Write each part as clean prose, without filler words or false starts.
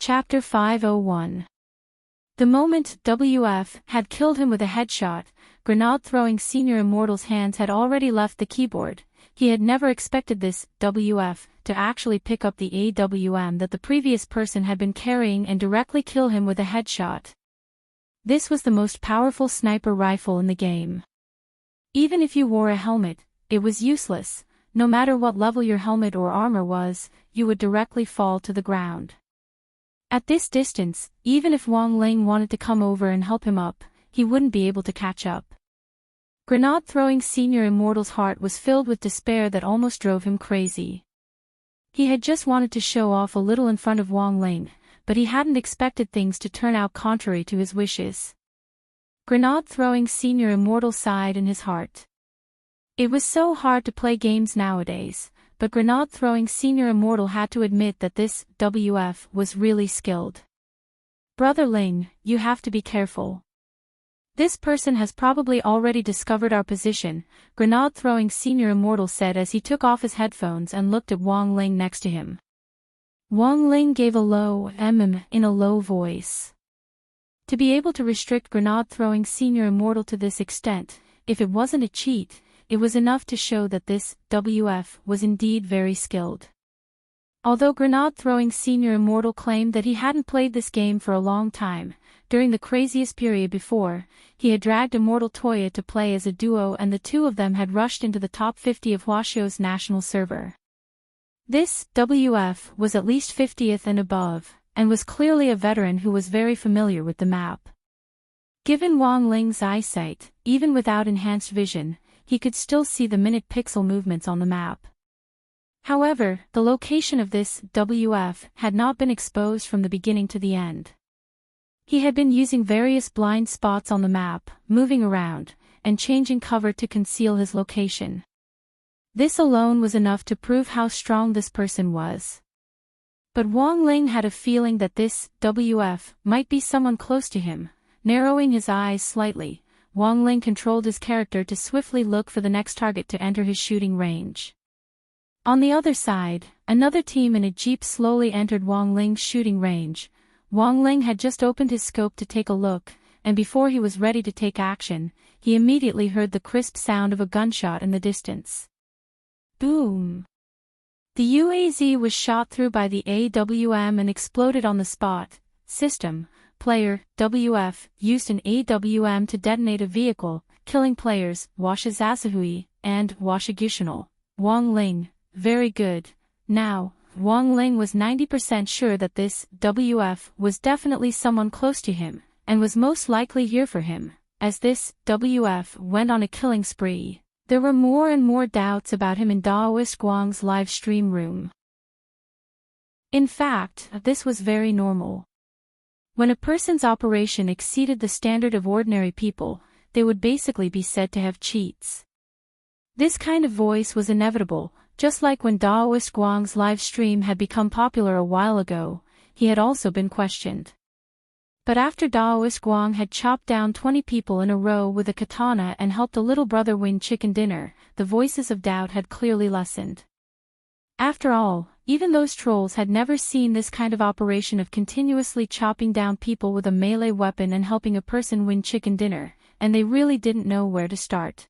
Chapter 501. The moment WF had killed him with a headshot, grenade-throwing Senior Immortal's hands had already left the keyboard. He had never expected this WF to actually pick up the AWM that the previous person had been carrying and directly kill him with a headshot. This was the most powerful sniper rifle in the game. Even if you wore a helmet, it was useless. No matter what level your helmet or armor was, you would directly fall to the ground. At this distance, even if Wang Ling wanted to come over and help him up, he wouldn't be able to catch up. Grenade-throwing Senior Immortal's heart was filled with despair that almost drove him crazy. He had just wanted to show off a little in front of Wang Ling, but he hadn't expected things to turn out contrary to his wishes. Grenade-throwing Senior Immortal sighed in his heart. It was so hard to play games nowadays, but grenade-throwing Senior Immortal had to admit that this WF was really skilled. Brother Ling, you have to be careful. This person has probably already discovered our position, grenade-throwing Senior Immortal said as he took off his headphones and looked at Wang Ling next to him. Wang Ling gave a low in a low voice. To be able to restrict grenade-throwing Senior Immortal to this extent, if it wasn't a cheat, it was enough to show that this WF was indeed very skilled. Although grenade-throwing Senior Immortal claimed that he hadn't played this game for a long time, during the craziest period before, he had dragged Immortal Toya to play as a duo and the two of them had rushed into the top 50 of Huaxiao's national server. This WF was at least 50th and above, and was clearly a veteran who was very familiar with the map. Given Wang Ling's eyesight, even without enhanced vision, he could still see the minute pixel movements on the map. However, the location of this WF had not been exposed from the beginning to the end. He had been using various blind spots on the map, moving around, and changing cover to conceal his location. This alone was enough to prove how strong this person was. But Wang Ling had a feeling that this WF might be someone close to him. Narrowing his eyes slightly, Wang Ling controlled his character to swiftly look for the next target to enter his shooting range. On the other side, another team in a jeep slowly entered Wang Ling's shooting range. Wang Ling had just opened his scope to take a look, and before he was ready to take action, he immediately heard the crisp sound of a gunshot in the distance. Boom! The UAZ was shot through by the AWM and exploded on the spot. System, player, WF, used an AWM to detonate a vehicle, killing players, Washizasahui, and Washigishinal. Wang Ling, very good. Now, Wang Ling was 90% sure that this WF was definitely someone close to him, and was most likely here for him. As this WF went on a killing spree, there were more and more doubts about him in Daoist Guang's live stream room. In fact, this was very normal. When a person's operation exceeded the standard of ordinary people, they would basically be said to have cheats. This kind of voice was inevitable, just like when Daoist Guang's live stream had become popular a while ago, he had also been questioned. But after Daoist Guang had chopped down 20 people in a row with a katana and helped a little brother win chicken dinner, the voices of doubt had clearly lessened. After all, even those trolls had never seen this kind of operation of continuously chopping down people with a melee weapon and helping a person win chicken dinner, and they really didn't know where to start.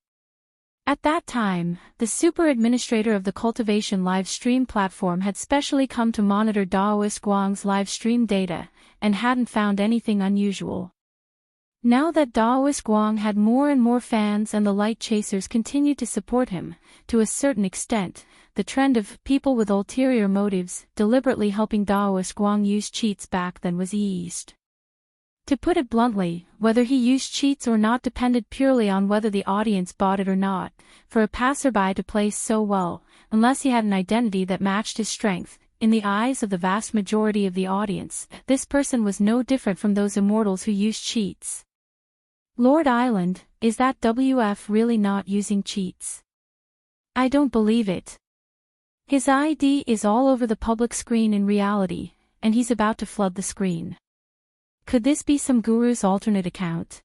At that time, the super administrator of the Cultivation live stream platform had specially come to monitor Daoist Guang's live stream data, and hadn't found anything unusual. Now that Daoist Guang had more and more fans and the light chasers continued to support him, to a certain extent, the trend of people with ulterior motives deliberately helping Daoist Guang use cheats back then was eased. To put it bluntly, whether he used cheats or not depended purely on whether the audience bought it or not. For a passerby to play so well, unless he had an identity that matched his strength, in the eyes of the vast majority of the audience, this person was no different from those immortals who used cheats. Lord Island, is that WF really not using cheats? I don't believe it. His ID is all over the public screen in reality, and he's about to flood the screen. Could this be some guru's alternate account?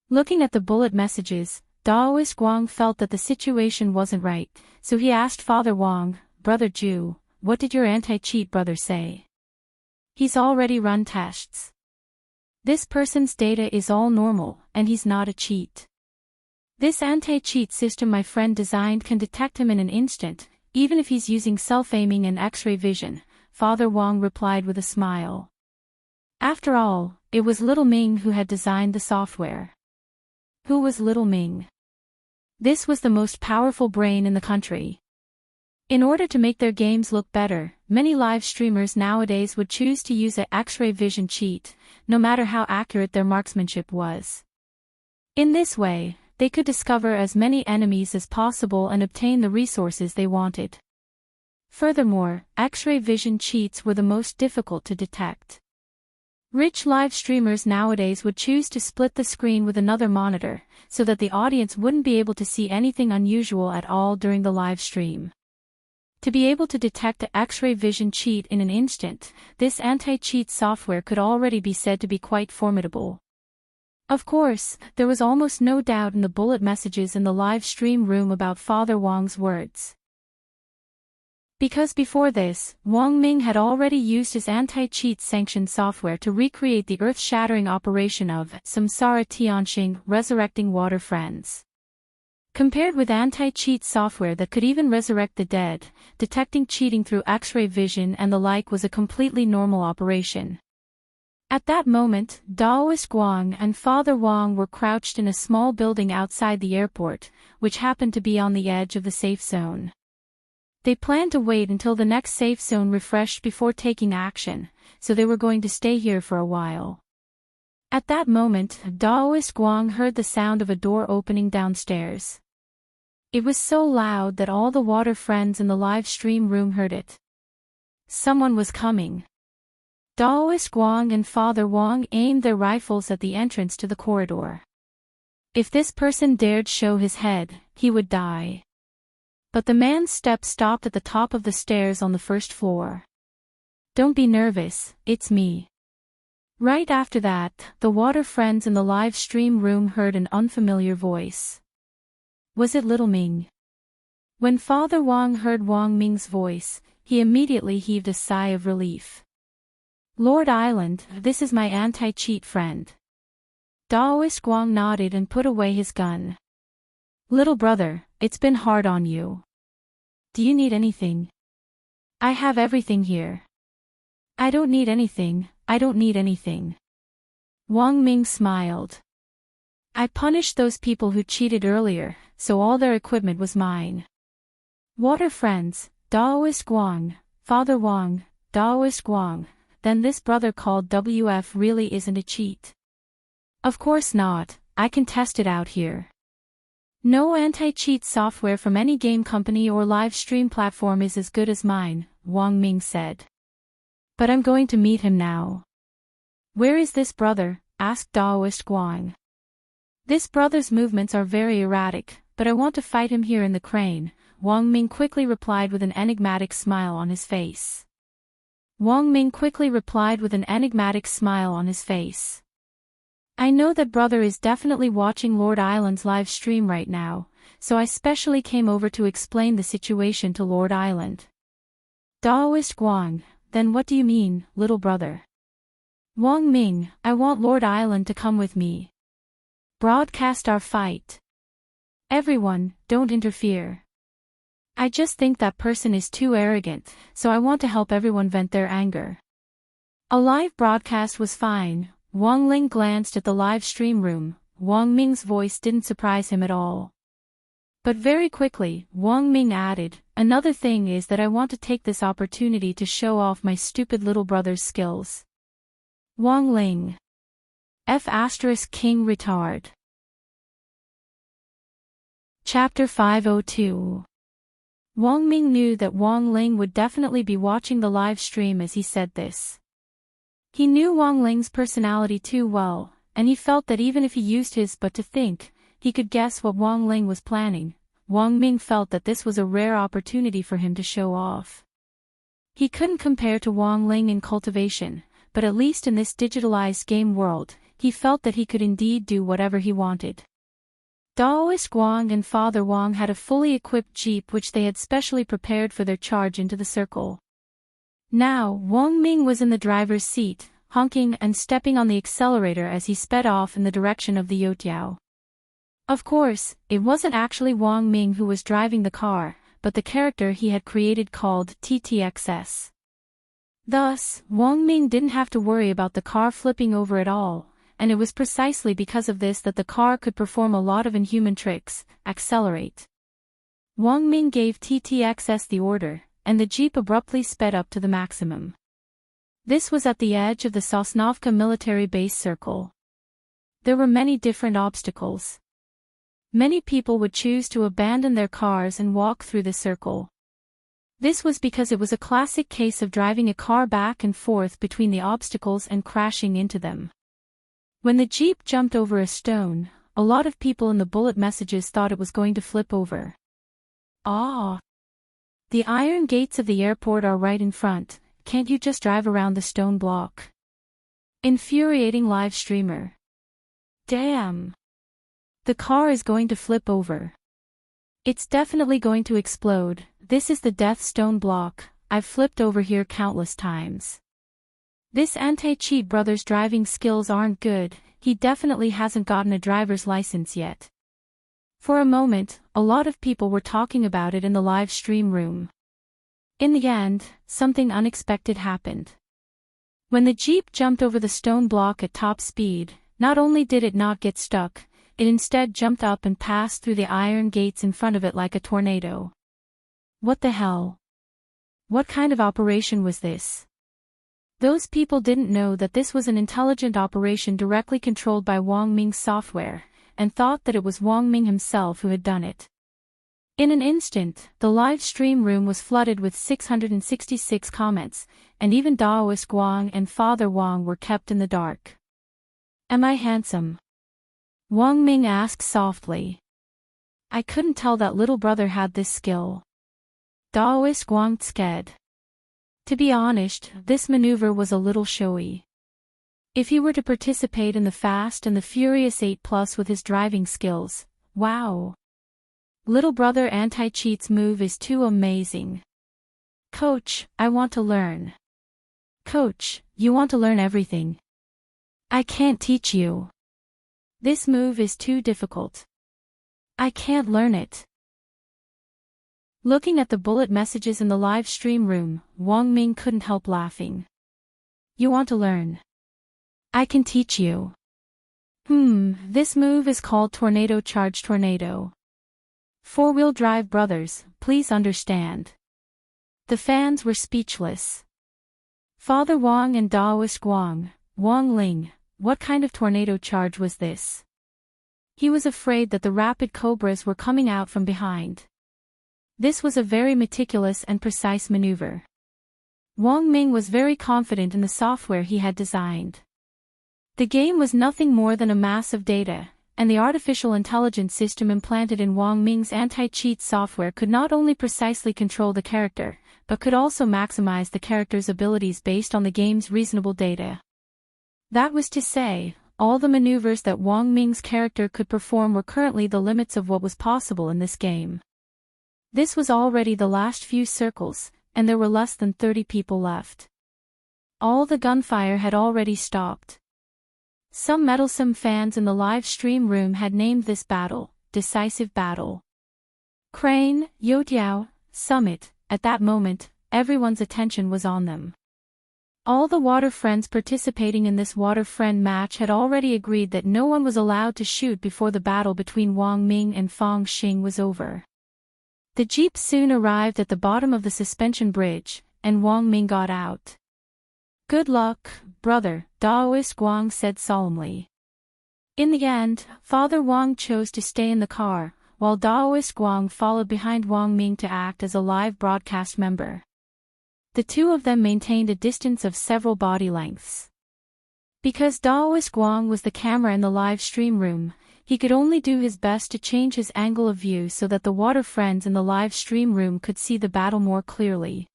Looking at the bullet messages, Daoist Guang felt that the situation wasn't right, so he asked Father Wang, Brother Ju, what did your anti-cheat brother say? He's already run tests. This person's data is all normal, and he's not a cheat. This anti-cheat system my friend designed can detect him in an instant, even if he's using self-aiming and X-ray vision, Father Wong replied with a smile. After all, it was Little Ming who had designed the software. Who was Little Ming? This was the most powerful brain in the country. In order to make their games look better, many live streamers nowadays would choose to use a X-ray vision cheat, no matter how accurate their marksmanship was. In this way, they could discover as many enemies as possible and obtain the resources they wanted. Furthermore, X-ray vision cheats were the most difficult to detect. Rich live streamers nowadays would choose to split the screen with another monitor, so that the audience wouldn't be able to see anything unusual at all during the live stream. To be able to detect a X-ray vision cheat in an instant, this anti-cheat software could already be said to be quite formidable. Of course, there was almost no doubt in the bullet messages in the live stream room about Father Wong's words. Because before this, Wong Ming had already used his anti-cheat sanctioned software to recreate the earth-shattering operation of Samsara Tianxing, resurrecting water friends. Compared with anti-cheat software that could even resurrect the dead, detecting cheating through X-ray vision and the like was a completely normal operation. At that moment, Daoist Guang and Father Wong were crouched in a small building outside the airport, which happened to be on the edge of the safe zone. They planned to wait until the next safe zone refreshed before taking action, so they were going to stay here for a while. At that moment, Daoist Guang heard the sound of a door opening downstairs. It was so loud that all the water friends in the live stream room heard it. Someone was coming. Daoist Guang and Father Wong aimed their rifles at the entrance to the corridor. If this person dared show his head, he would die. But the man's step stopped at the top of the stairs on the first floor. Don't be nervous, it's me. Right after that, the water friends in the live stream room heard an unfamiliar voice. Was it Little Ming? When Father Wong heard Wong Ming's voice, he immediately heaved a sigh of relief. Lord Island, this is my anti-cheat friend. Daoist Guang nodded and put away his gun. Little brother, it's been hard on you. Do you need anything? I have everything here. I don't need anything, I don't need anything. Wong Ming smiled. I punished those people who cheated earlier, so all their equipment was mine. Water friends, Daoist Guang, Father Wong, Daoist Guang, then this brother called WF really isn't a cheat. Of course not, I can test it out here. No anti-cheat software from any game company or live stream platform is as good as mine, Wong Ming said. But I'm going to meet him now. Where is this brother? Asked Daoist Guang. This brother's movements are very erratic, but I want to fight him here in the crane, Wong Ming quickly replied with an enigmatic smile on his face. I know that brother is definitely watching Lord Island's live stream right now, so I specially came over to explain the situation to Lord Island. Daoist Guang, then what do you mean, little brother? Wong Ming, I want Lord Island to come with me. Broadcast our fight. Everyone, don't interfere. I just think that person is too arrogant, so I want to help everyone vent their anger. A live broadcast was fine. Wang Ling glanced at the live stream room. Wang Ming's voice didn't surprise him at all. But very quickly, Wang Ming added, another thing is that I want to take this opportunity to show off my stupid little brother's skills. Wang Ling. King retard. Chapter 502. Wang Ming knew that Wang Ling would definitely be watching the live stream as he said this. He knew Wang Ling's personality too well, and he felt that even if he used his but to think, he could guess what Wang Ling was planning. Wang Ming felt that this was a rare opportunity for him to show off. He couldn't compare to Wang Ling in cultivation, but at least in this digitalized game world, he felt that he could indeed do whatever he wanted. Daoist Guang and Father Wong had a fully equipped jeep which they had specially prepared for their charge into the circle. Now, Wang Ming was in the driver's seat, honking and stepping on the accelerator as he sped off in the direction of the Youtiao. Of course, it wasn't actually Wang Ming who was driving the car, but the character he had created called TTXS. Thus, Wang Ming didn't have to worry about the car flipping over at all, and it was precisely because of this that the car could perform a lot of inhuman tricks, accelerate. Wang Ming gave TTXS the order, and the jeep abruptly sped up to the maximum. This was at the edge of the Sosnovka military base circle. There were many different obstacles. Many people would choose to abandon their cars and walk through the circle. This was because it was a classic case of driving a car back and forth between the obstacles and crashing into them. When the jeep jumped over a stone, a lot of people in the bullet messages thought it was going to flip over. Ah! The iron gates of the airport are right in front, can't you just drive around the stone block? Infuriating live streamer. Damn! The car is going to flip over. It's definitely going to explode. This is the death stone block, I've flipped over here countless times. This anti-cheat brother's driving skills aren't good, he definitely hasn't gotten a driver's license yet. For a moment, a lot of people were talking about it in the live stream room. In the end, something unexpected happened. When the jeep jumped over the stone block at top speed, not only did it not get stuck, it instead jumped up and passed through the iron gates in front of it like a tornado. What the hell? What kind of operation was this? Those people didn't know that this was an intelligent operation directly controlled by Wang Ming's software, and thought that it was Wang Ming himself who had done it. In an instant, the live stream room was flooded with 666 comments, and even Daoist Wang and Father Wang were kept in the dark. Am I handsome? Wang Ming asked softly. I couldn't tell that little brother had this skill. Daoist Wang sked. To be honest, this maneuver was a little showy. If he were to participate in the Fast and the Furious 8+ with his driving skills, wow! Little brother anti-cheat's move is too amazing. Coach, I want to learn. Coach, you want to learn everything. I can't teach you. This move is too difficult. I can't learn it. Looking at the bullet messages in the live stream room, Wang Ming couldn't help laughing. You want to learn? I can teach you. This move is called Tornado Charge Tornado. Four-wheel drive brothers, please understand. The fans were speechless. Father Wang and Daoist Wang Ling, what kind of tornado charge was this? He was afraid that the rapid cobras were coming out from behind. This was a very meticulous and precise maneuver. Wang Ming was very confident in the software he had designed. The game was nothing more than a mass of data, and the artificial intelligence system implanted in Wang Ming's anti-cheat software could not only precisely control the character, but could also maximize the character's abilities based on the game's reasonable data. That was to say, all the maneuvers that Wang Ming's character could perform were currently the limits of what was possible in this game. This was already the last few circles, and there were less than 30 people left. All the gunfire had already stopped. Some meddlesome fans in the live stream room had named this battle, Decisive Battle. Crane, Youtiao, Summit, at that moment, everyone's attention was on them. All the water friends participating in this water friend match had already agreed that no one was allowed to shoot before the battle between Wang Ming and Fang Xing was over. The jeep soon arrived at the bottom of the suspension bridge, and Wang Ming got out. Good luck, brother, Daoist Wang said solemnly. In the end, Father Wang chose to stay in the car, while Daoist Wang followed behind Wang Ming to act as a live broadcast member. The two of them maintained a distance of several body lengths. Because Daoist Wang was the camera in the live stream room, he could only do his best to change his angle of view so that the water friends in the live stream room could see the battle more clearly.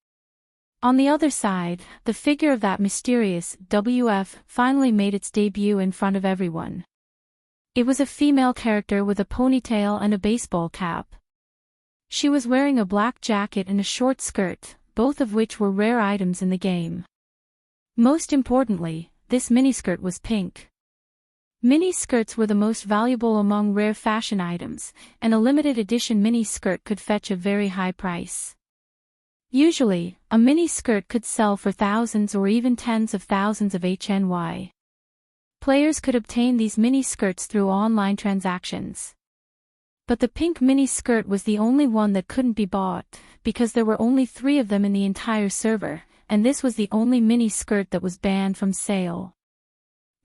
On the other side, the figure of that mysterious WF finally made its debut in front of everyone. It was a female character with a ponytail and a baseball cap. She was wearing a black jacket and a short skirt, both of which were rare items in the game. Most importantly, this miniskirt was pink. Mini-skirts were the most valuable among rare fashion items, and a limited edition mini-skirt could fetch a very high price. Usually, a mini-skirt could sell for thousands or even tens of thousands of HNY. Players could obtain these mini-skirts through online transactions. But the pink mini-skirt was the only one that couldn't be bought, because there were only 3 of them in the entire server, and this was the only mini-skirt that was banned from sale.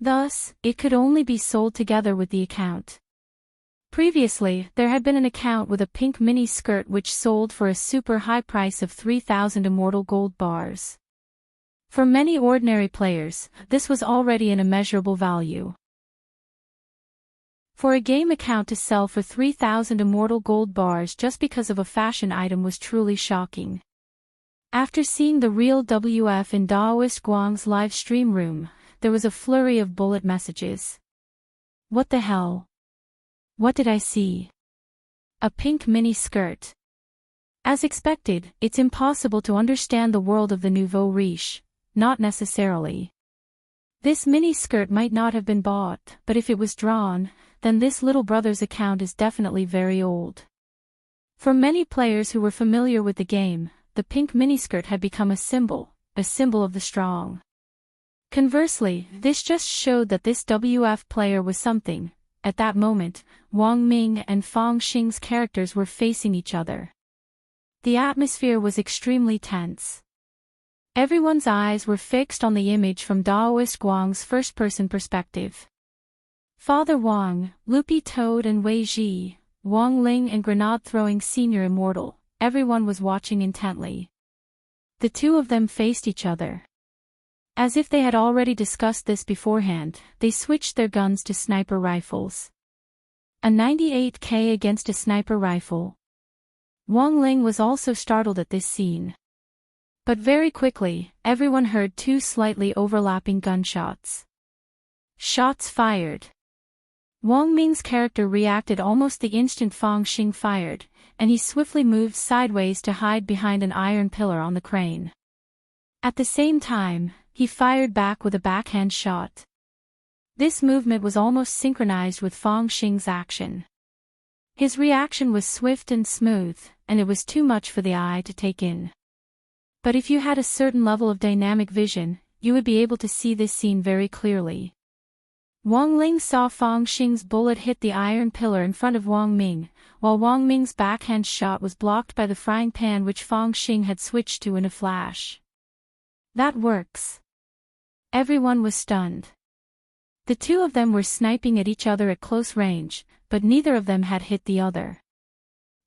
Thus, it could only be sold together with the account. Previously, there had been an account with a pink mini-skirt which sold for a super high price of 3,000 immortal gold bars. For many ordinary players, this was already an immeasurable value. For a game account to sell for 3,000 immortal gold bars just because of a fashion item was truly shocking. After seeing the real WF in Daoist Guang's live stream room, there was a flurry of bullet messages. What the hell? What did I see? A pink mini-skirt. As expected, it's impossible to understand the world of the nouveau riche, not necessarily. This mini-skirt might not have been bought, but if it was drawn, then this little brother's account is definitely very old. For many players who were familiar with the game, the pink miniskirt had become a symbol of the strong. Conversely, this just showed that this WF player was something. At that moment, Wang Ming and Fang Xing's characters were facing each other. The atmosphere was extremely tense. Everyone's eyes were fixed on the image from Daoist Guang's first-person perspective. Father Wang, Loopy Toad and Wei Ji, Wang Ling and Grenade-throwing Senior Immortal, everyone was watching intently. The two of them faced each other. As if they had already discussed this beforehand, they switched their guns to sniper rifles. A 98K against a sniper rifle. Wang Ling was also startled at this scene. But very quickly, everyone heard 2 slightly overlapping gunshots. Shots fired. Wang Ming's character reacted almost the instant Fang Xing fired, and he swiftly moved sideways to hide behind an iron pillar on the crane. At the same time, he fired back with a backhand shot. This movement was almost synchronized with Fang Xing's action. His reaction was swift and smooth, and it was too much for the eye to take in. But if you had a certain level of dynamic vision, you would be able to see this scene very clearly. Wang Ling saw Fang Xing's bullet hit the iron pillar in front of Wang Ming, while Wang Ming's backhand shot was blocked by the frying pan which Fang Xing had switched to in a flash. That works. Everyone was stunned. The two of them were sniping at each other at close range, but neither of them had hit the other.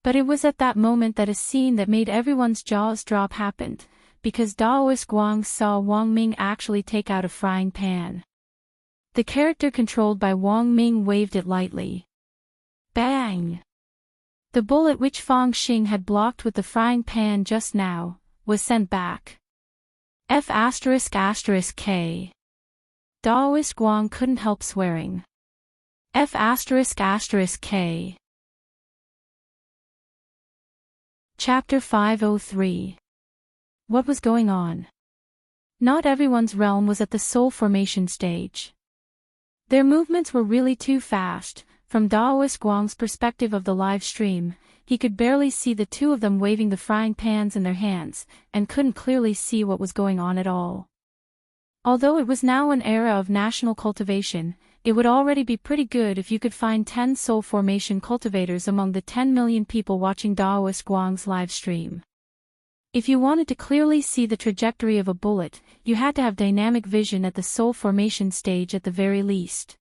But it was at that moment that a scene that made everyone's jaws drop happened, because Daoist Guang saw Wang Ming actually take out a frying pan. The character controlled by Wang Ming waved it lightly. Bang! The bullet which Fang Xing had blocked with the frying pan just now, was sent back. F***K. Daoist Guang couldn't help swearing. F***K. Chapter 503. What was going on? Not everyone's realm was at the soul formation stage. Their movements were really too fast. From Daoist Guang's perspective of the live stream, he could barely see the two of them waving the frying pans in their hands, and couldn't clearly see what was going on at all. Although it was now an era of national cultivation, it would already be pretty good if you could find 10 soul formation cultivators among the 10 million people watching Daoist Guang's live stream. If you wanted to clearly see the trajectory of a bullet, you had to have dynamic vision at the soul formation stage at the very least.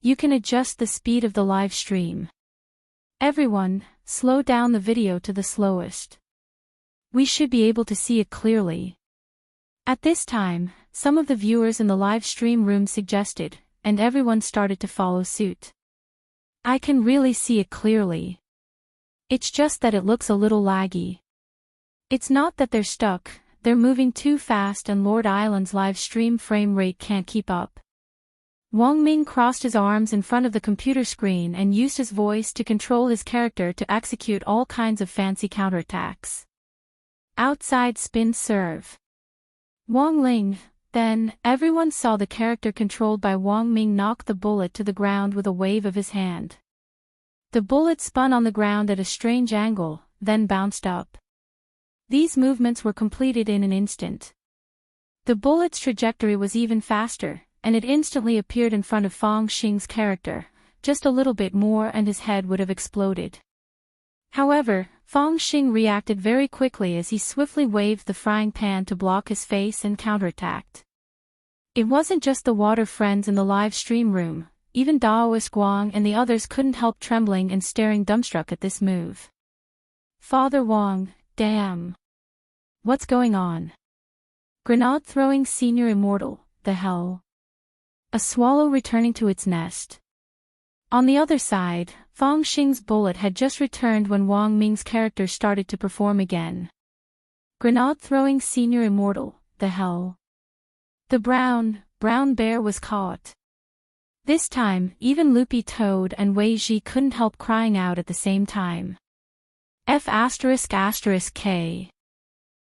You can adjust the speed of the live stream. Everyone, slow down the video to the slowest. We should be able to see it clearly. At this time, some of the viewers in the live stream room suggested, and everyone started to follow suit. I can really see it clearly. It's just that it looks a little laggy. It's not that they're stuck, they're moving too fast and Lord Island's live stream frame rate can't keep up. Wang Ming crossed his arms in front of the computer screen and used his voice to control his character to execute all kinds of fancy counterattacks. Outside spin serve. Wang Ling. Then, everyone saw the character controlled by Wang Ming knock the bullet to the ground with a wave of his hand. The bullet spun on the ground at a strange angle, then bounced up. These movements were completed in an instant. The bullet's trajectory was even faster, and it instantly appeared in front of Fang Xing's character. Just a little bit more and his head would have exploded. However, Fang Xing reacted very quickly as he swiftly waved the frying pan to block his face and counterattacked. It wasn't just the water friends in the live stream room, even Daoist Guang and the others couldn't help trembling and staring dumbstruck at this move. Father Wang, damn. What's going on? Grenade throwing senior immortal, the hell? A swallow returning to its nest. On the other side, Fang Xing's bullet had just returned when Wang Ming's character started to perform again. Grenade throwing senior immortal, the hell? The brown bear was caught. This time, even Loopy Toad and Wei Ji couldn't help crying out at the same time. F***K.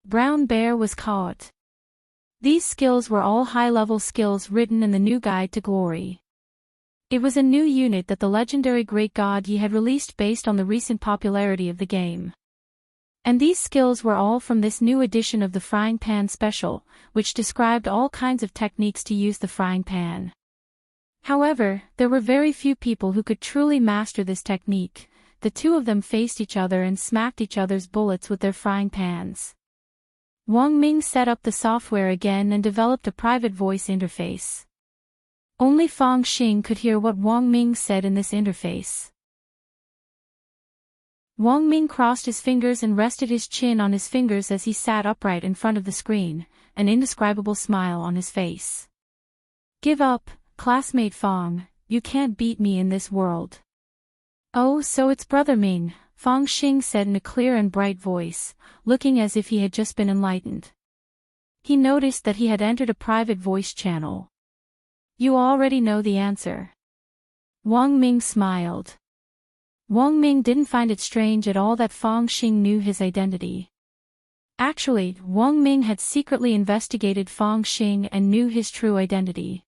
Brown bear was caught. These skills were all high-level skills written in the new Guide to Glory. It was a new unit that the legendary Great God Yi had released based on the recent popularity of the game. And these skills were all from this new edition of the Frying Pan Special, which described all kinds of techniques to use the frying pan. However, there were very few people who could truly master this technique. The two of them faced each other and smacked each other's bullets with their frying pans. Wang Ming set up the software again and developed a private voice interface. Only Fang Xing could hear what Wang Ming said in this interface. Wang Ming crossed his fingers and rested his chin on his fingers as he sat upright in front of the screen, an indescribable smile on his face. Give up, classmate Fang, you can't beat me in this world. Oh, so it's Brother Ming, Fang Xing said in a clear and bright voice, looking as if he had just been enlightened. He noticed that he had entered a private voice channel. You already know the answer. Wang Ming smiled. Wang Ming didn't find it strange at all that Fang Xing knew his identity. Actually, Wang Ming had secretly investigated Fang Xing and knew his true identity.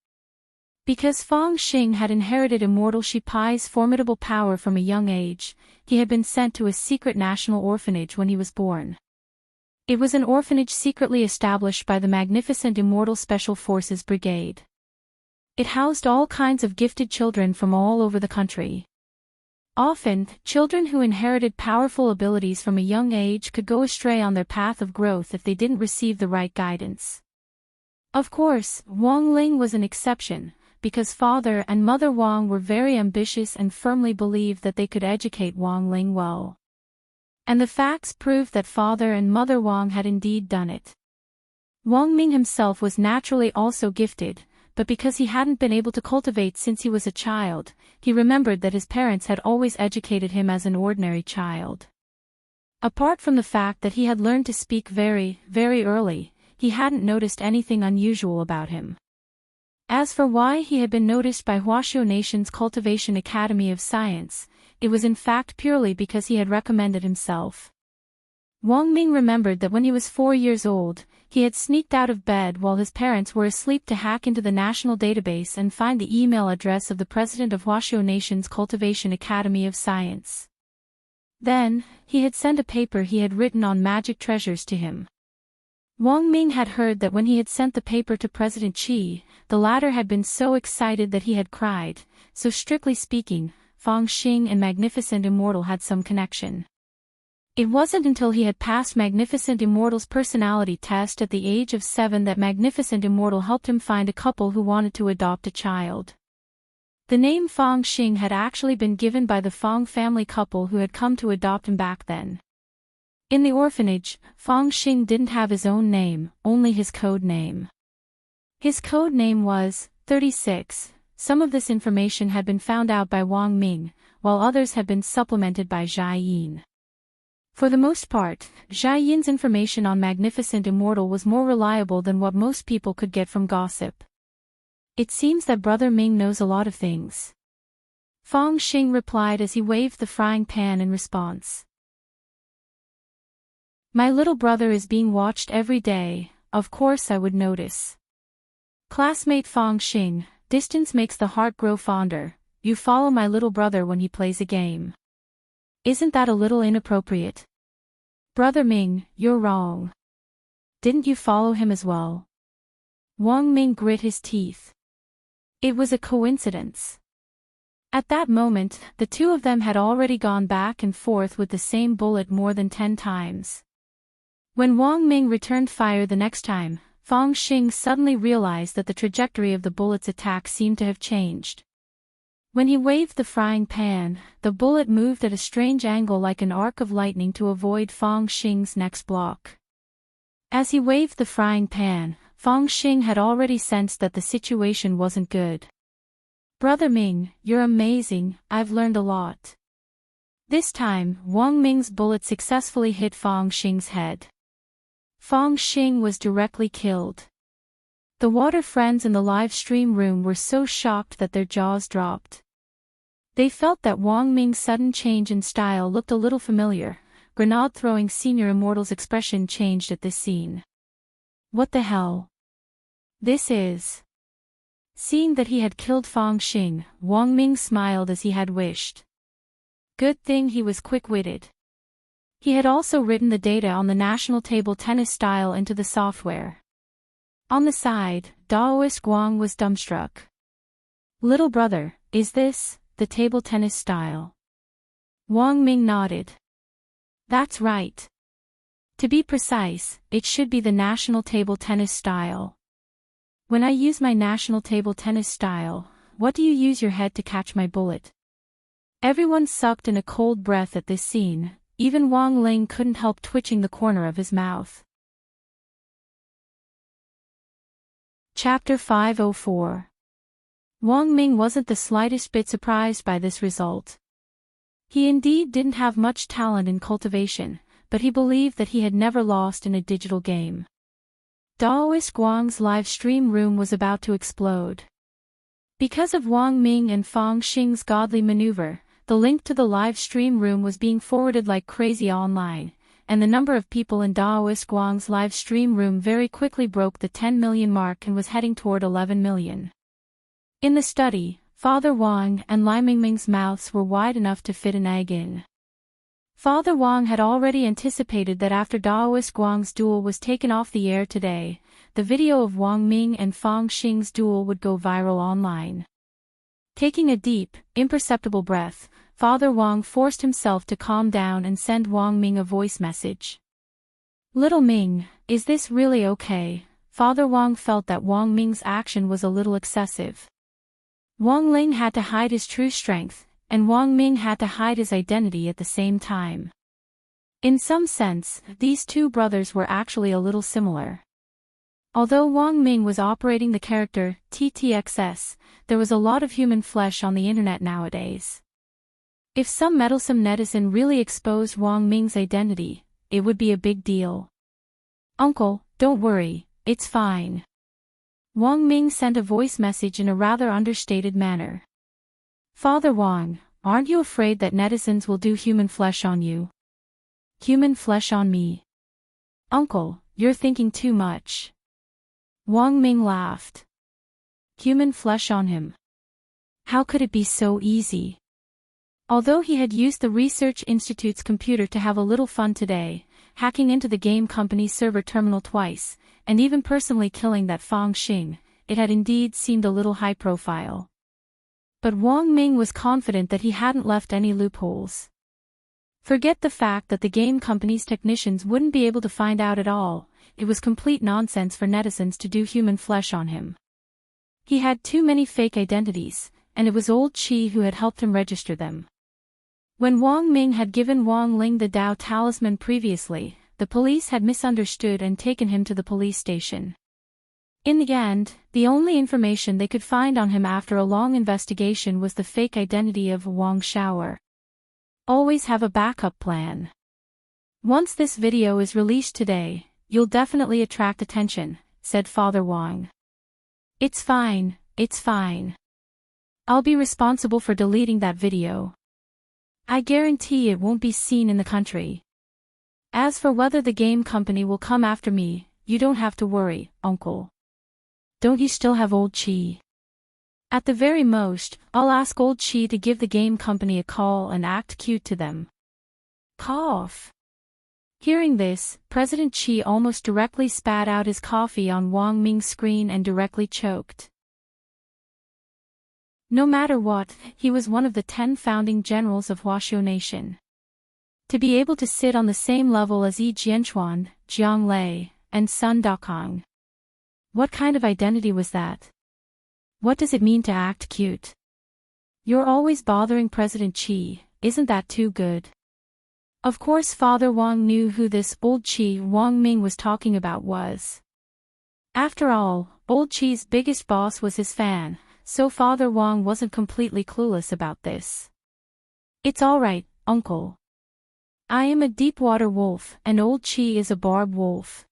Because Fang Xing had inherited Immortal Shi Pai's formidable power from a young age, he had been sent to a secret national orphanage when he was born. It was an orphanage secretly established by the magnificent Immortal Special Forces Brigade. It housed all kinds of gifted children from all over the country. Often, children who inherited powerful abilities from a young age could go astray on their path of growth if they didn't receive the right guidance. Of course, Wang Ling was an exception, because Father and Mother Wang were very ambitious and firmly believed that they could educate Wang Ling well. And the facts proved that Father and Mother Wang had indeed done it. Wang Ming himself was naturally also gifted, but because he hadn't been able to cultivate since he was a child, he remembered that his parents had always educated him as an ordinary child. Apart from the fact that he had learned to speak very, very early, he hadn't noticed anything unusual about him. As for why he had been noticed by Huaxiu Nation's Cultivation Academy of Science, it was in fact purely because he had recommended himself. Wang Ming remembered that when he was 4 years old, he had sneaked out of bed while his parents were asleep to hack into the national database and find the email address of the president of Huaxiu Nation's Cultivation Academy of Science. Then, he had sent a paper he had written on magic treasures to him. Wang Ming had heard that when he had sent the paper to President Qi, the latter had been so excited that he had cried, so strictly speaking, Fang Xing and Magnificent Immortal had some connection. It wasn't until he had passed Magnificent Immortal's personality test at the age of 7 that Magnificent Immortal helped him find a couple who wanted to adopt a child. The name Fang Xing had actually been given by the Fang family couple who had come to adopt him back then. In the orphanage, Fang Xing didn't have his own name, only his code name. His code name was 36. Some of this information had been found out by Wang Ming, while others had been supplemented by Zhai Yin. For the most part, Zhai Yin's information on Magnificent Immortal was more reliable than what most people could get from gossip. It seems that Brother Ming knows a lot of things. Fang Xing replied as he waved the frying pan in response. My little brother is being watched every day, of course I would notice. Classmate Fong Xing, distance makes the heart grow fonder, you follow my little brother when he plays a game. Isn't that a little inappropriate? Brother Ming, you're wrong. Didn't you follow him as well? Wang Ming grit his teeth. It was a coincidence. At that moment, the two of them had already gone back and forth with the same bullet more than 10 times. When Wang Ming returned fire the next time, Fong Xing suddenly realized that the trajectory of the bullet's attack seemed to have changed. When he waved the frying pan, the bullet moved at a strange angle like an arc of lightning to avoid Fong Xing's next block. As he waved the frying pan, Fong Xing had already sensed that the situation wasn't good. Brother Ming, you're amazing, I've learned a lot. This time, Wang Ming's bullet successfully hit Fong Xing's head. Fong Xing was directly killed. The water friends in the live stream room were so shocked that their jaws dropped. They felt that Wang Ming's sudden change in style looked a little familiar. Grenade-throwing senior immortal's expression changed at this scene. What the hell? This is... Seeing that he had killed Fong Xing, Wang Ming smiled as he had wished. Good thing he was quick-witted. He had also written the data on the national table tennis style into the software. On the side, Daoist Guang was dumbstruck. Little brother, is this the table tennis style? Wang Ming nodded. That's right. To be precise, it should be the national table tennis style. When I use my national table tennis style, what do you use your head to catch my bullet? Everyone sucked in a cold breath at this scene, even Wang Ling couldn't help twitching the corner of his mouth. Chapter 504. Wang Ming wasn't the slightest bit surprised by this result. He indeed didn't have much talent in cultivation, but he believed that he had never lost in a digital game. Daoist Guang's live stream room was about to explode. Because of Wang Ming and Fong Xing's godly maneuver, the link to the live stream room was being forwarded like crazy online, and the number of people in Daoist Guang's live stream room very quickly broke the 10 million mark and was heading toward 11 million. In the study, Father Wang and Lai Mingming's mouths were wide enough to fit an egg in. Father Wang had already anticipated that after Daoist Guang's duel was taken off the air today, the video of Wang Ming and Fong Xing's duel would go viral online. Taking a deep, imperceptible breath, Father Wang forced himself to calm down and send Wang Ming a voice message. Little Ming, is this really okay? Father Wang felt that Wang Ming's action was a little excessive. Wang Ling had to hide his true strength, and Wang Ming had to hide his identity at the same time. In some sense, these two brothers were actually a little similar. Although Wang Ming was operating the character TTXS, there was a lot of human flesh on the internet nowadays. If some meddlesome netizen really exposed Wang Ming's identity, it would be a big deal. Uncle, don't worry, it's fine. Wang Ming sent a voice message in a rather understated manner. Father Wang, aren't you afraid that netizens will do human flesh on you? Human flesh on me? Uncle, you're thinking too much. Wang Ming laughed. Human flesh on him? How could it be so easy? Although he had used the Research Institute's computer to have a little fun today, hacking into the game company's server terminal twice, and even personally killing that Fong Xing, it had indeed seemed a little high profile. But Wang Ming was confident that he hadn't left any loopholes. Forget the fact that the game company's technicians wouldn't be able to find out at all, it was complete nonsense for netizens to do human flesh on him. He had too many fake identities, and it was old Chi who had helped him register them. When Wang Ming had given Wang Ling the Dao talisman previously, the police had misunderstood and taken him to the police station. In the end, the only information they could find on him after a long investigation was the fake identity of Wang Xiaoer. Always have a backup plan. Once this video is released today, you'll definitely attract attention, said Father Wang. It's fine, it's fine. I'll be responsible for deleting that video. I guarantee it won't be seen in the country. As for whether the game company will come after me, you don't have to worry, uncle. Don't you still have old Chi? At the very most, I'll ask old Chi to give the game company a call and act cute to them. Cough. Hearing this, President Chi almost directly spat out his coffee on Wang Ming's screen and directly choked. No matter what, he was one of the 10 founding generals of Huaxiu Nation. To be able to sit on the same level as Yi Jianchuan, Jiang Lei, and Sun Dakong. What kind of identity was that? What does it mean to act cute? You're always bothering President Chi, isn't that too good? Of course Father Wang knew who this old Chi Wang Ming was talking about was. After all, old Chi's biggest boss was his fan, so Father Wang wasn't completely clueless about this. It's alright, uncle. I am a deep-water wolf and old Chi is a barb wolf.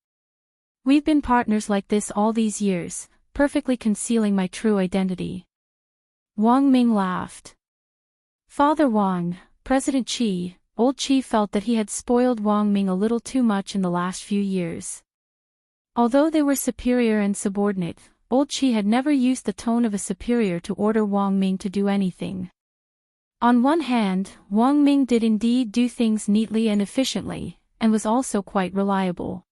We've been partners like this all these years, perfectly concealing my true identity. Wang Ming laughed. Father Wang, President Chi, old Chi felt that he had spoiled Wang Ming a little too much in the last few years. Although they were superior and subordinate, old Chi had never used the tone of a superior to order Wang Ming to do anything. On one hand, Wang Ming did indeed do things neatly and efficiently, and was also quite reliable.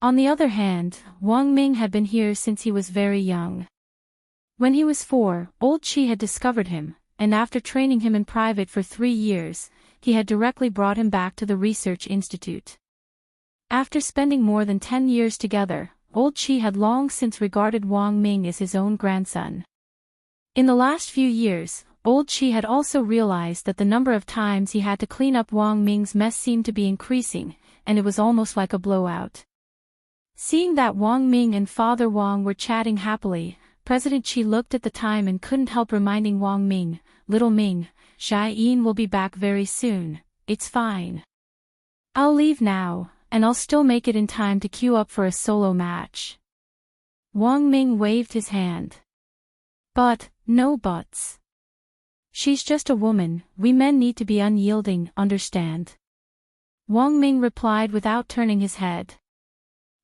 On the other hand, Wang Ming had been here since he was very young. When he was 4, old Chi had discovered him, and after training him in private for 3 years, he had directly brought him back to the research institute. After spending more than 10 years together, old Chi had long since regarded Wang Ming as his own grandson. In the last few years, old Chi had also realized that the number of times he had to clean up Wang Ming's mess seemed to be increasing, and it was almost like a blowout. Seeing that Wang Ming and Father Wang were chatting happily, President Chi looked at the time and couldn't help reminding Wang Ming, "Little Ming, Xiaoyin will be back very soon, it's fine. I'll leave now, and I'll still make it in time to queue up for a solo match." Wang Ming waved his hand. "But, no buts. She's just a woman, we men need to be unyielding, understand?" Wang Ming replied without turning his head.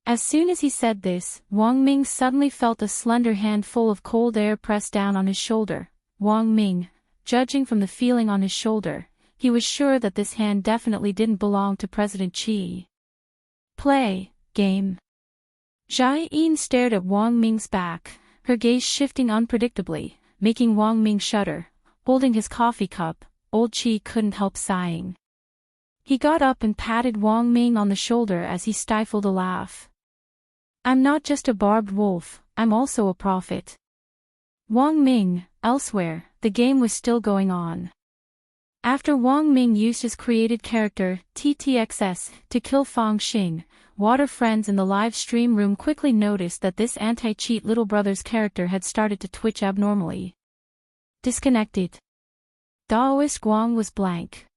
As soon as he said this, Wang Ming suddenly felt a slender hand full of cold air press down on his shoulder. Wang Ming, judging from the feeling on his shoulder, he was sure that this hand definitely didn't belong to President Chi. "Play, game." Xiaoyin stared at Wang Ming's back, her gaze shifting unpredictably, making Wang Ming shudder. Holding his coffee cup, old Chi couldn't help sighing. He got up and patted Wang Ming on the shoulder as he stifled a laugh. "I'm not just a barbed wolf, I'm also a prophet." Wang Ming, elsewhere, the game was still going on. After Wang Ming used his created character, TTXS, to kill Fang Xing, water friends in the live stream room quickly noticed that this anti-cheat little brother's character had started to twitch abnormally. Disconnected. Daoist Wang was blank.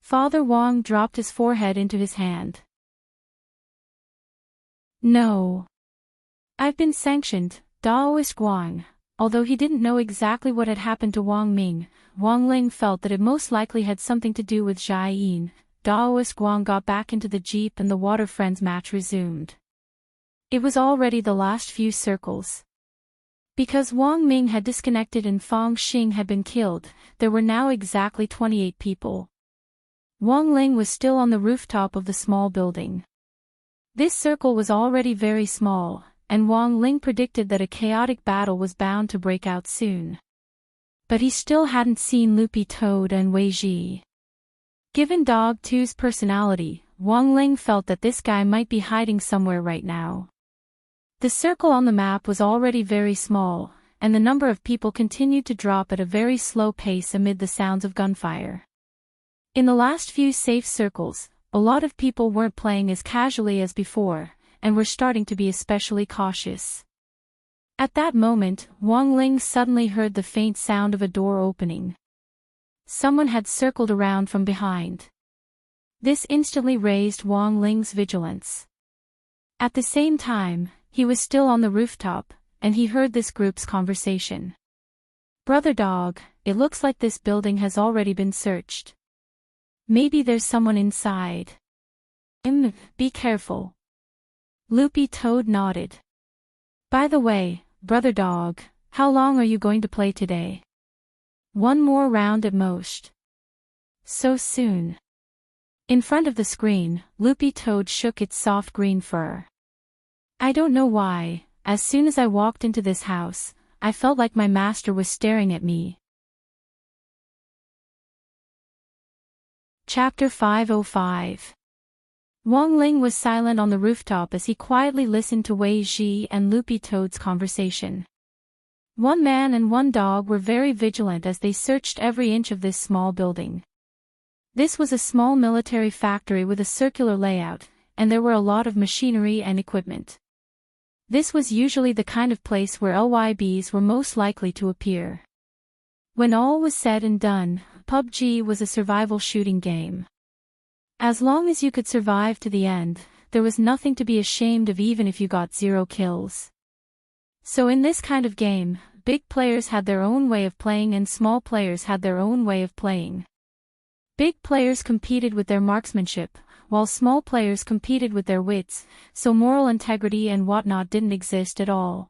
Father Wang dropped his forehead into his hand. "No. I've been sanctioned," Daoist Wang. Although he didn't know exactly what had happened to Wang Ming, Wang Ling felt that it most likely had something to do with Xiaoyin. Daoist Wang got back into the jeep and the water friends match resumed. It was already the last few circles. Because Wang Ming had disconnected and Fang Xing had been killed, there were now exactly 28 people. Wang Ling was still on the rooftop of the small building. This circle was already very small, and Wang Ling predicted that a chaotic battle was bound to break out soon. But he still hadn't seen Loopy Toad and Wei Ji. Given Dog 2's personality, Wang Ling felt that this guy might be hiding somewhere right now. The circle on the map was already very small, and the number of people continued to drop at a very slow pace amid the sounds of gunfire. In the last few safe circles, a lot of people weren't playing as casually as before, and were starting to be especially cautious. At that moment, Wang Ling suddenly heard the faint sound of a door opening. Someone had circled around from behind. This instantly raised Wang Ling's vigilance. At the same time, he was still on the rooftop, and he heard this group's conversation. "Brother Dog, it looks like this building has already been searched. Maybe there's someone inside." Be careful. Loopy Toad nodded. By the way, brother dog, how long are you going to play today? One more round at most. So soon. In front of the screen, Loopy Toad shook its soft green fur. I don't know why, as soon as I walked into this house, I felt like my master was staring at me. Chapter 505. Wang Ling was silent on the rooftop as he quietly listened to Wei Ji and Loopy Toad's conversation. One man and one dog were very vigilant as they searched every inch of this small building. This was a small military factory with a circular layout, and there were a lot of machinery and equipment. This was usually the kind of place where LYBs were most likely to appear. When all was said and done, PUBG was a survival shooting game. As long as you could survive to the end, there was nothing to be ashamed of even if you got 0 kills. So in this kind of game, big players had their own way of playing and small players had their own way of playing. Big players competed with their marksmanship, while small players competed with their wits, so moral integrity and whatnot didn't exist at all.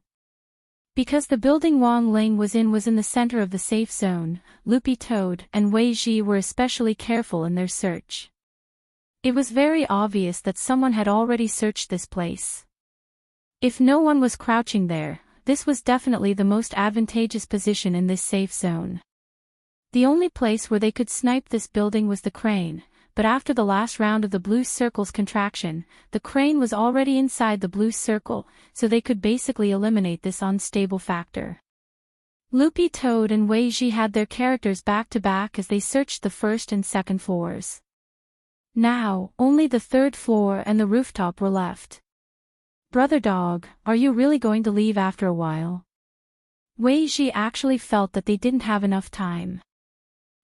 Because the building Wang Ling was in the center of the safe zone, Loopy Toad and Wei Ji were especially careful in their search. It was very obvious that someone had already searched this place. If no one was crouching there, this was definitely the most advantageous position in this safe zone. The only place where they could snipe this building was the crane, but after the last round of the blue circle's contraction, the crane was already inside the blue circle, so they could basically eliminate this unstable factor. Loopy Toad and Wei Ji had their characters back to back as they searched the first and second floors. Now, only the third floor and the rooftop were left. Brother dog, are you really going to leave after a while? Wei Ji actually felt that they didn't have enough time.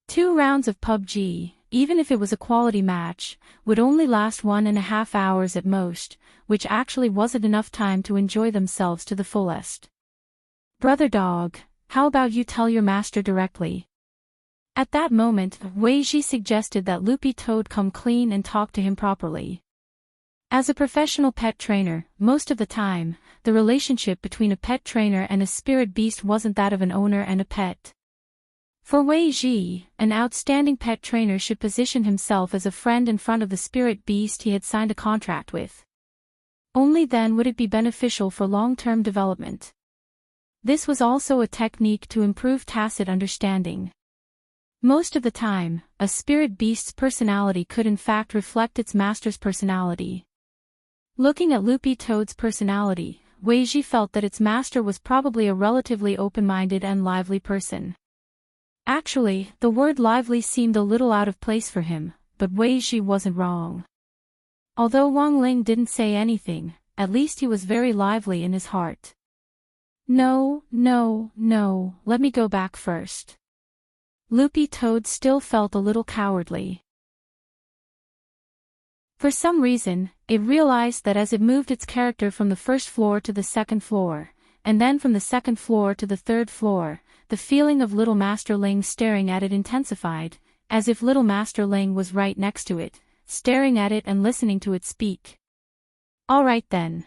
2 rounds of PUBG, even if it was a quality match, would only last 1.5 hours at most, which actually wasn't enough time to enjoy themselves to the fullest. Brother dog, how about you tell your master directly? At that moment, Wei Ji suggested that Loopy Toad come clean and talk to him properly. As a professional pet trainer, most of the time, the relationship between a pet trainer and a spirit beast wasn't that of an owner and a pet. For Wei Ji, an outstanding pet trainer should position himself as a friend in front of the spirit beast he had signed a contract with. Only then would it be beneficial for long-term development. This was also a technique to improve tacit understanding. Most of the time, a spirit beast's personality could in fact reflect its master's personality. Looking at Loopy Toad's personality, Wei Ji felt that its master was probably a relatively open-minded and lively person. Actually, the word lively seemed a little out of place for him, but Wei Ji wasn't wrong. Although Wang Ling didn't say anything, at least he was very lively in his heart. No, let me go back first. Loopy Toad still felt a little cowardly. For some reason, it realized that as it moved its character from the first floor to the second floor, and then from the second floor to the third floor, the feeling of Little Master Ling staring at it intensified, as if Little Master Ling was right next to it, staring at it and listening to it speak. All right then.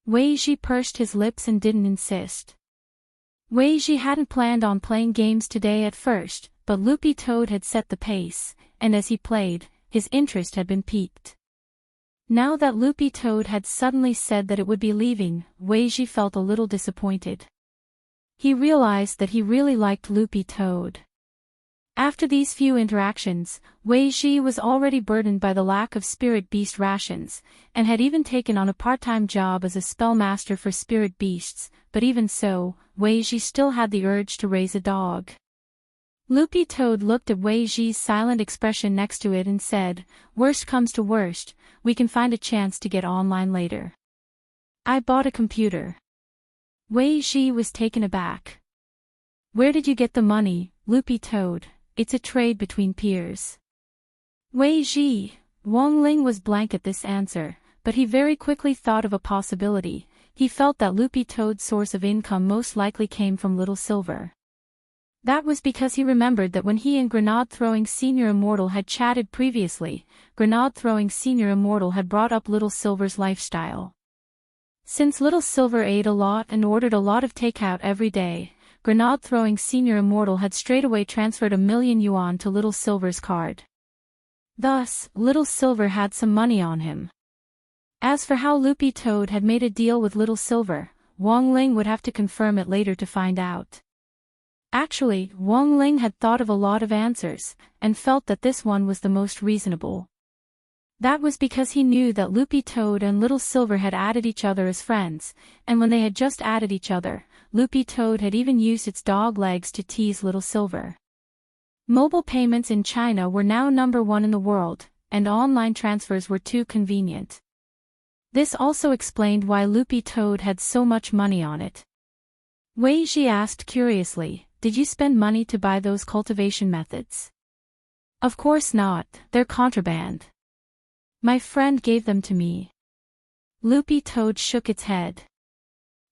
Wei Ji pursed his lips and didn't insist. Wei Ji hadn't planned on playing games today at first, but Loopy Toad had set the pace, and as he played, his interest had been piqued. Now that Loopy Toad had suddenly said that it would be leaving, Wei Ji felt a little disappointed. He realized that he really liked Loopy Toad. After these few interactions, Wei Ji was already burdened by the lack of spirit beast rations, and had even taken on a part-time job as a spellmaster for spirit beasts, but even so, Wei Ji still had the urge to raise a dog. Loopy Toad looked at Wei Ji's silent expression next to it and said, "Worst comes to worst, we can find a chance to get online later. I bought a computer." Wei Ji was taken aback. "Where did you get the money, Loopy Toad? It's a trade between peers." Wei Ji, Wang Ling was blank at this answer, but he very quickly thought of a possibility. He felt that Loopy Toad's source of income most likely came from Little Silver. That was because he remembered that when he and Grenade-throwing Senior Immortal had chatted previously, Grenade-throwing Senior Immortal had brought up Little Silver's lifestyle. Since Little Silver ate a lot and ordered a lot of takeout every day, Grenade-throwing Senior Immortal had straightaway transferred $1,000,000 to Little Silver's card. Thus, Little Silver had some money on him. As for how Loopy Toad had made a deal with Little Silver, Wong Ling would have to confirm it later to find out. Actually, Wong Ling had thought of a lot of answers, and felt that this one was the most reasonable. That was because he knew that Loopy Toad and Little Silver had added each other as friends, and when they had just added each other, Loopy Toad had even used its dog legs to tease Little Silver. Mobile payments in China were now #1 in the world, and online transfers were too convenient. This also explained why Loopy Toad had so much money on it. Wei Ji asked curiously, "Did you spend money to buy those cultivation methods?" "Of course not, they're contraband. My friend gave them to me." Loopy Toad shook its head.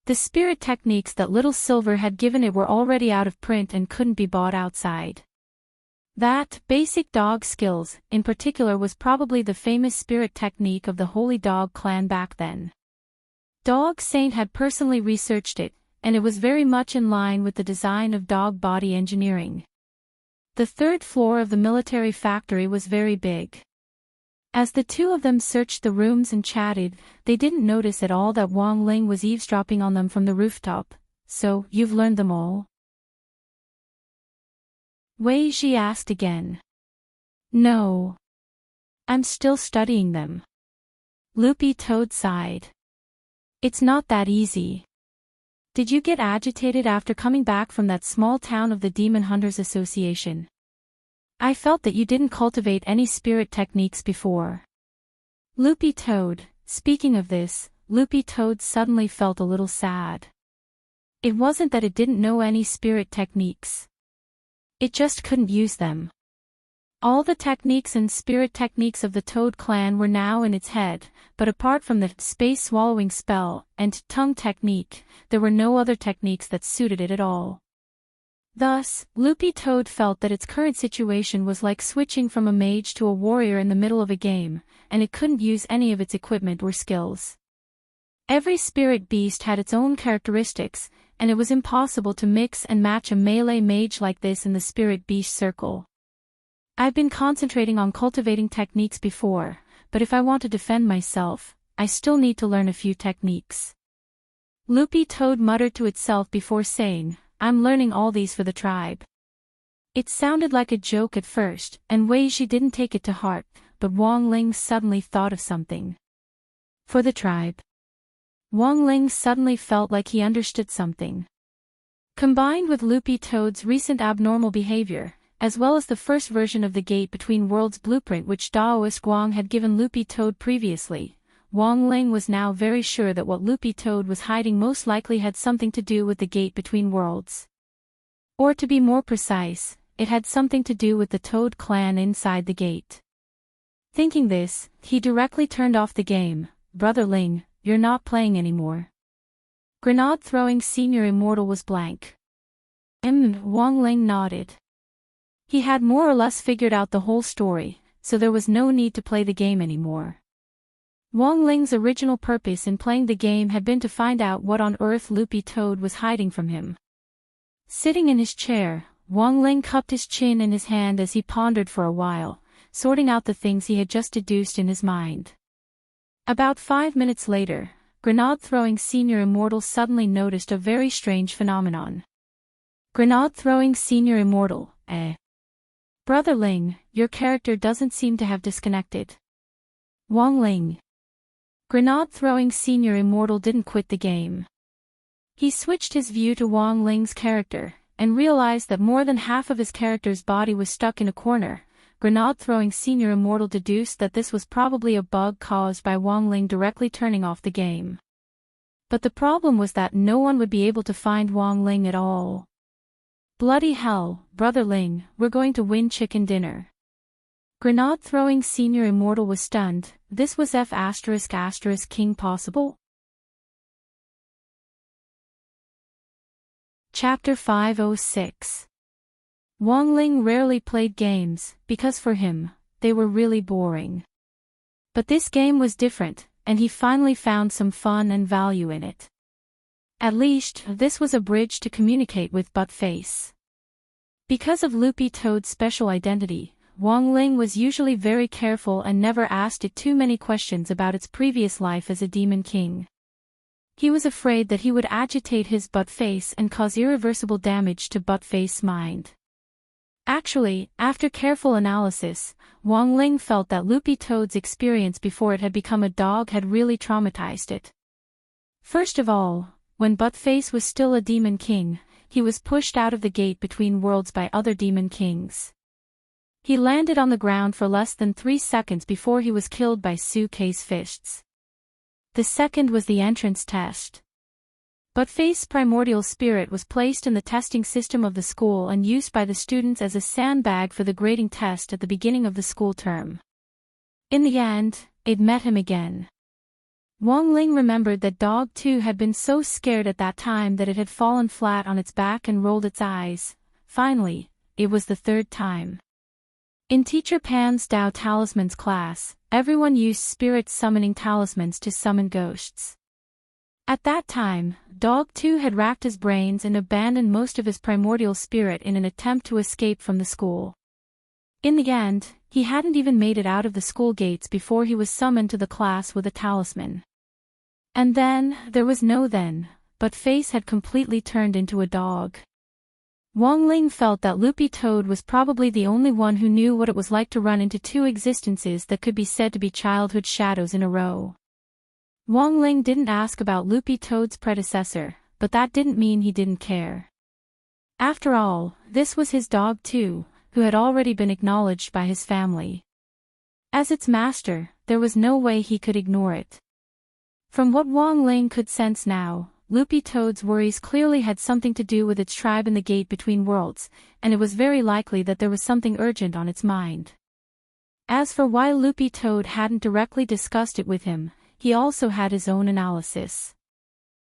The spirit techniques that Little Silver had given it were already out of print and couldn't be bought outside. That, basic dog skills, in particular was probably the famous spirit technique of the Holy Dog clan back then. Dog Saint had personally researched it, and it was very much in line with the design of dog body engineering. The third floor of the military factory was very big. As the two of them searched the rooms and chatted, they didn't notice at all that Wong Ling was eavesdropping on them from the rooftop. "So, you've learned them all?" Wei Ji asked again. "No. I'm still studying them." Loopy Toad sighed. "It's not that easy. Did you get agitated after coming back from that small town of the Demon Hunters Association? I felt that you didn't cultivate any spirit techniques before." Loopy Toad, speaking of this, Loopy Toad suddenly felt a little sad. It wasn't that it didn't know any spirit techniques. It just couldn't use them. All the techniques and spirit techniques of the Toad clan were now in its head, but apart from the space-swallowing spell and tongue technique, there were no other techniques that suited it at all. Thus, Loopy Toad felt that its current situation was like switching from a mage to a warrior in the middle of a game, and it couldn't use any of its equipment or skills. Every spirit beast had its own characteristics, and it was impossible to mix and match a melee mage like this in the spirit beast circle. "I've been concentrating on cultivating techniques before, but if I want to defend myself, I still need to learn a few techniques." Loopy Toad muttered to itself before saying, "I'm learning all these for the tribe." It sounded like a joke at first, and Wei Ji didn't take it to heart, but Wong Ling suddenly thought of something. "For the tribe." Wong Ling suddenly felt like he understood something. Combined with Loopy Toad's recent abnormal behavior, as well as the first version of the Gate Between Worlds blueprint which Daoist Guang had given Loopy Toad previously, Wong Ling was now very sure that what Loopy Toad was hiding most likely had something to do with the Gate Between Worlds. Or to be more precise, it had something to do with the Toad clan inside the gate. Thinking this, he directly turned off the game. "Brother Ling, you're not playing anymore." Grenade-throwing Senior Immortal was blank. Wong Ling nodded. He had more or less figured out the whole story, so there was no need to play the game anymore. Wong Ling's original purpose in playing the game had been to find out what on earth Loopy Toad was hiding from him. Sitting in his chair, Wong Ling cupped his chin in his hand as he pondered for a while, sorting out the things he had just deduced in his mind. About 5 minutes later, Grenade-throwing Senior Immortal suddenly noticed a very strange phenomenon. Grenade-throwing Senior Immortal, "Brother Ling, your character doesn't seem to have disconnected." Wong Ling. Grenade-throwing Senior Immortal didn't quit the game. He switched his view to Wong Ling's character, and realized that more than half of his character's body was stuck in a corner. Grenade-throwing Senior Immortal deduced that this was probably a bug caused by Wong Ling directly turning off the game. But the problem was that no one would be able to find Wong Ling at all. "Bloody hell, Brother Ling, we're going to win chicken dinner." Grenade-throwing Senior Immortal was stunned. This was King possible? Chapter 506. Wang Ling rarely played games, because for him, they were really boring. But this game was different, and he finally found some fun and value in it. At least, this was a bridge to communicate with Buttface. Because of Loopy Toad's special identity, Wang Ling was usually very careful and never asked it too many questions about its previous life as a demon king. He was afraid that he would agitate his Buttface and cause irreversible damage to Buttface's mind. Actually, after careful analysis, Wang Ling felt that Loopy Toad's experience before it had become a dog had really traumatized it. First of all, when Buttface was still a demon king, he was pushed out of the gate between worlds by other demon kings. He landed on the ground for less than 3 seconds before he was killed by Su-Kei's fists. The second was the entrance test. Buttface's primordial spirit was placed in the testing system of the school and used by the students as a sandbag for the grading test at the beginning of the school term. In the end, it met him again. Wang Ling remembered that Dog 2 had been so scared at that time that it had fallen flat on its back and rolled its eyes. Finally, it was the third time. In Teacher Pan's Dao Talismans class, everyone used spirit summoning talismans to summon ghosts. At that time, Dog 2 had racked his brains and abandoned most of his primordial spirit in an attempt to escape from the school. In the end, he hadn't even made it out of the school gates before he was summoned to the class with a talisman. And then, there was no then, Buttface had completely turned into a dog. Wang Ling felt that Loopy Toad was probably the only one who knew what it was like to run into 2 existences that could be said to be childhood shadows in a row. Wang Ling didn't ask about Loopy Toad's predecessor, but that didn't mean he didn't care. After all, this was his dog too, who had already been acknowledged by his family. As its master, there was no way he could ignore it. From what Wang Ling could sense now, Loopy Toad's worries clearly had something to do with its tribe in the Gate Between Worlds, and it was very likely that there was something urgent on its mind. As for why Loopy Toad hadn't directly discussed it with him, he also had his own analysis.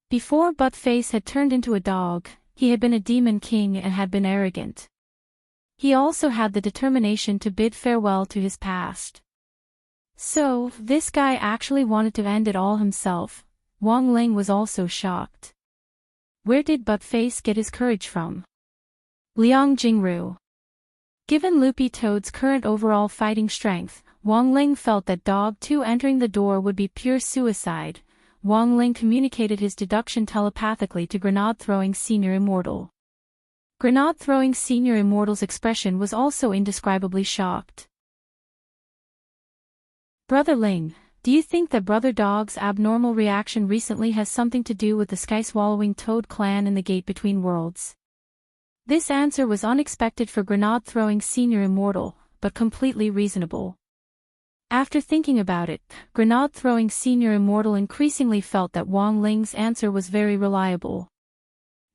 Before Buttface had turned into a dog, he had been a demon king and had been arrogant. He also had the determination to bid farewell to his past. So, this guy actually wanted to end it all himself. Wang Ling was also shocked. Where did Buttface get his courage from? Liang Jingru. Given Loopy Toad's current overall fighting strength, Wang Ling felt that Dog 2 entering the door would be pure suicide. Wang Ling communicated his deduction telepathically to Grenade-throwing Senior Immortal. Grenade-throwing Senior Immortal's expression was also indescribably shocked. Brother Ling, do you think that Brother Dog's abnormal reaction recently has something to do with the sky-swallowing Toad clan in the Gate Between Worlds? This answer was unexpected for Grenade-throwing Senior Immortal, but completely reasonable. After thinking about it, Grenade-throwing Senior Immortal increasingly felt that Wang Ling's answer was very reliable.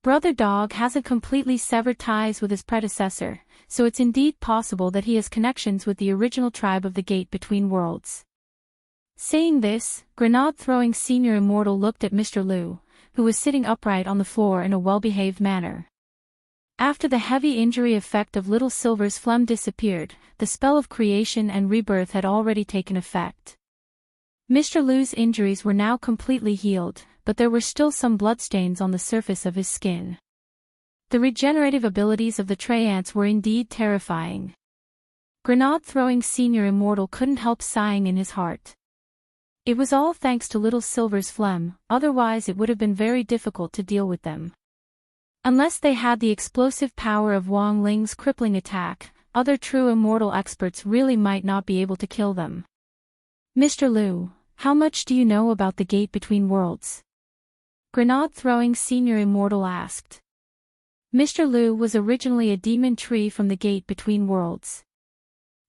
Brother Dog hasn't completely severed ties with his predecessor, so it's indeed possible that he has connections with the original tribe of the Gate Between Worlds. Saying this, Grenade-throwing Senior Immortal looked at Mr. Liu, who was sitting upright on the floor in a well-behaved manner. After the heavy injury effect of Little Silver's phlegm disappeared, the spell of creation and rebirth had already taken effect. Mr. Liu's injuries were now completely healed, but there were still some bloodstains on the surface of his skin. The regenerative abilities of the Treants were indeed terrifying. Grenade-throwing Senior Immortal couldn't help sighing in his heart. It was all thanks to Little Silver's phlegm, otherwise it would have been very difficult to deal with them. Unless they had the explosive power of Wang Ling's crippling attack, other true immortal experts really might not be able to kill them. Mr. Liu, how much do you know about the Gate Between Worlds? Grenade-throwing Senior Immortal asked. Mr. Liu was originally a demon tree from the Gate Between Worlds.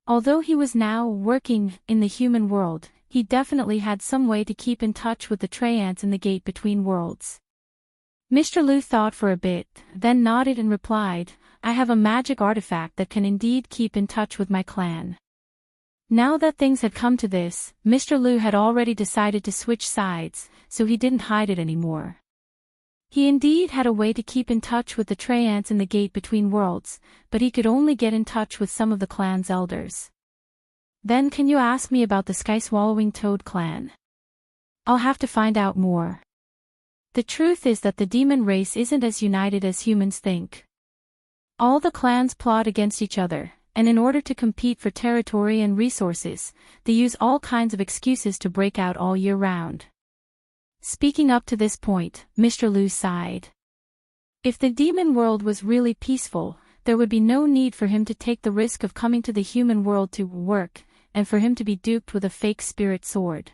Although he was now working in the human world, he definitely had some way to keep in touch with the Treants in the Gate Between Worlds. Mr. Liu thought for a bit, then nodded and replied, I have a magic artifact that can indeed keep in touch with my clan. Now that things had come to this, Mr. Liu had already decided to switch sides, so he didn't hide it anymore. He indeed had a way to keep in touch with the Treants in the gate between worlds, but he could only get in touch with some of the clan's elders. Then can you ask me about the sky-swallowing toad clan? I'll have to find out more. The truth is that the demon race isn't as united as humans think. All the clans plot against each other, and in order to compete for territory and resources, they use all kinds of excuses to break out all year round. Speaking up to this point, Mr. Liu sighed. If the demon world was really peaceful, there would be no need for him to take the risk of coming to the human world to work, and for him to be duped with a fake spirit sword.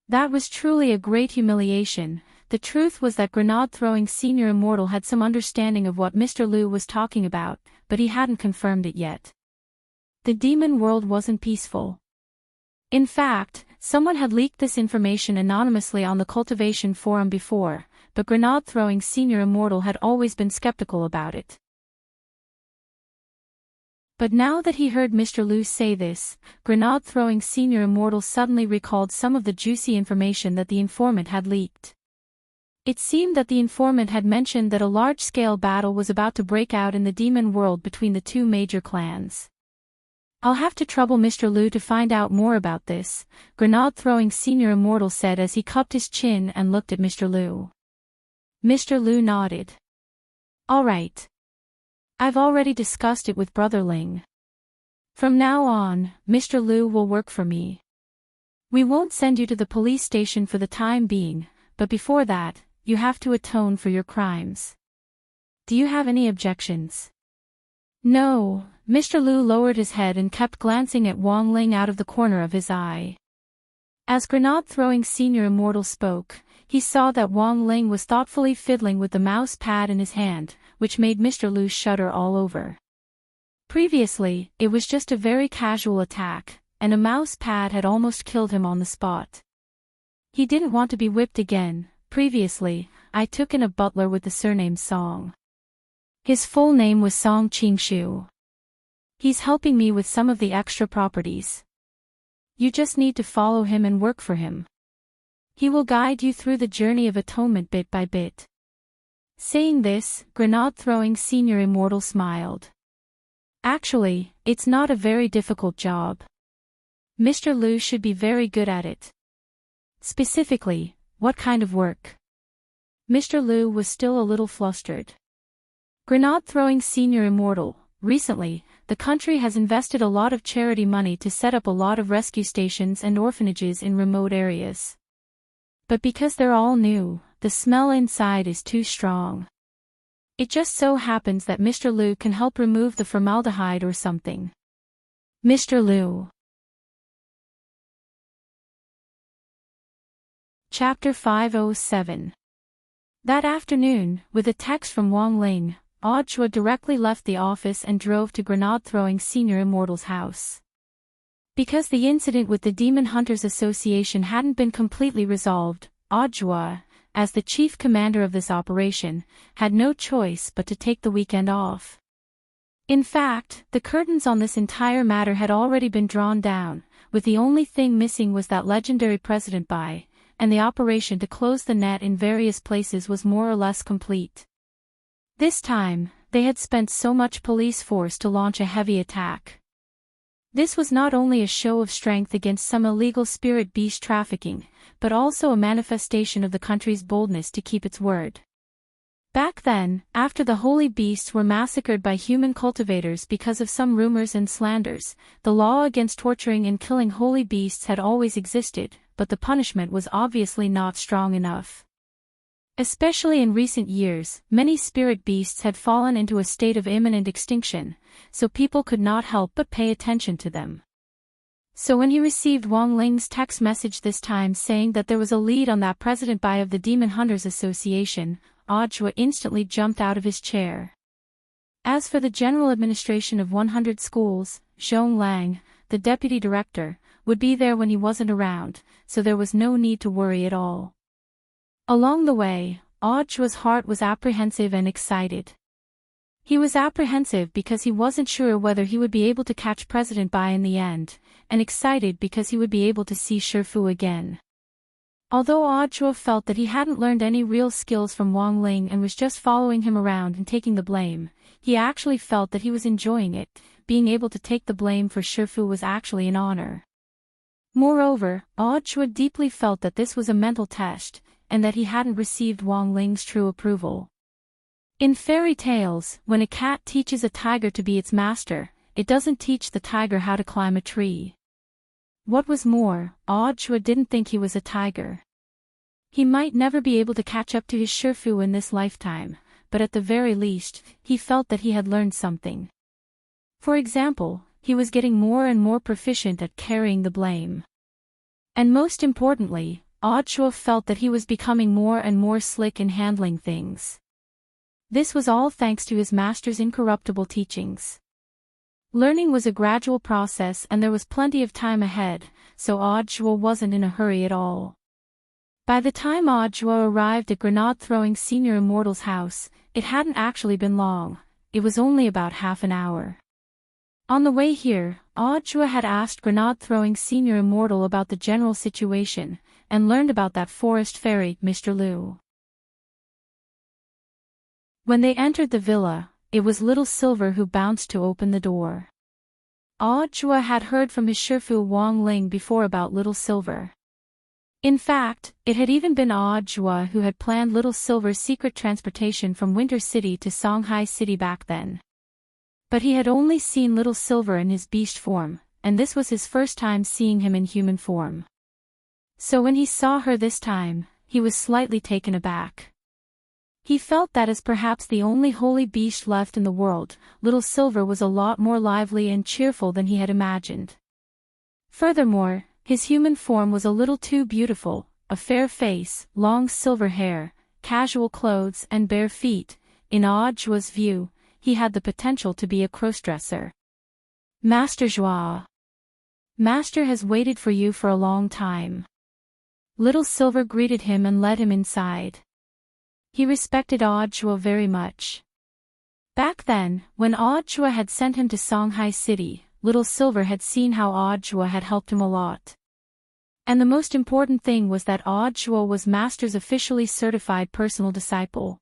That was truly a great humiliation. The truth was that Grenade-throwing Senior Immortal had some understanding of what Mr. Liu was talking about, but he hadn't confirmed it yet. The demon world wasn't peaceful. In fact, someone had leaked this information anonymously on the Cultivation Forum before, but Grenade-throwing Senior Immortal had always been skeptical about it. But now that he heard Mr. Liu say this, Grenade-throwing Senior Immortal suddenly recalled some of the juicy information that the informant had leaked. It seemed that the informant had mentioned that a large-scale battle was about to break out in the demon world between the two major clans. I'll have to trouble Mr. Liu to find out more about this, Grenade-throwing Senior Immortal said as he cupped his chin and looked at Mr. Liu. Mr. Liu nodded. All right. I've already discussed it with Brother Ling. From now on, Mr. Liu will work for me. We won't send you to the police station for the time being, but before that, you have to atone for your crimes. Do you have any objections? No, Mr. Liu lowered his head and kept glancing at Wang Ling out of the corner of his eye. As Grenade-throwing Senior Immortal spoke, he saw that Wang Ling was thoughtfully fiddling with the mouse pad in his hand, which made Mr. Liu shudder all over. Previously, it was just a very casual attack, and a mouse pad had almost killed him on the spot. He didn't want to be whipped again. Previously, I took in a butler with the surname Song. His full name was Song Qingshu. He's helping me with some of the extra properties. You just need to follow him and work for him. He will guide you through the journey of atonement bit by bit. Saying this, Grenade-throwing Senior Immortal smiled. Actually, it's not a very difficult job. Mr. Liu should be very good at it. Specifically, what kind of work? Mr. Liu was still a little flustered. Grenade-throwing Senior Immortal, recently, the country has invested a lot of charity money to set up a lot of rescue stations and orphanages in remote areas. But because they're all new, the smell inside is too strong. It just so happens that Mr. Liu can help remove the formaldehyde or something. Mr. Liu. Chapter 507. That afternoon, with a text from Wang Ling, Audiobook directly left the office and drove to Grenade-throwing Senior Immortal's house. Because the incident with the Demon Hunters Association hadn't been completely resolved, Audiobook, as the chief commander of this operation, had no choice but to take the weekend off. In fact, the curtains on this entire matter had already been drawn down, with the only thing missing was that legendary President Bai, and the operation to close the net in various places was more or less complete. This time, they had spent so much police force to launch a heavy attack. This was not only a show of strength against some illegal spirit beast trafficking, but also a manifestation of the country's boldness to keep its word. Back then, after the holy beasts were massacred by human cultivators because of some rumors and slanders, the law against torturing and killing holy beasts had always existed, but the punishment was obviously not strong enough. Especially in recent years, many spirit beasts had fallen into a state of imminent extinction, so people could not help but pay attention to them. So when he received Wang Ling's text message this time saying that there was a lead on that President Bai of the Demon Hunters Association, Audiobook instantly jumped out of his chair. As for the general administration of 100 schools, Zhong Lang, the deputy director, would be there when he wasn't around, so there was no need to worry at all. Along the way, Audiobook's heart was apprehensive and excited. He was apprehensive because he wasn't sure whether he would be able to catch President Bai in the end, and excited because he would be able to see Shifu again. Although Audra felt that he hadn't learned any real skills from Wang Ling and was just following him around and taking the blame, he actually felt that he was enjoying it. Being able to take the blame for Shifu was actually an honor. Moreover, Audra deeply felt that this was a mental test, and that he hadn't received Wang Ling's true approval. In fairy tales, when a cat teaches a tiger to be its master, it doesn't teach the tiger how to climb a tree. What was more, Audra didn't think he was a tiger. He might never be able to catch up to his Shifu in this lifetime, but at the very least, he felt that he had learned something. For example, he was getting more and more proficient at carrying the blame. And most importantly, Audra felt that he was becoming more and more slick in handling things. This was all thanks to his master's incorruptible teachings. Learning was a gradual process and there was plenty of time ahead, so Audra wasn't in a hurry at all. By the time Audra arrived at grenade-throwing Senior Immortal's house, it hadn't actually been long. It was only about half an hour. On the way here, Audra had asked grenade-throwing Senior Immortal about the general situation, and learned about that forest fairy, Mr. Liu. When they entered the villa, it was Little Silver who bounced to open the door. Audra had heard from his Shifu Wang Ling before about Little Silver. In fact, it had even been Audra who had planned Little Silver's secret transportation from Winter City to Songhai City back then. But he had only seen Little Silver in his beast form, and this was his first time seeing him in human form. So when he saw her this time, he was slightly taken aback. He felt that as perhaps the only holy beast left in the world, Little Silver was a lot more lively and cheerful than he had imagined. Furthermore, his human form was a little too beautiful, a fair face, long silver hair, casual clothes and bare feet. In Audjua's view, he had the potential to be a crossdresser. Master Joie. Master has waited for you for a long time. Little Silver greeted him and led him inside. He respected Audjua very much. Back then, when Audjua had sent him to Songhai City, Little Silver had seen how Audjua had helped him a lot. And the most important thing was that Audjua was Master's officially certified personal disciple.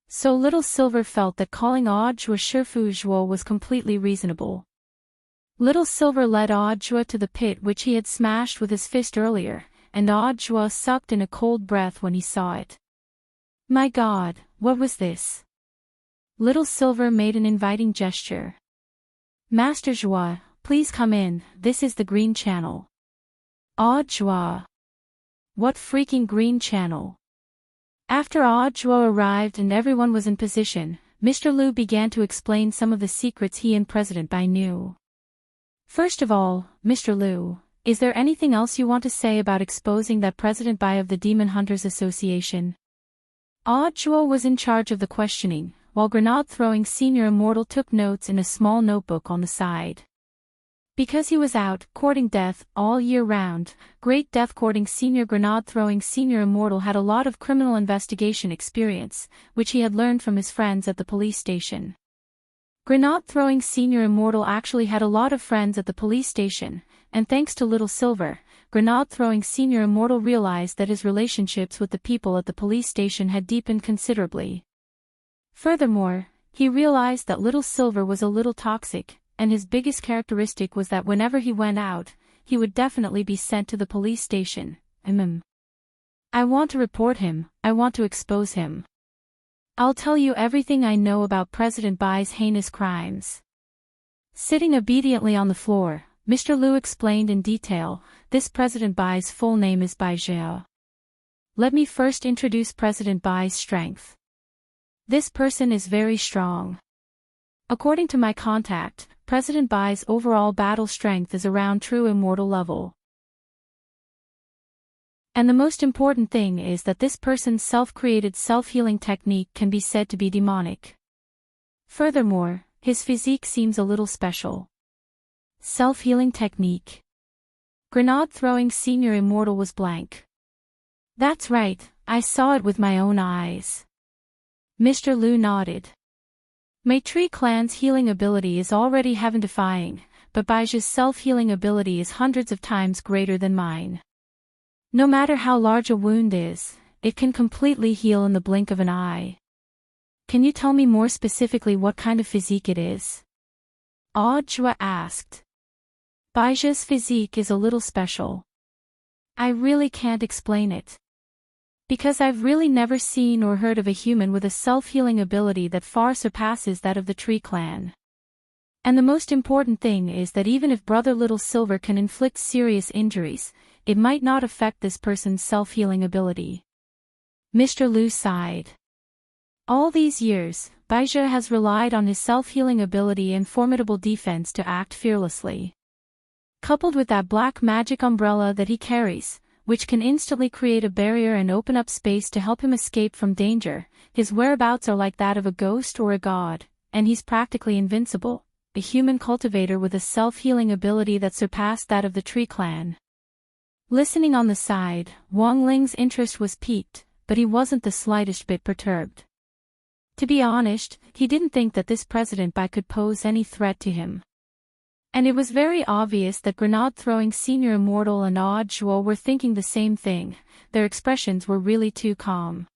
So Little Silver felt that calling Audjua Shifu Zhuo was completely reasonable. Little Silver led Audjua to the pit which he had smashed with his fist earlier, and Audjua sucked in a cold breath when he saw it. My God, what was this? Little Silver made an inviting gesture. Master Joie, please come in, this is the green channel. Audjua. What freaking green channel? After Audjua arrived and everyone was in position, Mr. Liu began to explain some of the secrets he and President Bai knew. First of all, Mr. Liu, is there anything else you want to say about exposing that President Bai of the Demon Hunters Association? Audjua was in charge of the questioning, while grenade-throwing Senior Immortal took notes in a small notebook on the side. Because he was out, courting death, all year round, Great Death courting Senior grenade-throwing Senior Immortal had a lot of criminal investigation experience, which he had learned from his friends at the police station. Grenade-throwing Senior Immortal actually had a lot of friends at the police station, and thanks to Little Silver, grenade-throwing Senior Immortal realized that his relationships with the people at the police station had deepened considerably. Furthermore, he realized that Little Silver was a little toxic, and his biggest characteristic was that whenever he went out, he would definitely be sent to the police station. I want to report him, I want to expose him. I'll tell you everything I know about President Bai's heinous crimes. Sitting obediently on the floor, Mr. Liu explained in detail, this President Bai's full name is Bai Zhe. Let me first introduce President Bai's strength. This person is very strong. According to my contact, President Bai's overall battle strength is around true immortal level. And the most important thing is that this person's self-created self-healing technique can be said to be demonic. Furthermore, his physique seems a little special. Self-healing technique. Grenade-throwing Senior Immortal was blank. That's right, I saw it with my own eyes. Mr. Liu nodded. Maitri clan's healing ability is already heaven-defying, but Baiji's self-healing ability is hundreds of times greater than mine. No matter how large a wound is, it can completely heal in the blink of an eye. Can you tell me more specifically what kind of physique it is? Audra asked. Baija's physique is a little special. I really can't explain it. Because I've really never seen or heard of a human with a self-healing ability that far surpasses that of the Tree Clan. And the most important thing is that even if Brother Little Silver can inflict serious injuries, it might not affect this person's self-healing ability. Mr. Lu sighed. All these years, Baija has relied on his self-healing ability and formidable defense to act fearlessly. Coupled with that black magic umbrella that he carries, which can instantly create a barrier and open up space to help him escape from danger, his whereabouts are like that of a ghost or a god, and he's practically invincible, a human cultivator with a self-healing ability that surpassed that of the Tree Clan. Listening on the side, Wang Ling's interest was piqued, but he wasn't the slightest bit perturbed. To be honest, he didn't think that this President Bai could pose any threat to him. And it was very obvious that Grenade-throwing Senior Immortal and Odd Zhuo were thinking the same thing. Their expressions were really too calm.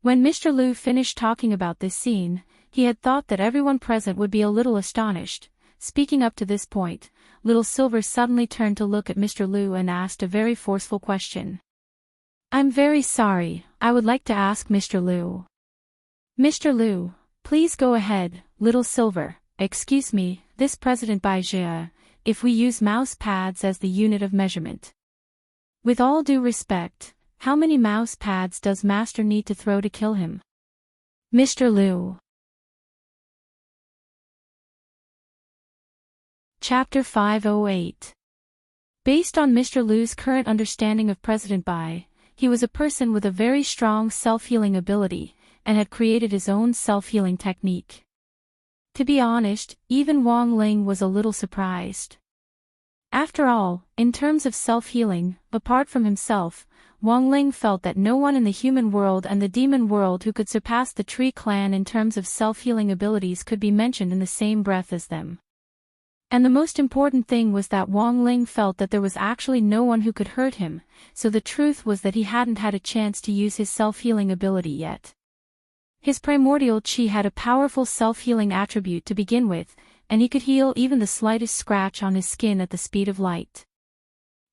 When Mr. Lu finished talking about this scene, he had thought that everyone present would be a little astonished. Speaking up to this point, Little Silver suddenly turned to look at Mr. Lu and asked a very forceful question. I'm very sorry, I would like to ask Mr. Lu. Mr. Lu, please go ahead, Little Silver. Excuse me, this President Baija, if we use mouse pads as the unit of measurement. With all due respect, how many mouse pads does Master need to throw to kill him? Mr. Lu. Chapter 508. Based on Mr. Lu's current understanding of President Bai, he was a person with a very strong self-healing ability, and had created his own self-healing technique. To be honest, even Wang Ling was a little surprised. After all, in terms of self-healing, apart from himself, Wang Ling felt that no one in the human world and the demon world who could surpass the Tree Clan in terms of self-healing abilities could be mentioned in the same breath as them. And the most important thing was that Wang Ling felt that there was actually no one who could hurt him, so the truth was that he hadn't had a chance to use his self-healing ability yet. His primordial qi had a powerful self-healing attribute to begin with, and he could heal even the slightest scratch on his skin at the speed of light.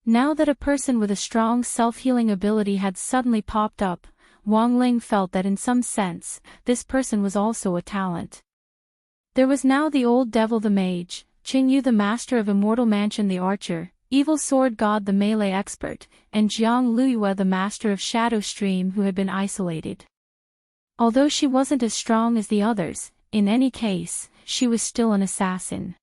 Now that a person with a strong self-healing ability had suddenly popped up, Wang Ling felt that in some sense, this person was also a talent. There was now the old devil the mage, Qing Yu the master of Immortal Mansion the archer, Evil Sword God the melee expert, and Jiang Luyue the master of Shadow Stream who had been isolated. Although she wasn't as strong as the others, in any case, she was still an assassin.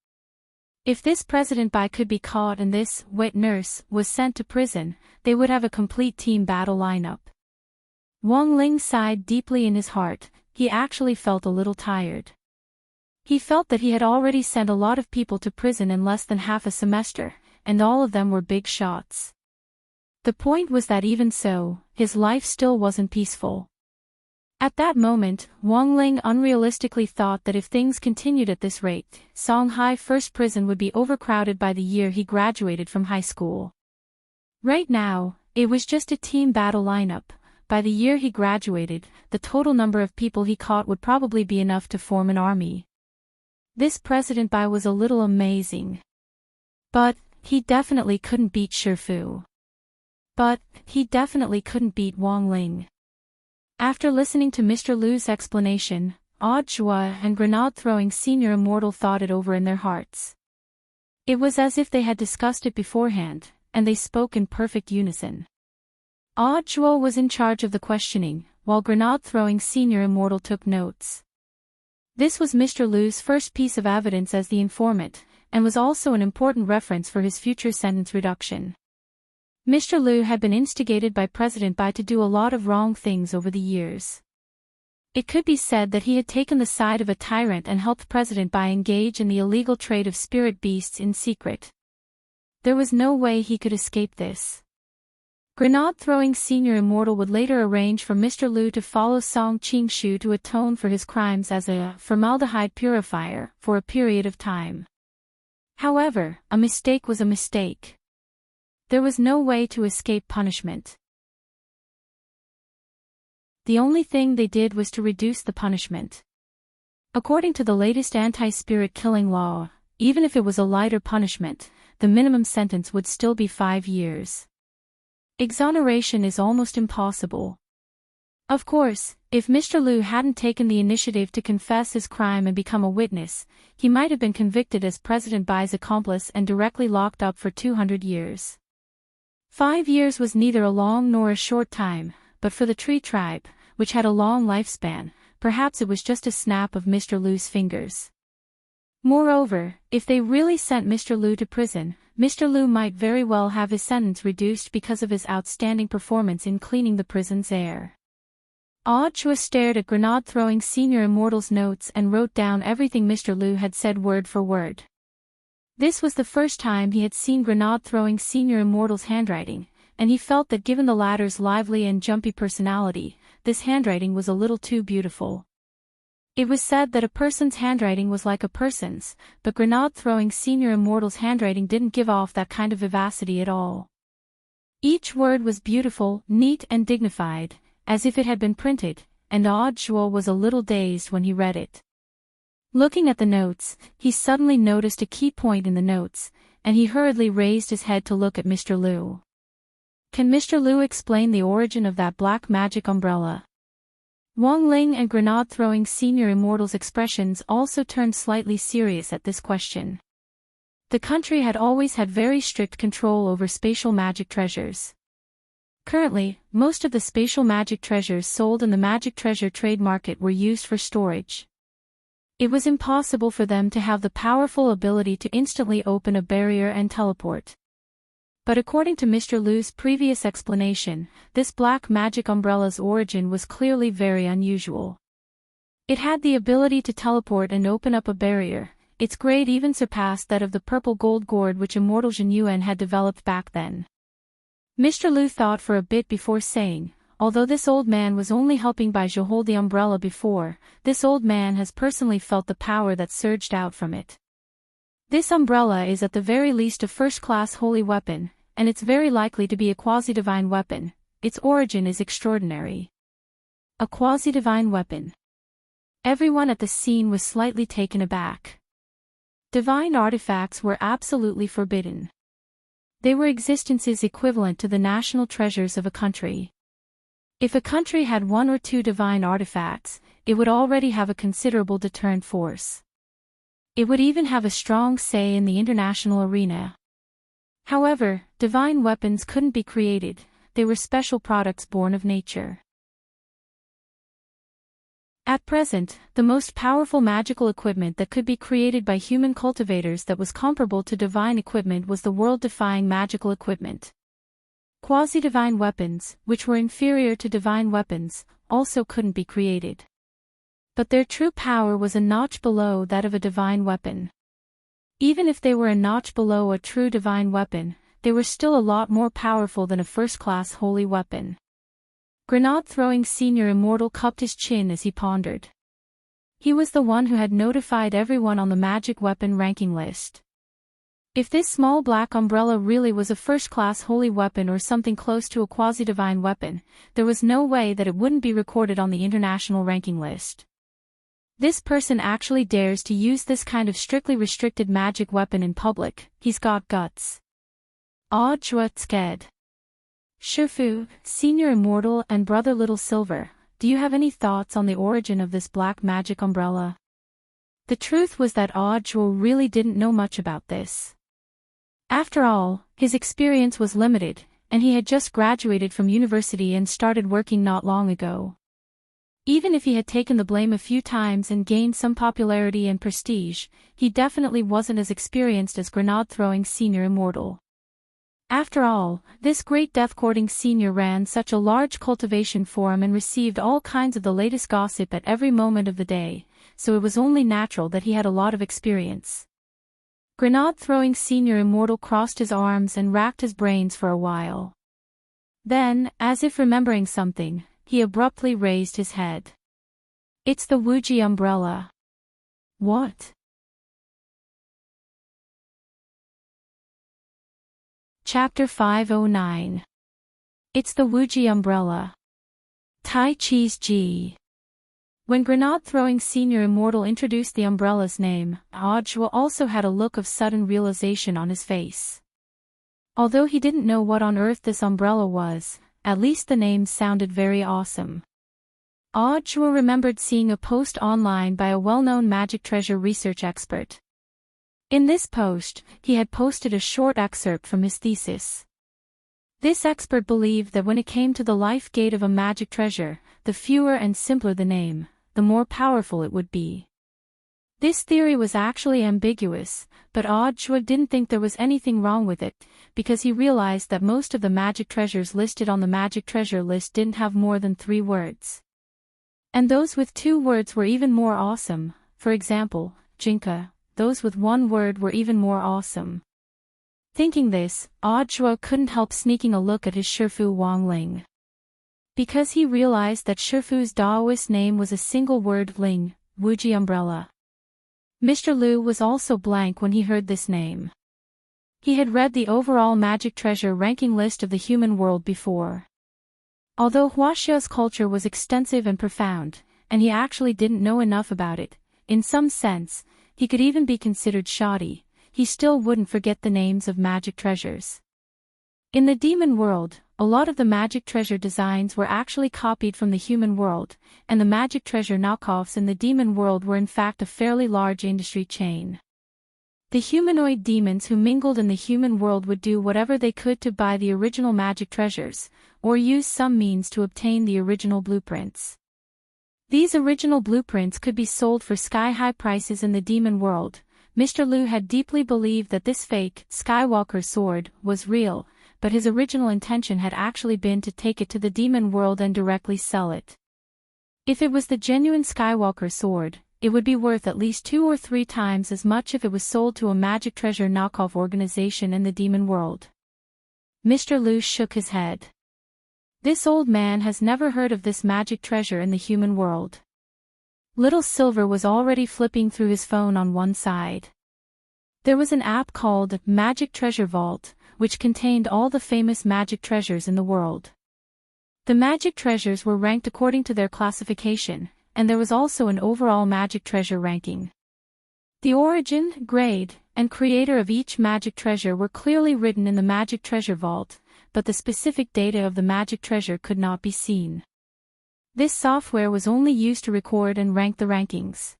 If this President Bai could be caught and this wet nurse was sent to prison, they would have a complete team battle lineup. Wang Ling sighed deeply in his heart. He actually felt a little tired. He felt that he had already sent a lot of people to prison in less than half a semester, and all of them were big shots. The point was that even so, his life still wasn't peaceful. At that moment, Wang Ling unrealistically thought that if things continued at this rate, Songhai First Prison would be overcrowded by the year he graduated from high school. Right now, it was just a team battle lineup. By the year he graduated, the total number of people he caught would probably be enough to form an army. This President Bai was a little amazing. But he definitely couldn't beat Shifu. But he definitely couldn't beat Wang Ling. After listening to Mr. Lu's explanation, Odd Zhuo and Grenade-throwing Senior Immortal thought it over in their hearts. It was as if they had discussed it beforehand, and they spoke in perfect unison. Odd Zhuo was in charge of the questioning, while Grenade-throwing Senior Immortal took notes. This was Mr. Lu's first piece of evidence as the informant, and was also an important reference for his future sentence reduction. Mr. Lu had been instigated by President Bai to do a lot of wrong things over the years. It could be said that he had taken the side of a tyrant and helped President Bai engage in the illegal trade of spirit beasts in secret. There was no way he could escape this. Grenade-throwing Senior Immortal would later arrange for Mr. Lu to follow Song Qingshu to atone for his crimes as a formaldehyde purifier for a period of time. However, a mistake was a mistake. There was no way to escape punishment. The only thing they did was to reduce the punishment. According to the latest anti-spirit killing law, even if it was a lighter punishment, the minimum sentence would still be 5 years. Exoneration is almost impossible. Of course, if Mr. Liu hadn't taken the initiative to confess his crime and become a witness, he might have been convicted as President Bai's accomplice and directly locked up for 200 years. 5 years was neither a long nor a short time, but for the Tree tribe, which had a long lifespan, perhaps it was just a snap of Mr. Liu's fingers. Moreover, if they really sent Mr. Liu to prison, Mr. Liu might very well have his sentence reduced because of his outstanding performance in cleaning the prison's air. Chua stared at grenade-throwing Senior Immortal's notes and wrote down everything Mr. Liu had said word for word. This was the first time he had seen grenade-throwing Senior Immortal's handwriting, and he felt that given the latter's lively and jumpy personality, this handwriting was a little too beautiful. It was said that a person's handwriting was like a person's, but grenade-throwing Senior Immortal's handwriting didn't give off that kind of vivacity at all. Each word was beautiful, neat and dignified, as if it had been printed, and Chua was a little dazed when he read it. Looking at the notes, he suddenly noticed a key point in the notes, and he hurriedly raised his head to look at Mr. Liu. Can Mr. Liu explain the origin of that black magic umbrella? Wang Ling and grenade-throwing Senior Immortal's expressions also turned slightly serious at this question. The country had always had very strict control over spatial magic treasures. Currently, most of the spatial magic treasures sold in the magic treasure trade market were used for storage. It was impossible for them to have the powerful ability to instantly open a barrier and teleport. But according to Mr. Liu's previous explanation, this black magic umbrella's origin was clearly very unusual. It had the ability to teleport and open up a barrier. Its grade even surpassed that of the purple gold gourd which Immortal Jin Yuan had developed back then. Mr. Liu thought for a bit before saying, although this old man was only helping Bai Zhou hold the umbrella before, this old man has personally felt the power that surged out from it. This umbrella is at the very least a first-class holy weapon, and it's very likely to be a quasi-divine weapon. Its origin is extraordinary. A quasi-divine weapon. Everyone at the scene was slightly taken aback. Divine artifacts were absolutely forbidden. They were existences equivalent to the national treasures of a country. If a country had 1 or 2 divine artifacts, it would already have a considerable deterrent force. It would even have a strong say in the international arena. However, divine weapons couldn't be created, they were special products born of nature. At present, the most powerful magical equipment that could be created by human cultivators that was comparable to divine equipment was the world-defying magical equipment. Quasi-divine weapons, which were inferior to divine weapons, also couldn't be created. But their true power was a notch below that of a divine weapon. Even if they were a notch below a true divine weapon, they were still a lot more powerful than a first-class holy weapon. Grenade-throwing Senior Immortal cupped his chin as he pondered. He was the one who had notified everyone on the magic weapon ranking list. If this small black umbrella really was a first-class holy weapon or something close to a quasi-divine weapon, there was no way that it wouldn't be recorded on the international ranking list. This person actually dares to use this kind of strictly restricted magic weapon in public, he's got guts. Chua scared. Shifu, Senior Immortal and Brother Little Silver, do you have any thoughts on the origin of this black magic umbrella? The truth was that Chua really didn't know much about this. After all, his experience was limited, and he had just graduated from university and started working not long ago. Even if he had taken the blame a few times and gained some popularity and prestige, he definitely wasn't as experienced as grenade-throwing Senior Immortal. After all, this great death-courting senior ran such a large cultivation farm and received all kinds of the latest gossip at every moment of the day, so it was only natural that he had a lot of experience. Grenade-throwing Senior Immortal crossed his arms and racked his brains for a while. Then, as if remembering something, he abruptly raised his head. It's the Wuji umbrella. What? Chapter 509. It's the Wuji umbrella. Tai Chi's Ji. When grenade-throwing senior immortal introduced the umbrella's name, Audiobook also had a look of sudden realization on his face. Although he didn't know what on earth this umbrella was, at least the name sounded very awesome. Audiobook remembered seeing a post online by a well-known magic treasure research expert. In this post, he had posted a short excerpt from his thesis. This expert believed that when it came to the life gate of a magic treasure, the fewer and simpler the name, the more powerful it would be. This theory was actually ambiguous, but Audiobook didn't think there was anything wrong with it, because he realized that most of the magic treasures listed on the magic treasure list didn't have more than 3 words. And those with 2 words were even more awesome. For example, Jinka. Those with 1 word were even more awesome. Thinking this, Audiobook couldn't help sneaking a look at his Shifu Wang Ling. Because he realized that Shifu's Daoist name was a single word Ling, Wuji umbrella. Mr. Liu was also blank when he heard this name. He had read the overall magic treasure ranking list of the human world before. Although Huaxia's culture was extensive and profound, and he actually didn't know enough about it, in some sense, he could even be considered shoddy, he still wouldn't forget the names of magic treasures. In the demon world, a lot of the magic treasure designs were actually copied from the human world, and the magic treasure knockoffs in the demon world were in fact a fairly large industry chain. The humanoid demons who mingled in the human world would do whatever they could to buy the original magic treasures, or use some means to obtain the original blueprints. These original blueprints could be sold for sky-high prices in the demon world. Mr. Liu had deeply believed that this fake, Skywalker sword, was real, but his original intention had actually been to take it to the demon world and directly sell it. If it was the genuine Skywalker sword, it would be worth at least 2 or 3 times as much if it was sold to a magic treasure knockoff organization in the demon world. Mr. Liu shook his head. This old man has never heard of this magic treasure in the human world. Little Silver was already flipping through his phone on one side. There was an app called Magic Treasure Vault, which contained all the famous magic treasures in the world. The magic treasures were ranked according to their classification, and there was also an overall magic treasure ranking. The origin, grade, and creator of each magic treasure were clearly written in the Magic Treasure Vault, but the specific data of the magic treasure could not be seen. This software was only used to record and rank the rankings.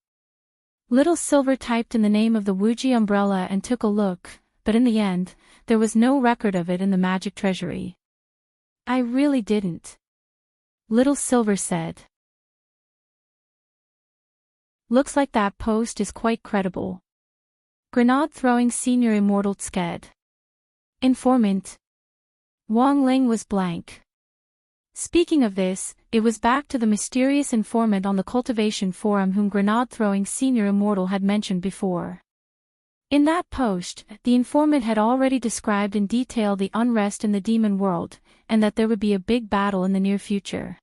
Little Silver typed in the name of the Wuji umbrella and took a look, but in the end, there was no record of it in the magic treasury. I really didn't. Little Silver said. Looks like that post is quite credible. Grenade-throwing senior immortal Sked. Informant. Wang Ling was blank. Speaking of this, it was back to the mysterious informant on the cultivation forum whom grenade-throwing senior immortal had mentioned before. In that post, the informant had already described in detail the unrest in the demon world, and that there would be a big battle in the near future.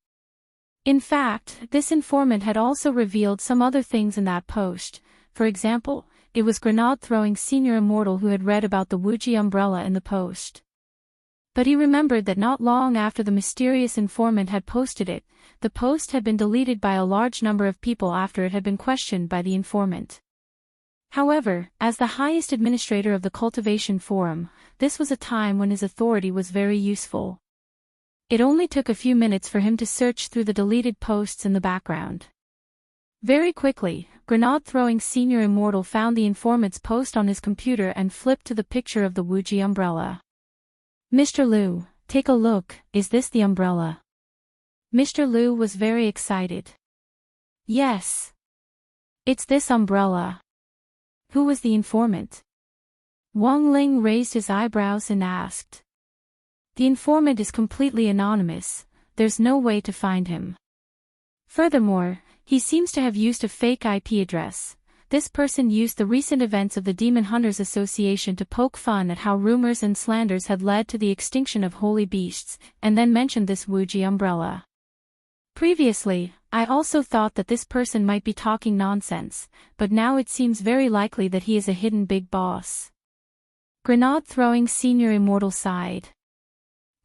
In fact, this informant had also revealed some other things in that post. For example, it was grenade-throwing senior immortal who had read about the Wuji umbrella in the post. But he remembered that not long after the mysterious informant had posted it, the post had been deleted by a large number of people after it had been questioned by the informant. However, as the highest administrator of the cultivation forum, this was a time when his authority was very useful. It only took a few minutes for him to search through the deleted posts in the background. Very quickly, grenade-throwing senior immortal found the informant's post on his computer and flipped to the picture of the Wuji umbrella. Mr. Liu, take a look, is this the umbrella? Mr. Liu was very excited. Yes. It's this umbrella. Who was the informant? Wang Ling raised his eyebrows and asked. The informant is completely anonymous, there's no way to find him. Furthermore, he seems to have used a fake IP address. This person used the recent events of the Demon Hunters Association to poke fun at how rumors and slanders had led to the extinction of holy beasts, and then mentioned this Wuji umbrella. Previously, I also thought that this person might be talking nonsense, but now it seems very likely that he is a hidden big boss. Grenade-throwing senior immortal sighed.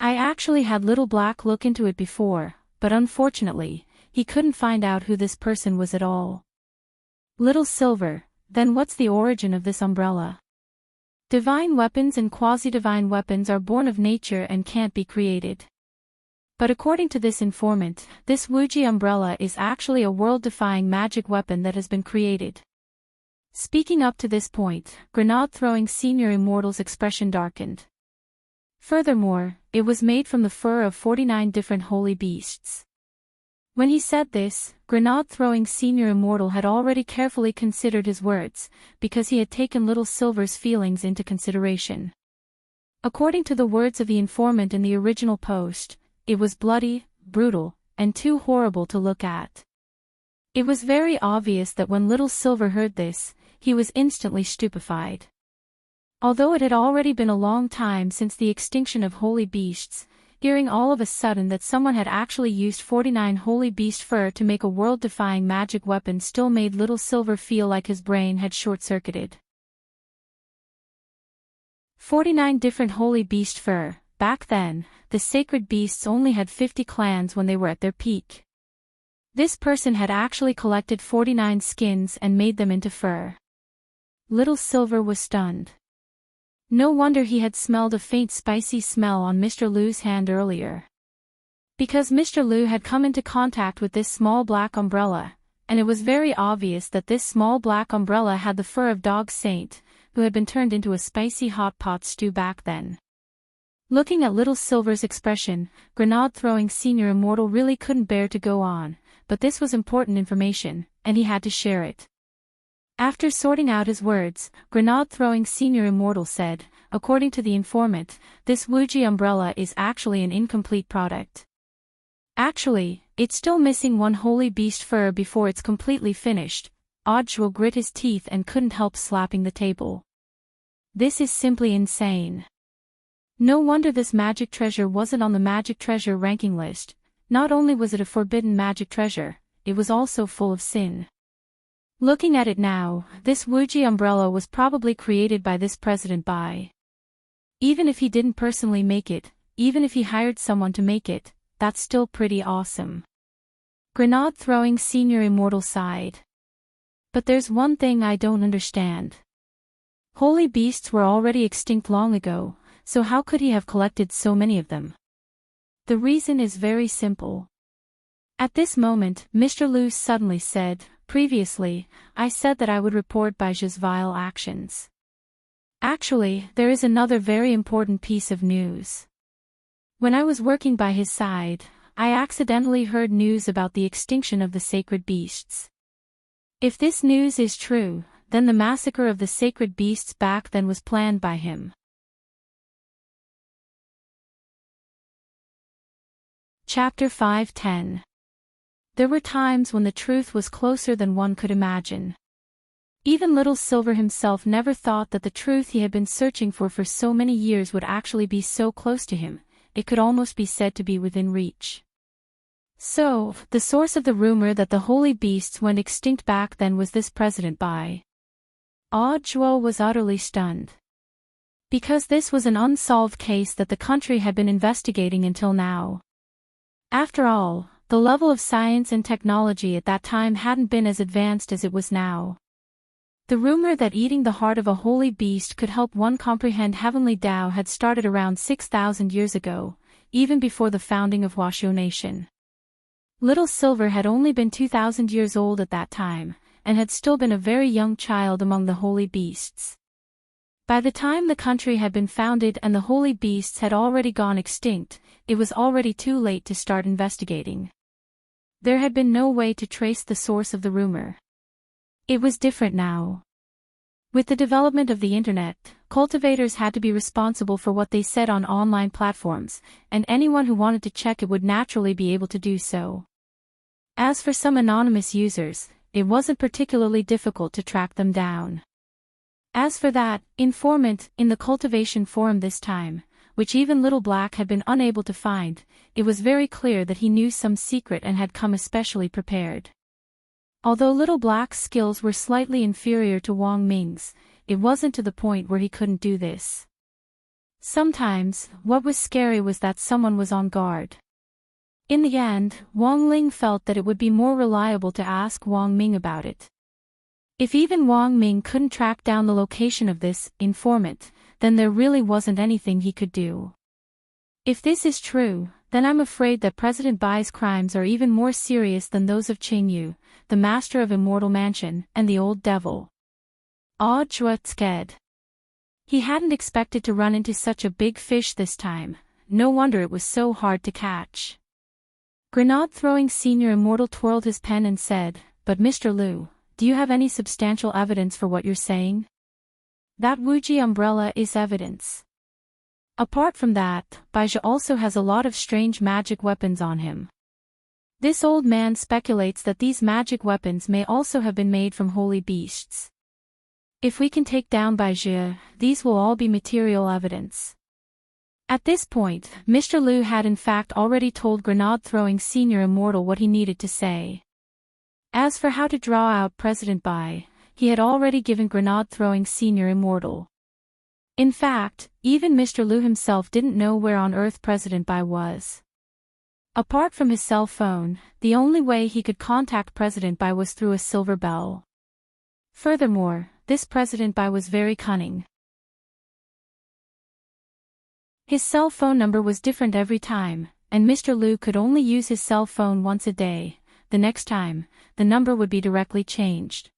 I actually had Little Black look into it before, but unfortunately, he couldn't find out who this person was at all. Little Silver, then what's the origin of this umbrella? Divine weapons and quasi-divine weapons are born of nature and can't be created. But according to this informant, this Wuji umbrella is actually a world-defying magic weapon that has been created. Speaking up to this point, Grenade-throwing senior immortal's expression darkened. Furthermore, it was made from the fur of 49 different holy beasts. When he said this, Grenade-throwing senior immortal had already carefully considered his words, because he had taken Little Silver's feelings into consideration. According to the words of the informant in the original post, it was bloody, brutal, and too horrible to look at. It was very obvious that when Little Silver heard this, he was instantly stupefied. Although it had already been a long time since the extinction of holy beasts, hearing all of a sudden that someone had actually used 49 holy beast fur to make a world-defying magic weapon still made Little Silver feel like his brain had short-circuited. 49 different holy beast fur. Back then, the sacred beasts only had 50 clans when they were at their peak. This person had actually collected 49 skins and made them into fur. Little Silver was stunned. No wonder he had smelled a faint spicy smell on Mr. Lu's hand earlier. Because Mr. Lu had come into contact with this small black umbrella, and it was very obvious that this small black umbrella had the fur of Dog Saint, who had been turned into a spicy hot pot stew back then. Looking at Little Silver's expression, Grenade-throwing senior immortal really couldn't bear to go on, but this was important information, and he had to share it. After sorting out his words, Grenade-throwing senior immortal said, according to the informant, this Wuji umbrella is actually an incomplete product. Actually, it's still missing one holy beast fur before it's completely finished. Audiobook grit his teeth and couldn't help slapping the table. This is simply insane. No wonder this magic treasure wasn't on the magic treasure ranking list. Not only was it a forbidden magic treasure, it was also full of sin. Looking at it now, this Wuji umbrella was probably created by this president Bai. Even if he didn't personally make it, even if he hired someone to make it, that's still pretty awesome. Grenade-throwing senior immortal sighed. But there's one thing I don't understand. Holy beasts were already extinct long ago, so how could he have collected so many of them? The reason is very simple. At this moment, Mr. Lu suddenly said, previously, I said that I would report Baiji's vile actions. Actually, there is another very important piece of news. When I was working by his side, I accidentally heard news about the extinction of the sacred beasts. If this news is true, then the massacre of the sacred beasts back then was planned by him. Chapter 5:10. There were times when the truth was closer than one could imagine. Even Little Silver himself never thought that the truth he had been searching for so many years would actually be so close to him, it could almost be said to be within reach. So, the source of the rumor that the holy beasts went extinct back then was this President Bai. Audiobook was utterly stunned. Because this was an unsolved case that the country had been investigating until now. After all, the level of science and technology at that time hadn't been as advanced as it was now. The rumor that eating the heart of a holy beast could help one comprehend heavenly Tao had started around 6,000 years ago, even before the founding of Washoe Nation. Little Silver had only been 2,000 years old at that time, and had still been a very young child among the holy beasts. By the time the country had been founded and the holy beasts had already gone extinct, it was already too late to start investigating. There had been no way to trace the source of the rumor. It was different now. With the development of the internet, cultivators had to be responsible for what they said on online platforms, and anyone who wanted to check it would naturally be able to do so. As for some anonymous users, it wasn't particularly difficult to track them down. As for that informant in the cultivation forum this time, which even Little Black had been unable to find, it was very clear that he knew some secret and had come especially prepared. Although Little Black's skills were slightly inferior to Wang Ming's, it wasn't to the point where he couldn't do this. Sometimes, what was scary was that someone was on guard. In the end, Wang Ling felt that it would be more reliable to ask Wang Ming about it. If even Wang Ming couldn't track down the location of this informant, then there really wasn't anything he could do. If this is true, then I'm afraid that President Bai's crimes are even more serious than those of Qing Yu, the master of Immortal Mansion, and the old devil. Scared. He hadn't expected to run into such a big fish this time, no wonder it was so hard to catch. Grenade-throwing Senior Immortal twirled his pen and said, "But Mr. Liu, do you have any substantial evidence for what you're saying? That Wuji umbrella is evidence. Apart from that, Baizhi also has a lot of strange magic weapons on him. This old man speculates that these magic weapons may also have been made from holy beasts. If we can take down Baizhi, these will all be material evidence." At this point, Mr. Liu had in fact already told Grenade-throwing Senior Immortal what he needed to say. As for how to draw out President Bai, he had already given Grenade-throwing Senior Immortal. In fact, even Mr. Liu himself didn't know where on earth President Bai was. Apart from his cell phone, the only way he could contact President Bai was through a silver bell. Furthermore, this President Bai was very cunning. His cell phone number was different every time, and Mr. Liu could only use his cell phone once a day. The next time, the number would be directly changed.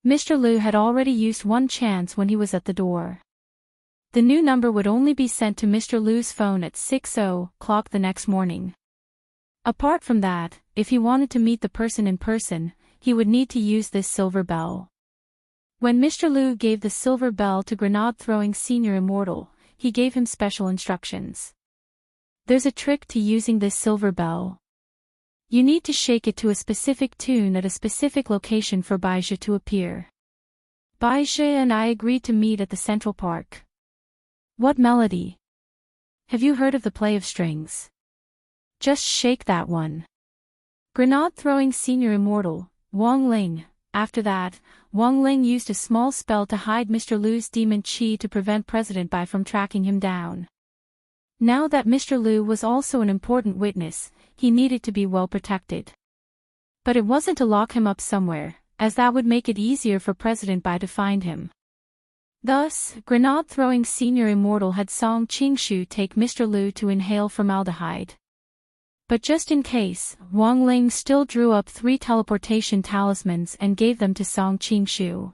Mr. Liu had already used one chance when he was at the door. The new number would only be sent to Mr. Liu's phone at 6:00 the next morning. Apart from that, if he wanted to meet the person in person, he would need to use this silver bell. When Mr. Liu gave the silver bell to Grenade-throwing Senior Immortal, he gave him special instructions. There's a trick to using this silver bell. You need to shake it to a specific tune at a specific location for Baizhi to appear. Baizhi and I agreed to meet at the Central Park. What melody? Have you heard of the play of strings? Just shake that one. Grenade-throwing Senior Immortal, Wang Ling. After that, Wang Ling used a small spell to hide Mr. Liu's demon chi to prevent President Bai from tracking him down. Now that Mr. Liu was also an important witness, he needed to be well protected. But it wasn't to lock him up somewhere, as that would make it easier for President Bai to find him. Thus, Grenade-throwing Senior Immortal had Song Qingshu take Mr. Liu to inhale formaldehyde. But just in case, Wang Ling still drew up 3 teleportation talismans and gave them to Song Qingshu.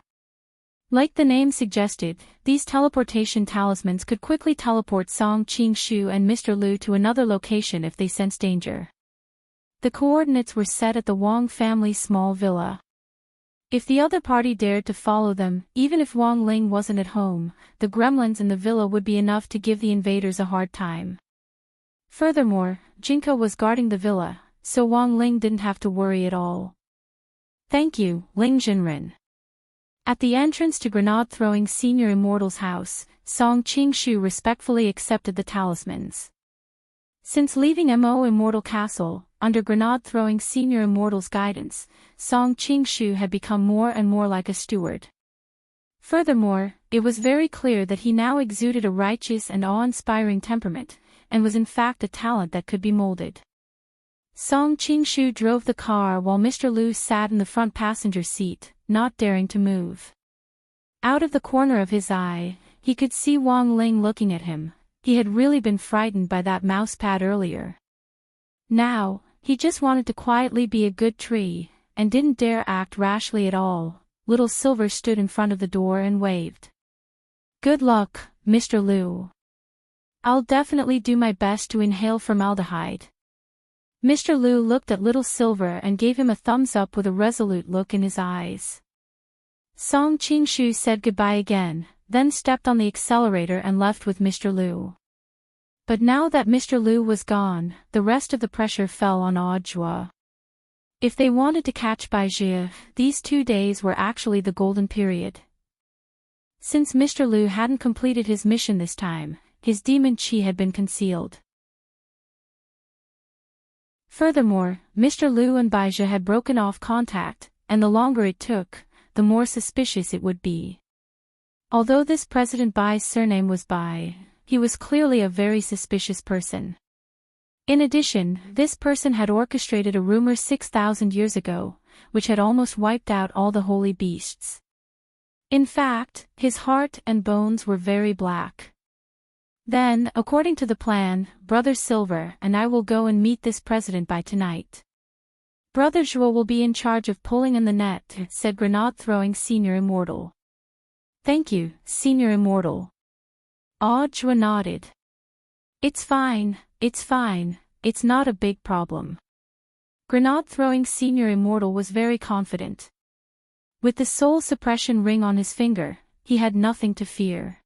Like the name suggested, these teleportation talismans could quickly teleport Song Qingshu and Mr. Liu to another location if they sensed danger. The coordinates were set at the Wang family's small villa. If the other party dared to follow them, even if Wang Ling wasn't at home, the gremlins in the villa would be enough to give the invaders a hard time. Furthermore, Jinko was guarding the villa, so Wang Ling didn't have to worry at all. "Thank you, Ling Jinren." At the entrance to Grenade-throwing Senior Immortal's house, Song Qingshu respectfully accepted the talismans. Since leaving Mo Immortal Castle, under Grenade-throwing Senior Immortal's guidance, Song Qingshu had become more and more like a steward. Furthermore, it was very clear that he now exuded a righteous and awe-inspiring temperament, and was in fact a talent that could be molded. Song Qingshu drove the car while Mr. Liu sat in the front passenger seat, not daring to move. Out of the corner of his eye, he could see Wang Ling looking at him. He had really been frightened by that mousepad earlier. Now, he just wanted to quietly be a good tree, and didn't dare act rashly at all. Little Silver stood in front of the door and waved. "Good luck, Mr. Liu. I'll definitely do my best to inhale formaldehyde." Mr. Liu looked at Little Silver and gave him a thumbs up with a resolute look in his eyes. Song Qingshu said goodbye again, then stepped on the accelerator and left with Mr. Liu. But now that Mr. Liu was gone, the rest of the pressure fell on Audiobook. If they wanted to catch Baizhi, these 2 days were actually the golden period. Since Mr. Liu hadn't completed his mission this time, his demon chi had been concealed. Furthermore, Mr. Liu and Baizhi had broken off contact, and the longer it took, the more suspicious it would be. Although this President Bai's surname was Bai, he was clearly a very suspicious person. In addition, this person had orchestrated a rumor 6,000 years ago, which had almost wiped out all the holy beasts. In fact, his heart and bones were very black. Then, according to the plan, Brother Silver and I will go and meet this president by tonight. Brother Joel will be in charge of pulling in the net, said grenade-throwing Senior Immortal. Thank you, Senior Immortal. Joel nodded. It's fine, it's not a big problem. Grenade-throwing Senior Immortal was very confident. With the soul suppression ring on his finger, he had nothing to fear.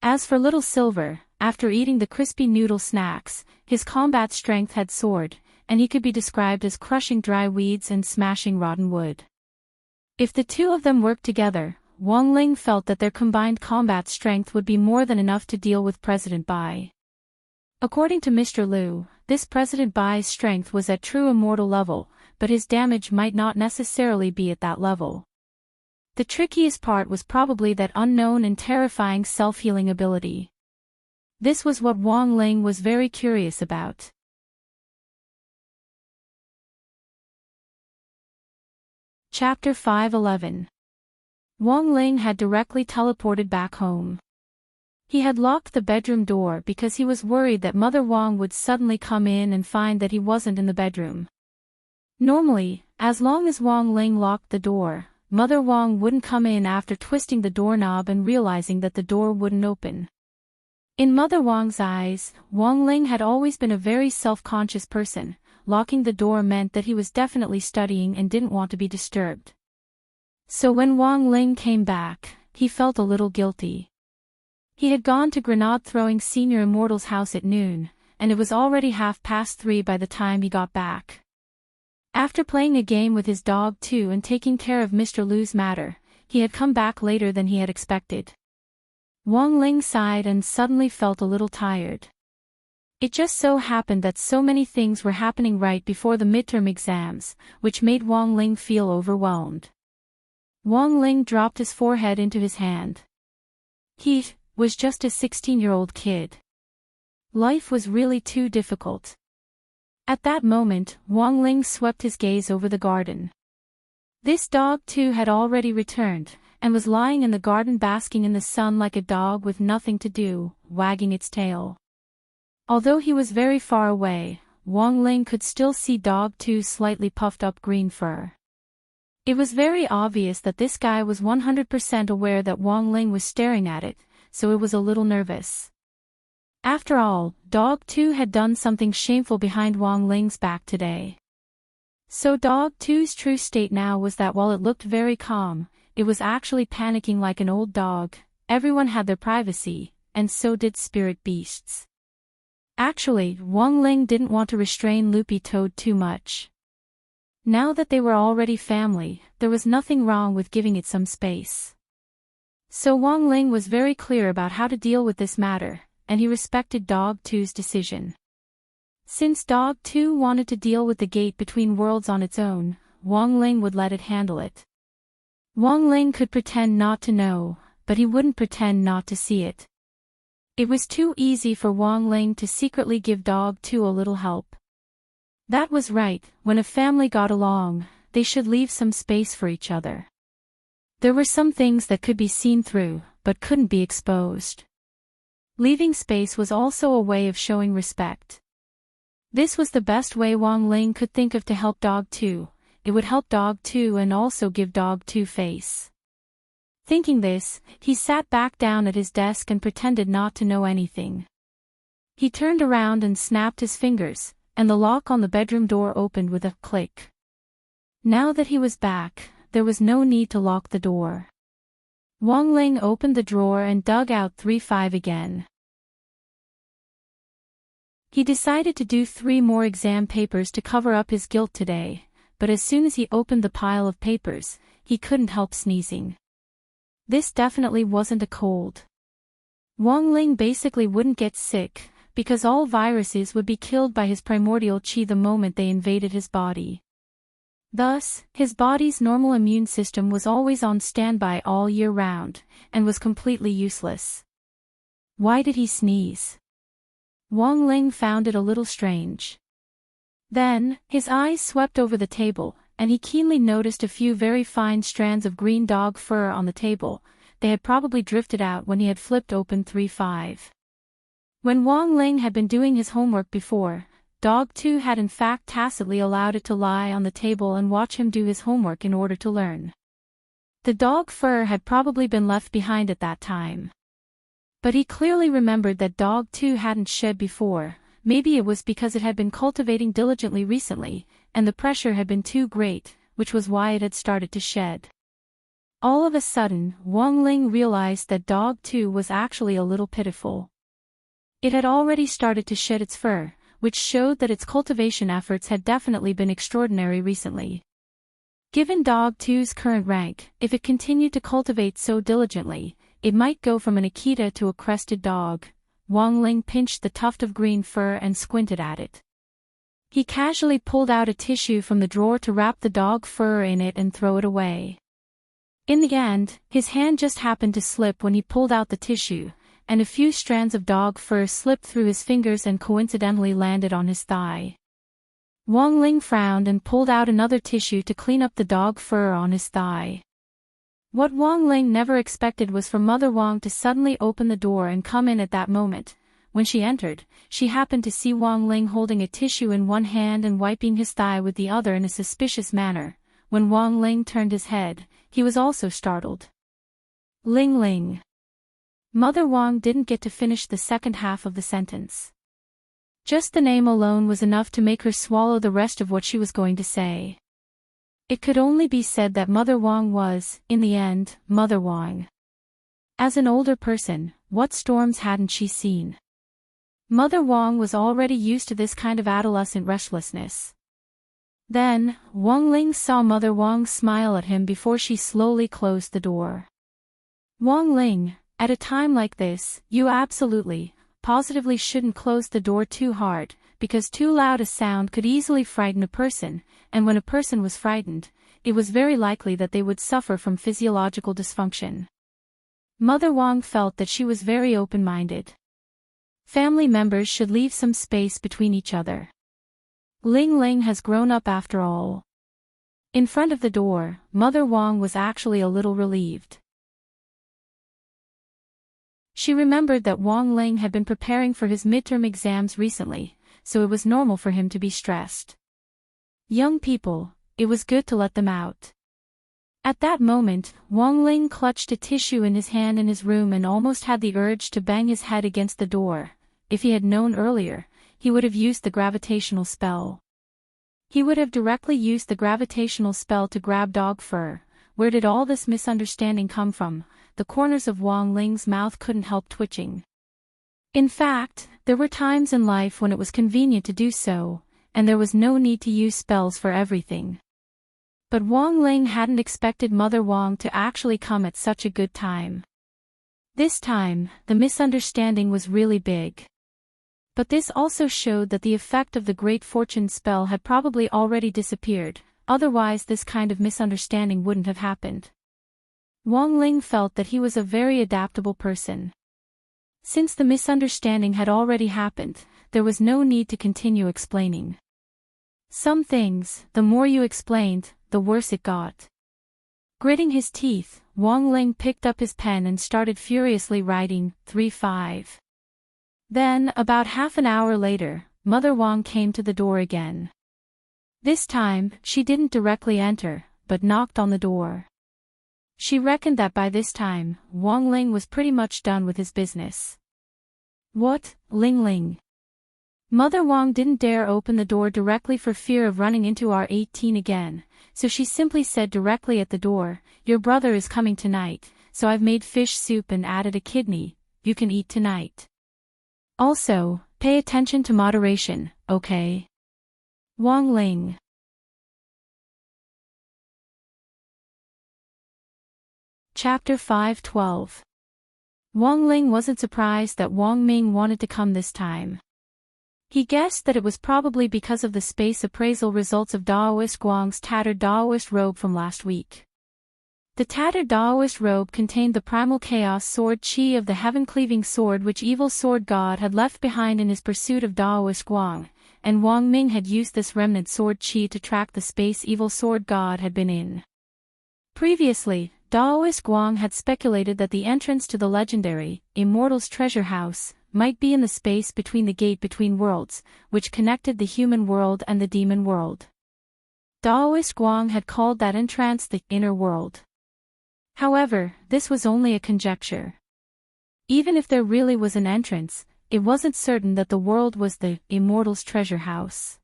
As for Little Silver, after eating the crispy noodle snacks, his combat strength had soared, and he could be described as crushing dry weeds and smashing rotten wood. If the two of them worked together, Wang Ling felt that their combined combat strength would be more than enough to deal with President Bai. According to Mr. Liu, this President Bai's strength was at true immortal level, but his damage might not necessarily be at that level. The trickiest part was probably that unknown and terrifying self-healing ability. This was what Wang Ling was very curious about. Chapter 5:11. Wang Ling had directly teleported back home. He had locked the bedroom door because he was worried that Mother Wang would suddenly come in and find that he wasn't in the bedroom. Normally, as long as Wang Ling locked the door, Mother Wang wouldn't come in after twisting the doorknob and realizing that the door wouldn't open. In Mother Wang's eyes, Wang Ling had always been a very self-conscious person. Locking the door meant that he was definitely studying and didn't want to be disturbed. So when Wang Ling came back, he felt a little guilty. He had gone to grenade-throwing Senior Immortal's house at noon, and it was already 3:30 by the time he got back. After playing a game with his dog too and taking care of Mr. Liu's matter, he had come back later than he had expected. Wang Ling sighed and suddenly felt a little tired. It just so happened that so many things were happening right before the midterm exams, which made Wang Ling feel overwhelmed. Wang Ling dropped his forehead into his hand. He was just a 16-year-old kid. Life was really too difficult. At that moment, Wang Ling swept his gaze over the garden. This dog too had already returned, and was lying in the garden basking in the sun like a dog with nothing to do, wagging its tail. Although he was very far away, Wang Ling could still see dog two's slightly puffed up green fur. It was very obvious that this guy was 100% aware that Wang Ling was staring at it, so it was a little nervous. After all, Dog 2 had done something shameful behind Wang Ling's back today. So Dog 2's true state now was that while it looked very calm, it was actually panicking like an old dog. Everyone had their privacy, and so did spirit beasts. Actually, Wang Ling didn't want to restrain Loopy Toad too much. Now that they were already family, there was nothing wrong with giving it some space. So Wang Ling was very clear about how to deal with this matter, and he respected Dog 2's decision. Since Dog 2 wanted to deal with the gate between worlds on its own, Wang Ling would let it handle it. Wang Ling could pretend not to know, but he wouldn't pretend not to see it. It was too easy for Wang Ling to secretly give Dog 2 a little help. That was right, when a family got along, they should leave some space for each other. There were some things that could be seen through, but couldn't be exposed. Leaving space was also a way of showing respect. This was the best way Wang Ling could think of to help Dog 2. It would help Dog 2 and also give Dog 2 face. Thinking this, he sat back down at his desk and pretended not to know anything. He turned around and snapped his fingers, and the lock on the bedroom door opened with a click. Now that he was back, there was no need to lock the door. Wang Ling opened the drawer and dug out 3-5 again. He decided to do 3 more exam papers to cover up his guilt today, but as soon as he opened the pile of papers, he couldn't help sneezing. This definitely wasn't a cold. Wang Ling basically wouldn't get sick, because all viruses would be killed by his primordial qi the moment they invaded his body. Thus, his body's normal immune system was always on standby all year round, and was completely useless. Why did he sneeze? Wang Ling found it a little strange. Then, his eyes swept over the table, and he keenly noticed a few very fine strands of green dog fur on the table. They had probably drifted out when he had flipped open 3-5. When Wang Ling had been doing his homework before, Dog 2 had in fact tacitly allowed it to lie on the table and watch him do his homework in order to learn. The dog fur had probably been left behind at that time. But he clearly remembered that Dog 2 hadn't shed before. Maybe it was because it had been cultivating diligently recently, and the pressure had been too great, which was why it had started to shed. All of a sudden, Wang Ling realized that Dog 2 was actually a little pitiful. It had already started to shed its fur, which showed that its cultivation efforts had definitely been extraordinary recently. Given Dog 2's current rank, if it continued to cultivate so diligently, it might go from an Akita to a crested dog. Wang Ling pinched the tuft of green fur and squinted at it. He casually pulled out a tissue from the drawer to wrap the dog fur in it and throw it away. In the end, his hand just happened to slip when he pulled out the tissue, and a few strands of dog fur slipped through his fingers and coincidentally landed on his thigh. Wang Ling frowned and pulled out another tissue to clean up the dog fur on his thigh. What Wang Ling never expected was for Mother Wang to suddenly open the door and come in at that moment. When she entered, she happened to see Wang Ling holding a tissue in one hand and wiping his thigh with the other in a suspicious manner. When Wang Ling turned his head, he was also startled. Ling Ling. Mother Wang didn't get to finish the second half of the sentence. Just the name alone was enough to make her swallow the rest of what she was going to say. It could only be said that Mother Wang was, in the end, Mother Wang. As an older person, what storms hadn't she seen? Mother Wang was already used to this kind of adolescent restlessness. Then, Wang Ling saw Mother Wang smile at him before she slowly closed the door. Wang Ling, at a time like this, you absolutely, positively shouldn't close the door too hard, because too loud a sound could easily frighten a person, and when a person was frightened, it was very likely that they would suffer from physiological dysfunction. Mother Wang felt that she was very open-minded. Family members should leave some space between each other. Ling Ling has grown up after all. In front of the door, Mother Wang was actually a little relieved. She remembered that Wang Ling had been preparing for his midterm exams recently, so it was normal for him to be stressed. Young people, it was good to let them out. At that moment, Wang Ling clutched a tissue in his hand in his room and almost had the urge to bang his head against the door. If he had known earlier, he would have used the gravitational spell. He would have directly used the gravitational spell to grab dog fur. Where did all this misunderstanding come from? The corners of Wang Ling's mouth couldn't help twitching. In fact, there were times in life when it was convenient to do so, and there was no need to use spells for everything. But Wang Ling hadn't expected Mother Wang to actually come at such a good time. This time, the misunderstanding was really big. But this also showed that the effect of the Great Fortune spell had probably already disappeared, otherwise this kind of misunderstanding wouldn't have happened. Wang Ling felt that he was a very adaptable person. Since the misunderstanding had already happened, there was no need to continue explaining. Some things, the more you explained, the worse it got. Gritting his teeth, Wang Ling picked up his pen and started furiously writing 3-5. Then, about half an hour later, Mother Wang came to the door again. This time, she didn't directly enter, but knocked on the door. She reckoned that by this time, Wang Ling was pretty much done with his business. What, Ling Ling? Mother Wang didn't dare open the door directly for fear of running into R18 again, so she simply said directly at the door, "Your brother is coming tonight, so I've made fish soup and added a kidney, you can eat tonight. Also, pay attention to moderation, okay? Wang Ling." Chapter 5:12. Wang Ling wasn't surprised that Wang Ming wanted to come this time. He guessed that it was probably because of the space appraisal results of Daoist Guang's tattered Daoist robe from last week. The tattered Daoist robe contained the primal chaos sword chi of the heaven-cleaving sword which evil sword god had left behind in his pursuit of Daoist Guang, and Wang Ming had used this remnant sword chi to track the space evil sword god had been in. Previously, Daoist Guang had speculated that the entrance to the legendary, Immortals Treasure House, might be in the space between the gate between worlds, which connected the human world and the demon world. Daoist Guang had called that entrance the inner world. However, this was only a conjecture. Even if there really was an entrance, it wasn't certain that the world was the Immortals Treasure House.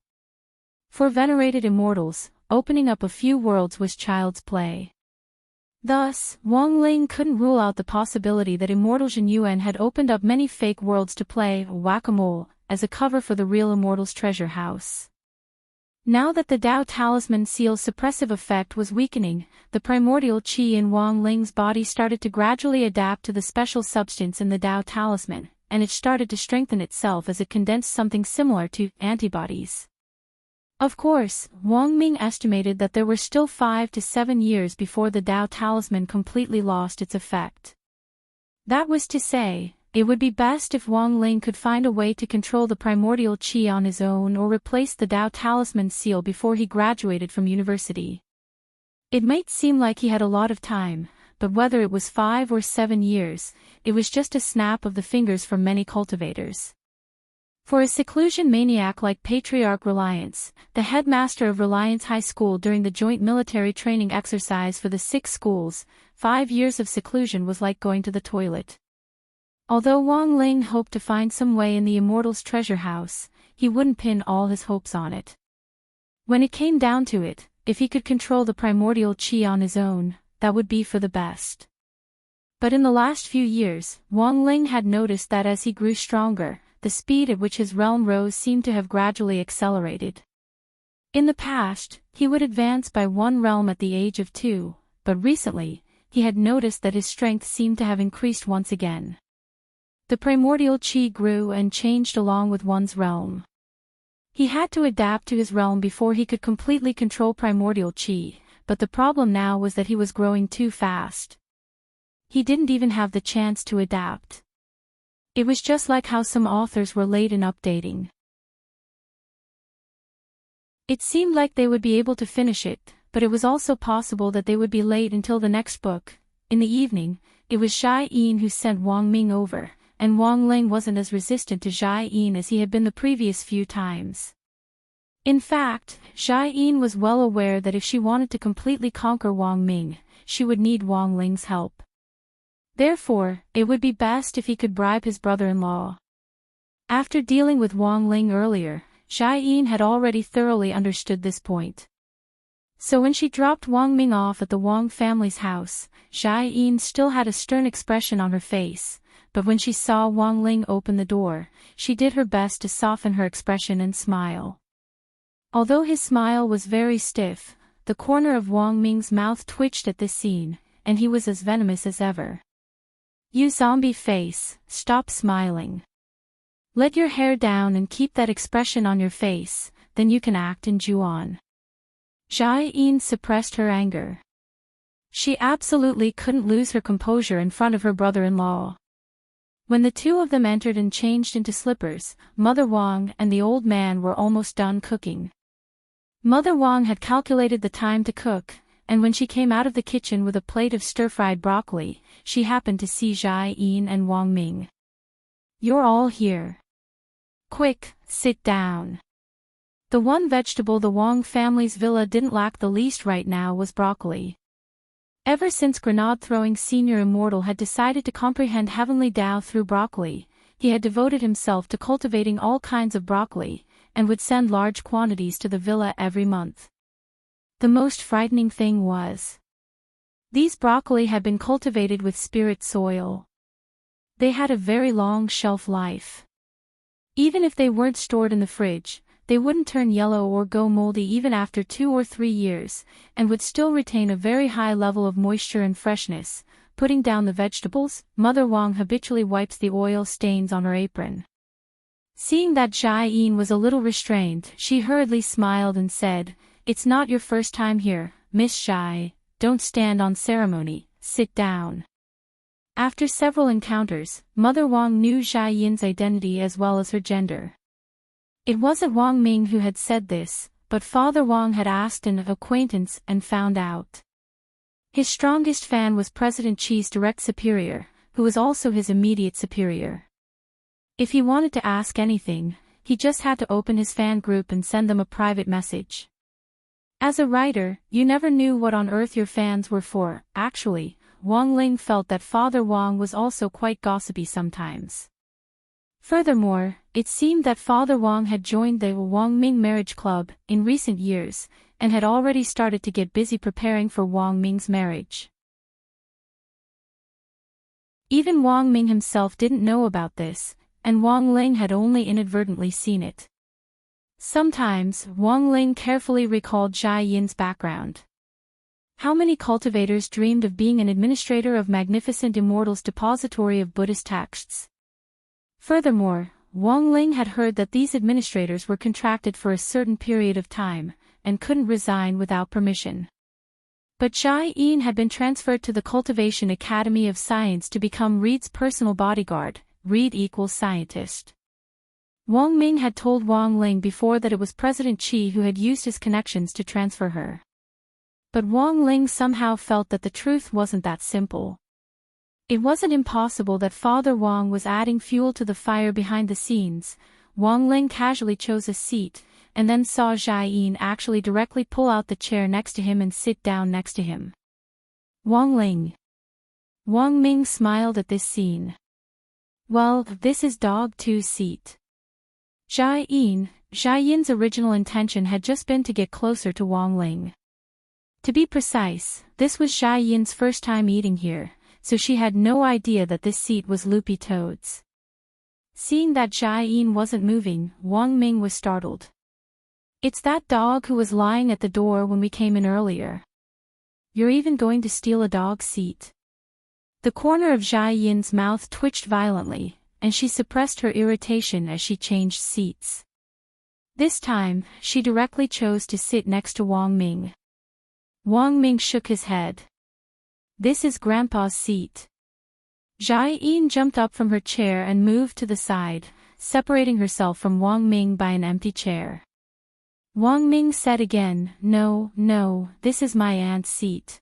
For venerated immortals, opening up a few worlds was child's play. Thus, Wang Ling couldn't rule out the possibility that Immortal Zhen Yuan had opened up many fake worlds to play whack-a-mole as a cover for the real Immortals Treasure House. Now that the Dao Talisman Seal's suppressive effect was weakening, the primordial qi in Wang Ling's body started to gradually adapt to the special substance in the Dao Talisman, and it started to strengthen itself as it condensed something similar to antibodies. Of course, Wang Ming estimated that there were still 5 to 7 years before the Dao Talisman completely lost its effect. That was to say, it would be best if Wang Ling could find a way to control the primordial qi on his own or replace the Dao Talisman seal before he graduated from university. It might seem like he had a lot of time, but whether it was 5 or 7 years, it was just a snap of the fingers for many cultivators. For a seclusion maniac like Patriarch Reliance, the headmaster of Reliance High School during the joint military training exercise for the 6 schools, 5 years of seclusion was like going to the toilet. Although Wang Ling hoped to find some way in the Immortals Treasure House, he wouldn't pin all his hopes on it. When it came down to it, if he could control the primordial qi on his own, that would be for the best. But in the last few years, Wang Ling had noticed that as he grew stronger, the speed at which his realm rose seemed to have gradually accelerated. In the past, he would advance by 1 realm at the age of 2, but recently, he had noticed that his strength seemed to have increased once again. The primordial qi grew and changed along with one's realm. He had to adapt to his realm before he could completely control primordial qi, but the problem now was that he was growing too fast. He didn't even have the chance to adapt. It was just like how some authors were late in updating. It seemed like they would be able to finish it, but it was also possible that they would be late until the next book. In the evening, it was Zhai Yin who sent Wang Ming over, and Wang Ling wasn't as resistant to Zhai Yin as he had been the previous few times. In fact, Zhai Yin was well aware that if she wanted to completely conquer Wang Ming, she would need Wang Ling's help. Therefore, it would be best if he could bribe his brother-in-law. After dealing with Wang Ling earlier, Zhai Yin had already thoroughly understood this point. So when she dropped Wang Ming off at the Wang family's house, Zhai Yin still had a stern expression on her face, but when she saw Wang Ling open the door, she did her best to soften her expression and smile. Although his smile was very stiff, the corner of Wang Ming's mouth twitched at this scene, and he was as venomous as ever. "You zombie face, stop smiling. Let your hair down and keep that expression on your face, then you can act in Juan." Zhai Yin suppressed her anger. She absolutely couldn't lose her composure in front of her brother-in-law. When the two of them entered and changed into slippers, Mother Wang and the old man were almost done cooking. Mother Wang had calculated the time to cook, and when she came out of the kitchen with a plate of stir-fried broccoli, she happened to see Zhai Yin and Wang Ming. "You're all here. Quick, sit down." The one vegetable the Wang family's villa didn't lack the least right now was broccoli. Ever since Grenade-throwing Senior Immortal had decided to comprehend Heavenly Tao through broccoli, he had devoted himself to cultivating all kinds of broccoli, and would send large quantities to the villa every month. The most frightening thing was, these broccoli had been cultivated with spirit soil. They had a very long shelf life. Even if they weren't stored in the fridge, they wouldn't turn yellow or go moldy even after 2 or 3 years, and would still retain a very high level of moisture and freshness. Putting down the vegetables, Mother Wang habitually wipes the oil stains on her apron. Seeing that Zhai Yin was a little restrained, she hurriedly smiled and said, "It's not your first time here, Miss Zhai, don't stand on ceremony, sit down. After several encounters, Mother Wang knew Zhai Yin's identity as well as her gender. It wasn't Wang Ming who had said this, but Father Wang had asked an acquaintance and found out. His strongest fan was President Qi's direct superior, who was also his immediate superior. If he wanted to ask anything, he just had to open his fan group and send them a private message. As a writer, you never knew what on earth your fans were for. Actually, Wang Ling felt that Father Wang was also quite gossipy sometimes. Furthermore, it seemed that Father Wang had joined the Wang Ming marriage club in recent years, and had already started to get busy preparing for Wang Ming's marriage. Even Wang Ming himself didn't know about this, and Wang Ling had only inadvertently seen it. Sometimes, Wang Ling carefully recalled Zhai Yin's background. How many cultivators dreamed of being an administrator of Magnificent Immortal's depository of Buddhist texts? Furthermore, Wang Ling had heard that these administrators were contracted for a certain period of time, and couldn't resign without permission. But Zhai Yin had been transferred to the Cultivation Academy of Science to become Reed's personal bodyguard. Reed equals scientist. Wang Ming had told Wang Ling before that it was President Qi who had used his connections to transfer her. But Wang Ling somehow felt that the truth wasn't that simple. It wasn't impossible that Father Wang was adding fuel to the fire behind the scenes. Wang Ling casually chose a seat, and then saw Zhai Yin actually directly pull out the chair next to him and sit down next to him. Wang Ling. Wang Ming smiled at this scene. Well, this is Dog 2's seat. Zhai Yin's original intention had just been to get closer to Wang Ling. To be precise, this was Zhai Yin's first time eating here, so she had no idea that this seat was Loopy Toad's. Seeing that Zhai Yin wasn't moving, Wang Ming was startled. It's that dog who was lying at the door when we came in earlier. You're even going to steal a dog's seat? The corner of Zhai Yin's mouth twitched violently, and she suppressed her irritation as she changed seats. This time, she directly chose to sit next to Wang Ming. Wang Ming shook his head. This is Grandpa's seat. Zhai Yin jumped up from her chair and moved to the side, separating herself from Wang Ming by an empty chair. Wang Ming said again, No, this is my aunt's seat.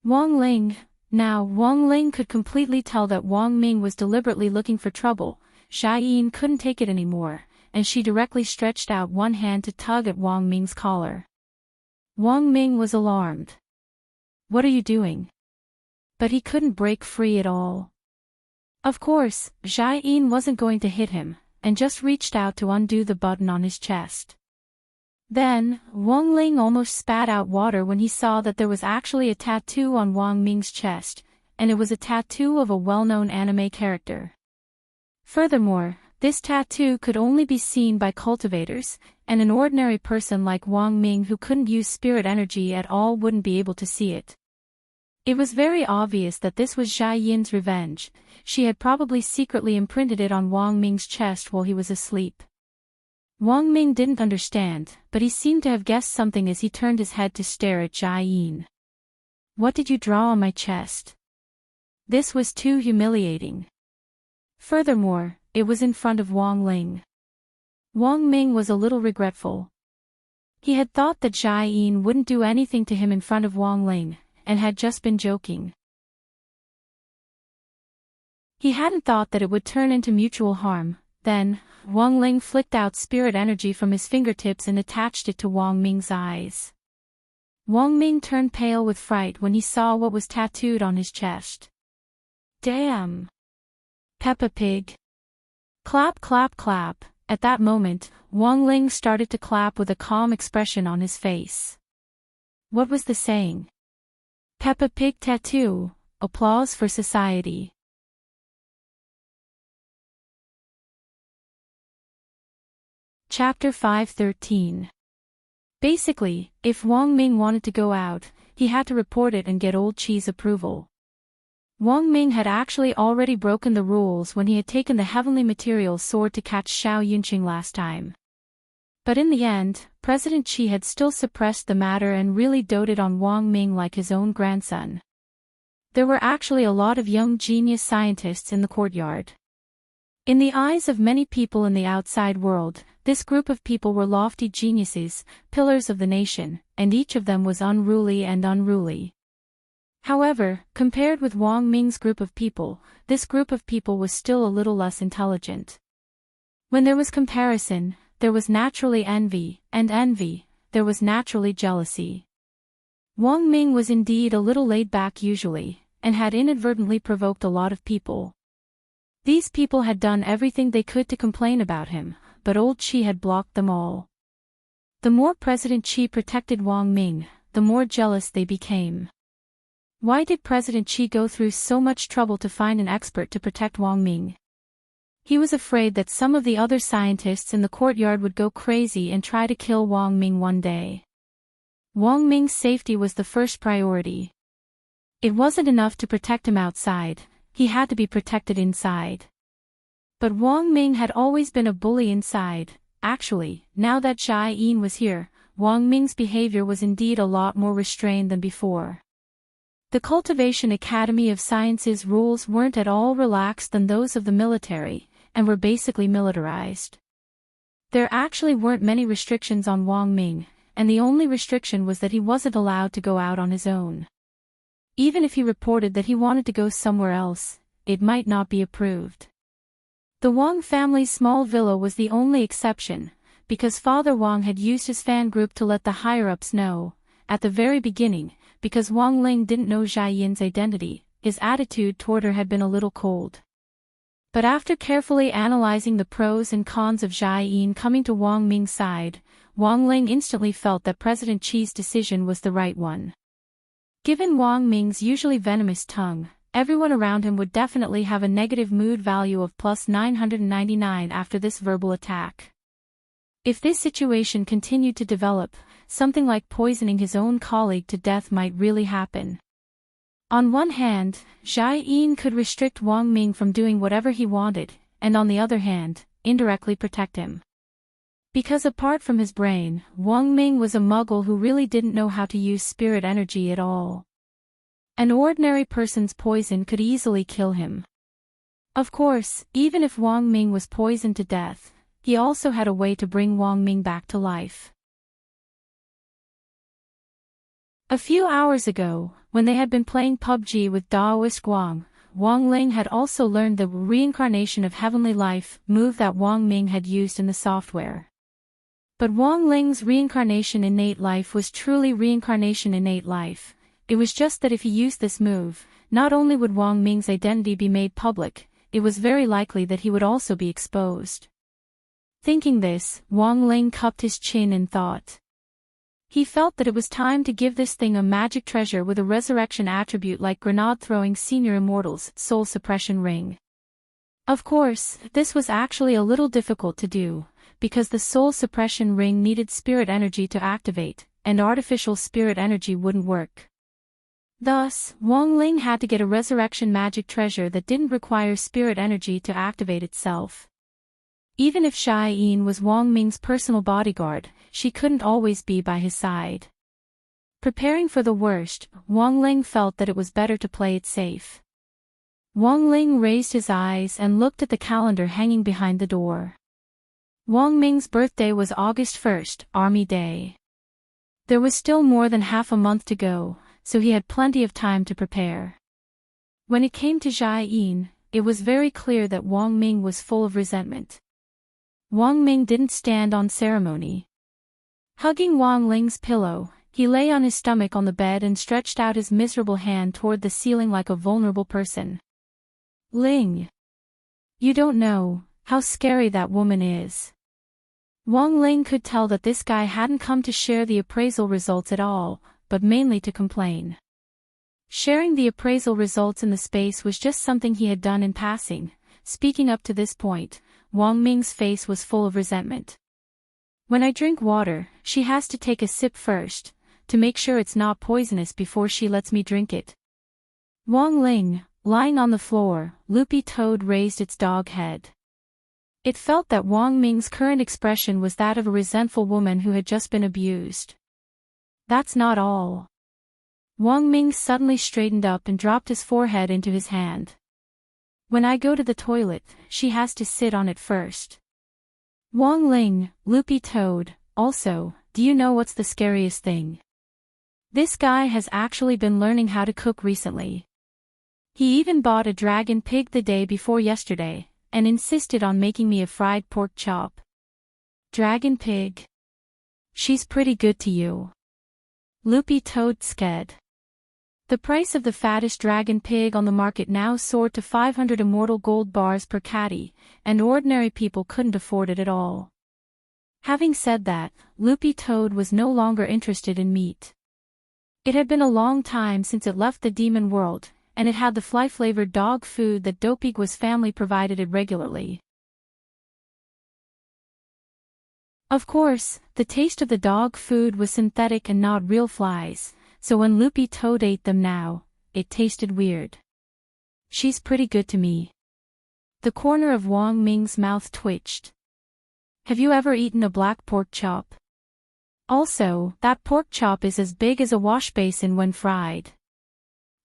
Wang Ling. Now Wang Ling could completely tell that Wang Ming was deliberately looking for trouble. Zhai Yin couldn't take it anymore, and she directly stretched out one hand to tug at Wang Ming's collar. Wang Ming was alarmed. What are you doing? But he couldn't break free at all. Of course, Zhai Yin wasn't going to hit him, and just reached out to undo the button on his chest. Then, Wang Ling almost spat out water when he saw that there was actually a tattoo on Wang Ming's chest, and it was a tattoo of a well-known anime character. Furthermore, this tattoo could only be seen by cultivators, and an ordinary person like Wang Ming who couldn't use spirit energy at all wouldn't be able to see it. It was very obvious that this was Zhai Yin's revenge. She had probably secretly imprinted it on Wang Ming's chest while he was asleep. Wang Ming didn't understand, but he seemed to have guessed something as he turned his head to stare at Zhai Yin. What did you draw on my chest? This was too humiliating. Furthermore, it was in front of Wang Ling. Wang Ming was a little regretful. He had thought that Zhai Yin wouldn't do anything to him in front of Wang Ling, and had just been joking. He hadn't thought that it would turn into mutual harm. Then, Wang Ling flicked out spirit energy from his fingertips and attached it to Wang Ming's eyes. Wang Ming turned pale with fright when he saw what was tattooed on his chest. Damn! Peppa Pig. Clap, clap, clap. At that moment, Wang Ling started to clap with a calm expression on his face. What was the saying? Peppa Pig tattoo. Applause for society. Chapter 513. Basically, if Wang Ming wanted to go out, he had to report it and get Old Qi's approval. Wang Ming had actually already broken the rules when he had taken the heavenly material sword to catch Xiao Yunqing last time. But in the end, President Xi had still suppressed the matter and really doted on Wang Ming like his own grandson. There were actually a lot of young genius scientists in the courtyard. In the eyes of many people in the outside world, this group of people were lofty geniuses, pillars of the nation, and each of them was unruly and unruly. However, compared with Wang Ming's group of people, this group of people was still a little less intelligent. When there was comparison, there was naturally envy, and envy, there was naturally jealousy. Wang Ming was indeed a little laid back usually, and had inadvertently provoked a lot of people. These people had done everything they could to complain about him, but old Xi had blocked them all. The more President Xi protected Wang Ming, the more jealous they became. Why did President Xi go through so much trouble to find an expert to protect Wang Ming? He was afraid that some of the other scientists in the courtyard would go crazy and try to kill Wang Ming one day. Wang Ming's safety was the first priority. It wasn't enough to protect him outside, he had to be protected inside. But Wang Ming had always been a bully inside. Actually, now that Xia Yin was here, Wang Ming's behavior was indeed a lot more restrained than before. The Cultivation Academy of Sciences rules weren't at all relaxed than those of the military, and were basically militarized. There actually weren't many restrictions on Wang Ming, and the only restriction was that he wasn't allowed to go out on his own. Even if he reported that he wanted to go somewhere else, it might not be approved. The Wang family's small villa was the only exception, because Father Wang had used his fan group to let the higher-ups know, at the very beginning, because Wang Ling didn't know Xia Yin's identity, his attitude toward her had been a little cold. But after carefully analyzing the pros and cons of Xia Yin coming to Wang Ming's side, Wang Ling instantly felt that President Qi's decision was the right one. Given Wang Ming's usually venomous tongue, everyone around him would definitely have a negative mood value of plus 999 after this verbal attack. If this situation continued to develop, something like poisoning his own colleague to death might really happen. On one hand, Xia Yin could restrict Wang Ming from doing whatever he wanted, and on the other hand, indirectly protect him. Because apart from his brain, Wang Ming was a muggle who really didn't know how to use spirit energy at all. An ordinary person's poison could easily kill him. Of course, even if Wang Ming was poisoned to death, he also had a way to bring Wang Ming back to life. A few hours ago, when they had been playing PUBG with Daoist Guang, Wang Ling had also learned the Reincarnation of Heavenly Life move that Wang Ming had used in the software. But Wang Ling's Reincarnation Innate Life was truly Reincarnation Innate Life. It was just that if he used this move, not only would Wang Ming's identity be made public, it was very likely that he would also be exposed. Thinking this, Wang Ling cupped his chin in thought. He felt that it was time to give this thing a magic treasure with a resurrection attribute like Grenade-throwing Senior Immortal's Soul Suppression Ring. Of course, this was actually a little difficult to do, because the Soul Suppression Ring needed spirit energy to activate, and artificial spirit energy wouldn't work. Thus, Wang Ling had to get a resurrection magic treasure that didn't require spirit energy to activate itself. Even if Xia Yin was Wang Ming's personal bodyguard, she couldn't always be by his side. Preparing for the worst, Wang Ling felt that it was better to play it safe. Wang Ling raised his eyes and looked at the calendar hanging behind the door. Wang Ming's birthday was August 1st, Army Day. There was still more than half a month to go, so he had plenty of time to prepare. When it came to Xia Yin, it was very clear that Wang Ming was full of resentment. Wang Ming didn't stand on ceremony. Hugging Wang Ling's pillow, he lay on his stomach on the bed and stretched out his miserable hand toward the ceiling like a vulnerable person. Ling. You don't know how scary that woman is. Wang Ling could tell that this guy hadn't come to share the appraisal results at all, but mainly to complain. Sharing the appraisal results in the space was just something he had done in passing. Speaking up to this point, Wang Ming's face was full of resentment. When I drink water, she has to take a sip first, to make sure it's not poisonous before she lets me drink it. Wang Ling, lying on the floor, Loopy Toad raised its dog head. It felt that Wang Ming's current expression was that of a resentful woman who had just been abused. That's not all. Wang Ming suddenly straightened up and dropped his forehead into his hand. When I go to the toilet, she has to sit on it first. Wang Ling, loopy toad, also, do you know what's the scariest thing? This guy has actually been learning how to cook recently. He even bought a dragon pig the day before yesterday, and insisted on making me a fried pork chop. Dragon pig? She's pretty good to you. Loopy toad sked. The price of the fattest dragon pig on the market now soared to 500 immortal gold bars per catty, and ordinary people couldn't afford it at all. Having said that, Loopy Toad was no longer interested in meat. It had been a long time since it left the demon world, and it had the fly-flavored dog food that Dopigua's family provided it regularly. Of course, the taste of the dog food was synthetic and not real flies, so when Loopy Toad ate them now, it tasted weird. She's pretty good to me. The corner of Wang Ming's mouth twitched. Have you ever eaten a black pork chop? Also, that pork chop is as big as a wash basin when fried.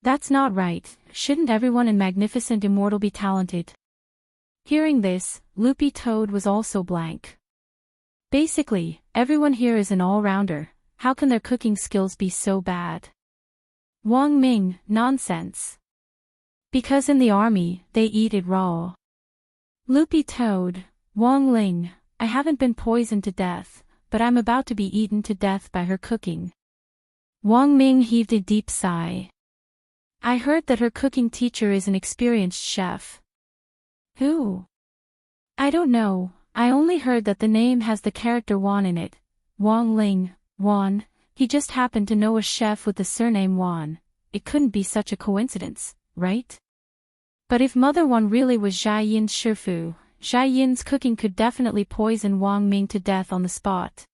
That's not right. Shouldn't everyone in Magnificent Immortal be talented? Hearing this, Loopy Toad was also blank. Basically, everyone here is an all-rounder. How can their cooking skills be so bad? Wang Ming, nonsense. Because in the army, they eat it raw. Loopy Toad, Wang Ling, I haven't been poisoned to death, but I'm about to be eaten to death by her cooking. Wang Ming heaved a deep sigh. I heard that her cooking teacher is an experienced chef. Who? I don't know, I only heard that the name has the character Wan in it. Wang Ling, Wan, he just happened to know a chef with the surname Wan. It couldn't be such a coincidence, right? But if Mother Wan really was Zhai Yin's Shifu, Zhai Yin's cooking could definitely poison Wang Ming to death on the spot.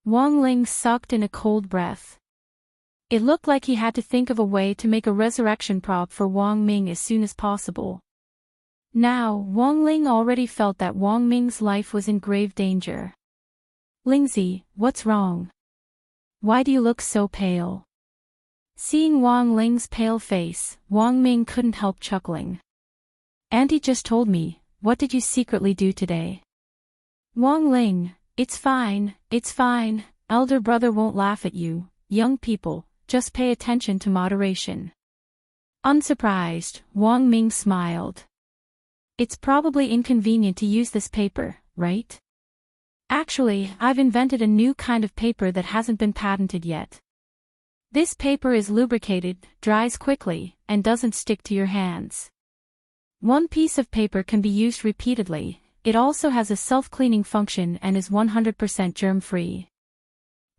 Wang Ling sucked in a cold breath. It looked like he had to think of a way to make a resurrection prop for Wang Ming as soon as possible. Now, Wang Ling already felt that Wang Ming's life was in grave danger. Lingzi, what's wrong? Why do you look so pale? Seeing Wang Ling's pale face, Wang Ming couldn't help chuckling. Auntie just told me, what did you secretly do today? Wang Ling, it's fine, elder brother won't laugh at you, young people, just pay attention to moderation. Unsurprised, Wang Ming smiled. It's probably inconvenient to use this paper, right? Actually, I've invented a new kind of paper that hasn't been patented yet. This paper is lubricated, dries quickly, and doesn't stick to your hands. One piece of paper can be used repeatedly. It also has a self-cleaning function and is 100% germ-free.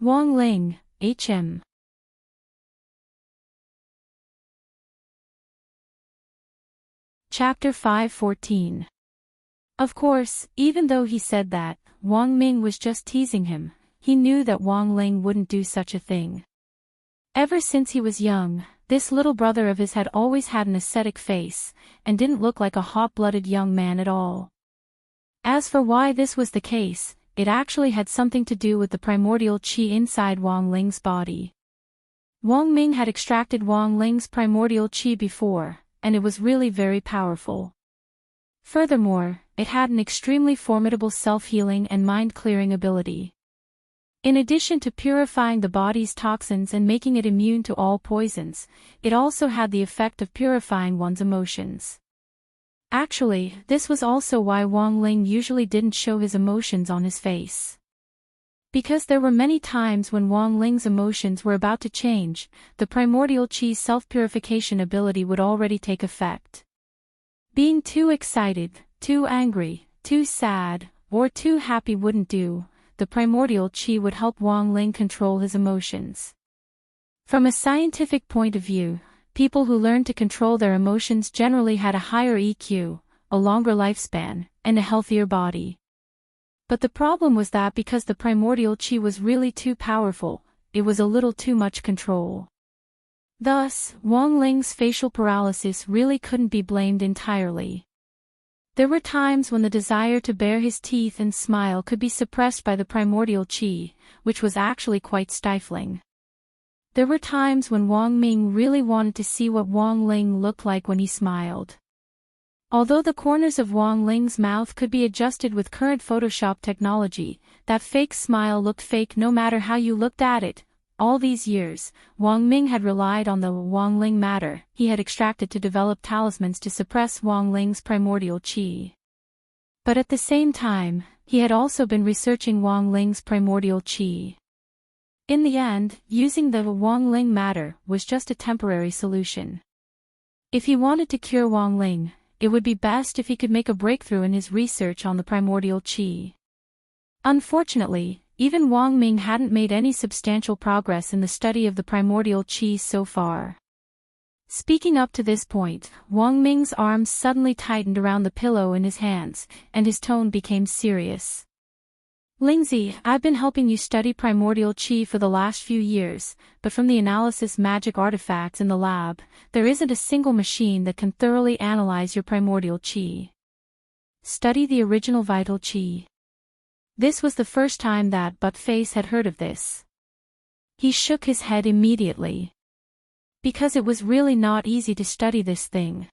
Wang Ling, HM. Chapter 5:14. Of course, even though he said that, Wang Ming was just teasing him, he knew that Wang Ling wouldn't do such a thing. Ever since he was young, this little brother of his had always had an ascetic face, and didn't look like a hot-blooded young man at all. As for why this was the case, it actually had something to do with the primordial qi inside Wang Ling's body. Wang Ming had extracted Wang Ling's primordial qi before, and it was really very powerful. Furthermore, it had an extremely formidable self-healing and mind-clearing ability. In addition to purifying the body's toxins and making it immune to all poisons, it also had the effect of purifying one's emotions. Actually, this was also why Wang Ling usually didn't show his emotions on his face. Because there were many times when Wang Ling's emotions were about to change, the primordial qi self-purification ability would already take effect. Being too excited, too angry, too sad, or too happy wouldn't do. The primordial qi would help Wang Ling control his emotions. From a scientific point of view, people who learned to control their emotions generally had a higher EQ, a longer lifespan, and a healthier body. But the problem was that because the primordial qi was really too powerful, it was a little too much control. Thus, Wang Ling's facial paralysis really couldn't be blamed entirely. There were times when the desire to bare his teeth and smile could be suppressed by the primordial qi, which was actually quite stifling. There were times when Wang Ming really wanted to see what Wang Ling looked like when he smiled. Although the corners of Wang Ling's mouth could be adjusted with current Photoshop technology, that fake smile looked fake no matter how you looked at it. All these years, Wang Ming had relied on the Wang Ling matter he had extracted to develop talismans to suppress Wang Ling's primordial qi. But at the same time, he had also been researching Wang Ling's primordial qi. In the end, using the Wang Ling matter was just a temporary solution. If he wanted to cure Wang Ling, it would be best if he could make a breakthrough in his research on the primordial qi. Unfortunately, even Wang Ming hadn't made any substantial progress in the study of the primordial qi so far. Speaking up to this point, Wang Ming's arms suddenly tightened around the pillow in his hands, and his tone became serious. Lingzi, I've been helping you study primordial qi for the last few years, but from the analysis magic artifacts in the lab, there isn't a single machine that can thoroughly analyze your primordial qi. Study the original vital qi. This was the first time that Butt-Face had heard of this. He shook his head immediately. Because it was really not easy to study this thing.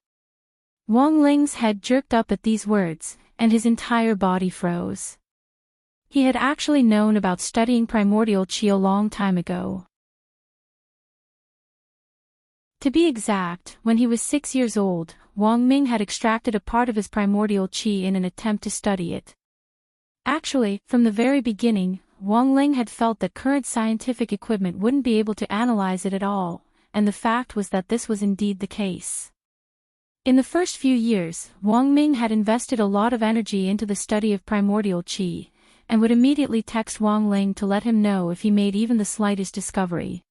Wang Ling's head jerked up at these words, and his entire body froze. He had actually known about studying primordial qi a long time ago. To be exact, when he was 6 years old, Wang Ming had extracted a part of his primordial qi in an attempt to study it. Actually, from the very beginning, Wang Ling had felt that current scientific equipment wouldn't be able to analyze it at all, and the fact was that this was indeed the case. In the first few years, Wang Ming had invested a lot of energy into the study of primordial qi, and would immediately text Wang Ling to let him know if he made even the slightest discovery.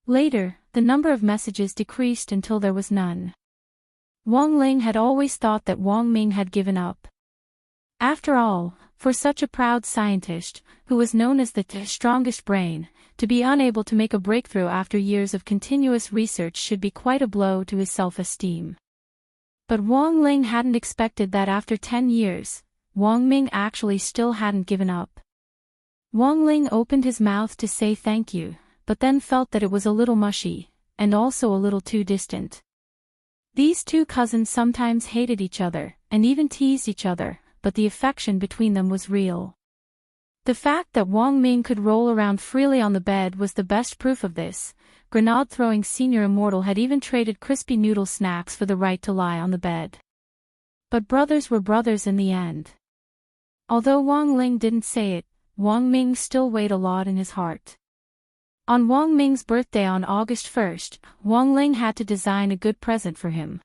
Later, the number of messages decreased until there was none. Wang Ling had always thought that Wang Ming had given up. After all, for such a proud scientist, who was known as the strongest brain, to be unable to make a breakthrough after years of continuous research should be quite a blow to his self-esteem. But Wang Ling hadn't expected that after 10 years, Wang Ming actually still hadn't given up. Wang Ling opened his mouth to say thank you, but then felt that it was a little mushy, and also a little too distant. These two cousins sometimes hated each other, and even teased each other, but the affection between them was real. The fact that Wang Ming could roll around freely on the bed was the best proof of this. Grenade-throwing senior immortal had even traded crispy noodle snacks for the right to lie on the bed. But brothers were brothers in the end. Although Wang Ling didn't say it, Wang Ming still weighed a lot in his heart. On Wang Ming's birthday on August 1st, Wang Ling had to design a good present for him.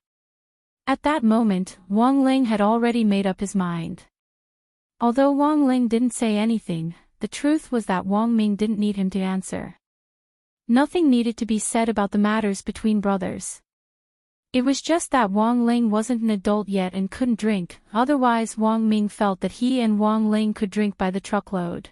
At that moment, Wang Ling had already made up his mind. Although Wang Ling didn't say anything, the truth was that Wang Ming didn't need him to answer. Nothing needed to be said about the matters between brothers. It was just that Wang Ling wasn't an adult yet and couldn't drink, otherwise Wang Ming felt that he and Wang Ling could drink by the truckload.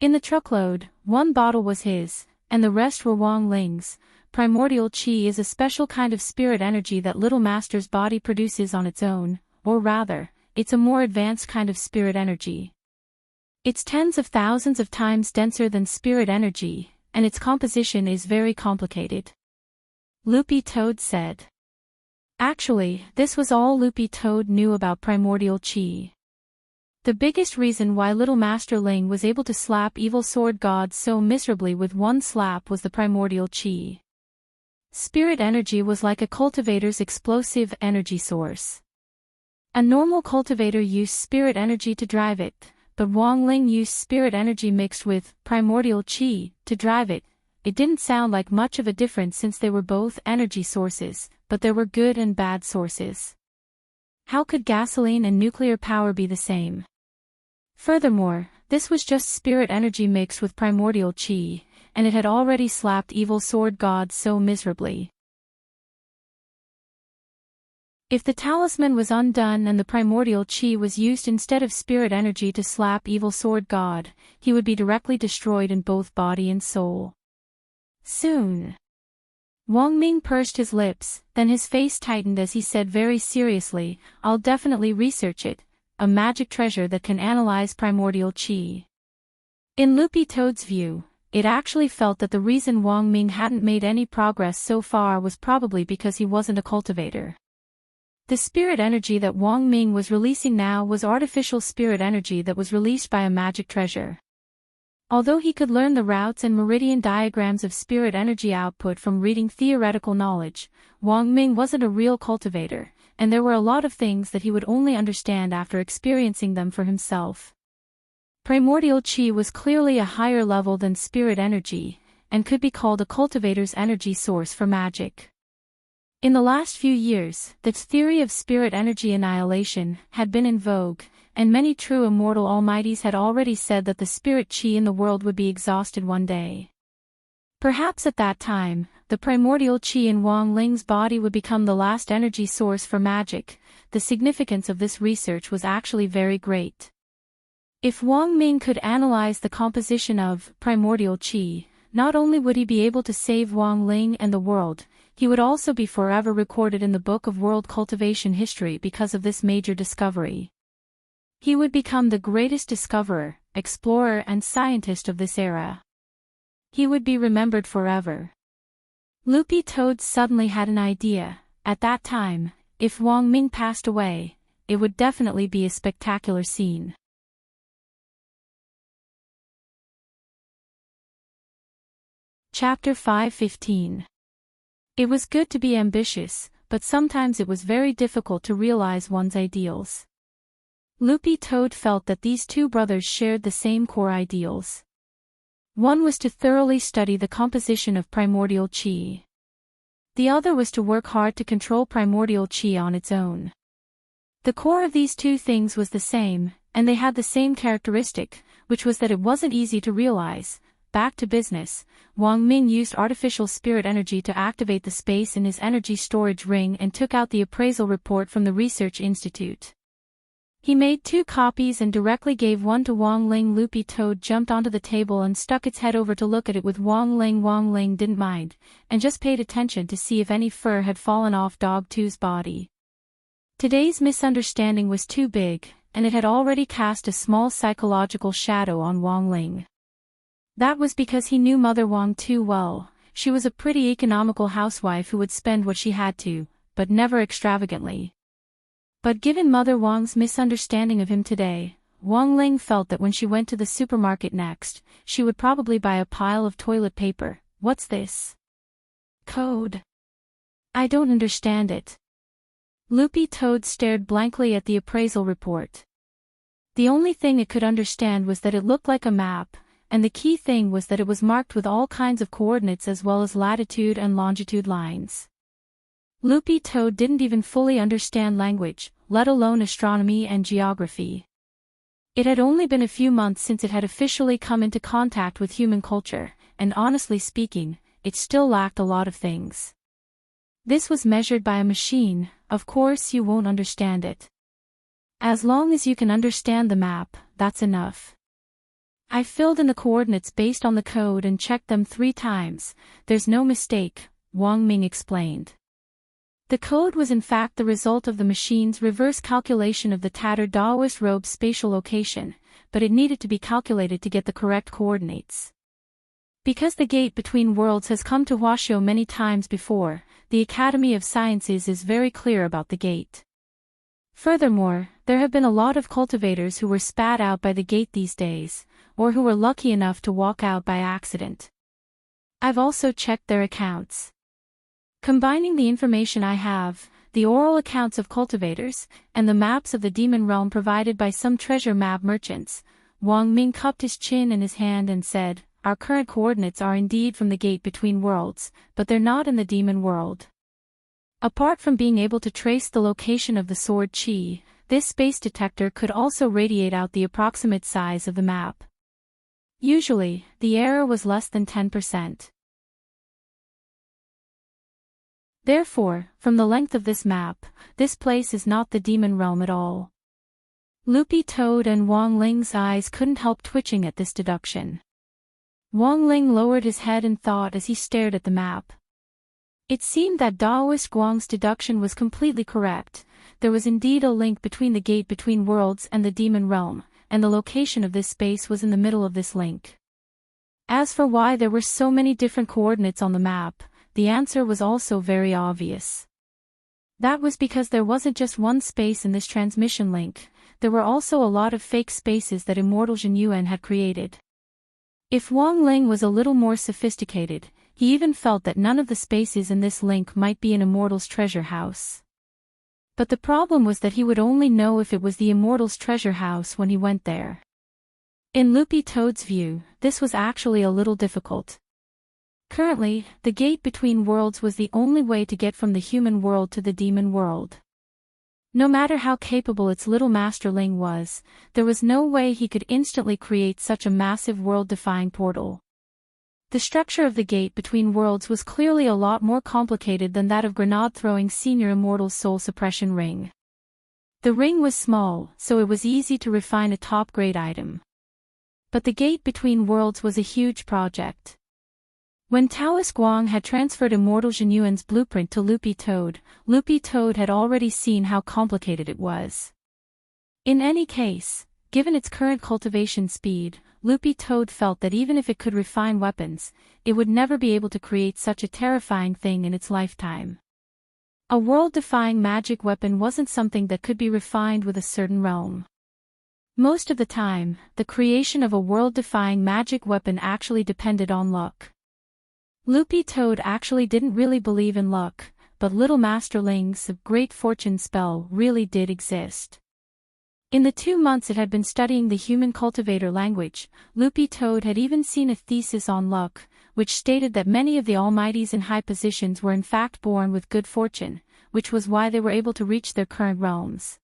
In the truckload, one bottle was his, and the rest were Wang Ling's. Primordial qi is a special kind of spirit energy that Little Master's body produces on its own, or rather, it's a more advanced kind of spirit energy. It's tens of thousands of times denser than spirit energy, and its composition is very complicated. Loopy Toad said. Actually, this was all Loopy Toad knew about primordial qi. The biggest reason why Little Master Ling was able to slap evil sword gods so miserably with one slap was the primordial qi. Spirit energy was like a cultivator's explosive energy source. A normal cultivator used spirit energy to drive it, but Wang Ling used spirit energy mixed with primordial qi to drive it. It didn't sound like much of a difference since they were both energy sources, but there were good and bad sources. How could gasoline and nuclear power be the same? Furthermore, this was just spirit energy mixed with primordial qi, and it had already slapped evil sword gods so miserably. If the talisman was undone and the primordial qi was used instead of spirit energy to slap evil sword god, he would be directly destroyed in both body and soul. Soon. Wang Ming pursed his lips, then his face tightened as he said very seriously, "I'll definitely research it, a magic treasure that can analyze primordial qi." In Loopy Toad's view, it actually felt that the reason Wang Ming hadn't made any progress so far was probably because he wasn't a cultivator. The spirit energy that Wang Ming was releasing now was artificial spirit energy that was released by a magic treasure. Although he could learn the routes and meridian diagrams of spirit energy output from reading theoretical knowledge, Wang Ming wasn't a real cultivator, and there were a lot of things that he would only understand after experiencing them for himself. Primordial qi was clearly a higher level than spirit energy, and could be called a cultivator's energy source for magic. In the last few years, the theory of spirit energy annihilation had been in vogue, and many true immortal almighties had already said that the spirit qi in the world would be exhausted one day. Perhaps at that time, the primordial qi in Wang Ling's body would become the last energy source for magic. The significance of this research was actually very great. If Wang Ming could analyze the composition of primordial qi, not only would he be able to save Wang Ling and the world, he would also be forever recorded in the book of world cultivation history because of this major discovery. He would become the greatest discoverer, explorer and scientist of this era. He would be remembered forever. Loopy Toad suddenly had an idea. At that time, if Wang Ming passed away, it would definitely be a spectacular scene. Chapter 5:15. It was good to be ambitious, but sometimes it was very difficult to realize one's ideals. Loopy Toad felt that these two brothers shared the same core ideals. One was to thoroughly study the composition of primordial qi. The other was to work hard to control primordial qi on its own. The core of these two things was the same, and they had the same characteristic, which was that it wasn't easy to realize. Back to business, Wang Ming used artificial spirit energy to activate the space in his energy storage ring and took out the appraisal report from the research institute. He made 2 copies and directly gave one to Wang Ling. Loopy Toad jumped onto the table and stuck its head over to look at it with Wang Ling. Wang Ling didn't mind, and just paid attention to see if any fur had fallen off Dog 2's body. Today's misunderstanding was too big, and it had already cast a small psychological shadow on Wang Ling. That was because he knew Mother Wang too well. She was a pretty economical housewife who would spend what she had to, but never extravagantly. But given Mother Wang's misunderstanding of him today, Wang Ling felt that when she went to the supermarket next, she would probably buy a pile of toilet paper. What's this code? I don't understand it. Loopy Toad stared blankly at the appraisal report. The only thing it could understand was that it looked like a map, and the key thing was that it was marked with all kinds of coordinates as well as latitude and longitude lines. Loopy Toad didn't even fully understand language, let alone astronomy and geography. It had only been a few months since it had officially come into contact with human culture, and honestly speaking, it still lacked a lot of things. This was measured by a machine. Of course you won't understand it. As long as you can understand the map, that's enough. I filled in the coordinates based on the code and checked them 3 times. There's no mistake, Wang Ming explained. The code was in fact the result of the machine's reverse calculation of the tattered Daoist robe's spatial location, but it needed to be calculated to get the correct coordinates. Because the gate between worlds has come to Huaxiu many times before, the Academy of Sciences is very clear about the gate. Furthermore, there have been a lot of cultivators who were spat out by the gate these days, or who were lucky enough to walk out by accident. I've also checked their accounts. Combining the information I have, the oral accounts of cultivators, and the maps of the demon realm provided by some treasure map merchants, Wang Ming cupped his chin in his hand and said, our current coordinates are indeed from the gate between worlds, but they're not in the demon world. Apart from being able to trace the location of the sword qi, this space detector could also radiate out the approximate size of the map. Usually, the error was less than 10%. Therefore, from the length of this map, this place is not the demon realm at all. Loopy Toad and Wang Ling's eyes couldn't help twitching at this deduction. Wang Ling lowered his head in thought as he stared at the map. It seemed that Daoist Guang's deduction was completely correct. There was indeed a link between the gate between worlds and the demon realm, and the location of this space was in the middle of this link. As for why there were so many different coordinates on the map, the answer was also very obvious. That was because there wasn't just one space in this transmission link, there were also a lot of fake spaces that Immortal Jin Yuan had created. If Wang Ling was a little more sophisticated, he even felt that none of the spaces in this link might be an Immortal's treasure house. But the problem was that he would only know if it was the Immortal's treasure house when he went there. In Loopy Toad's view, this was actually a little difficult. Currently, the gate between worlds was the only way to get from the human world to the demon world. No matter how capable its little masterling was, there was no way he could instantly create such a massive world-defying portal. The structure of the gate between worlds was clearly a lot more complicated than that of Grenade-throwing Senior Immortal's soul suppression ring. The ring was small, so it was easy to refine a top-grade item. But the gate between worlds was a huge project. When Taoist Guang had transferred Immortal Jin Yuan's blueprint to Loopy Toad had already seen how complicated it was. In any case, given its current cultivation speed, Loopy Toad felt that even if it could refine weapons, it would never be able to create such a terrifying thing in its lifetime. A world-defying magic weapon wasn't something that could be refined with a certain realm. Most of the time, the creation of a world-defying magic weapon actually depended on luck. Loopy Toad actually didn't really believe in luck, but Little Master Ling's Great Fortune spell really did exist. In the 2 months it had been studying the human cultivator language, Loopy Toad had even seen a thesis on luck, which stated that many of the almighties in high positions were in fact born with good fortune, which was why they were able to reach their current realms.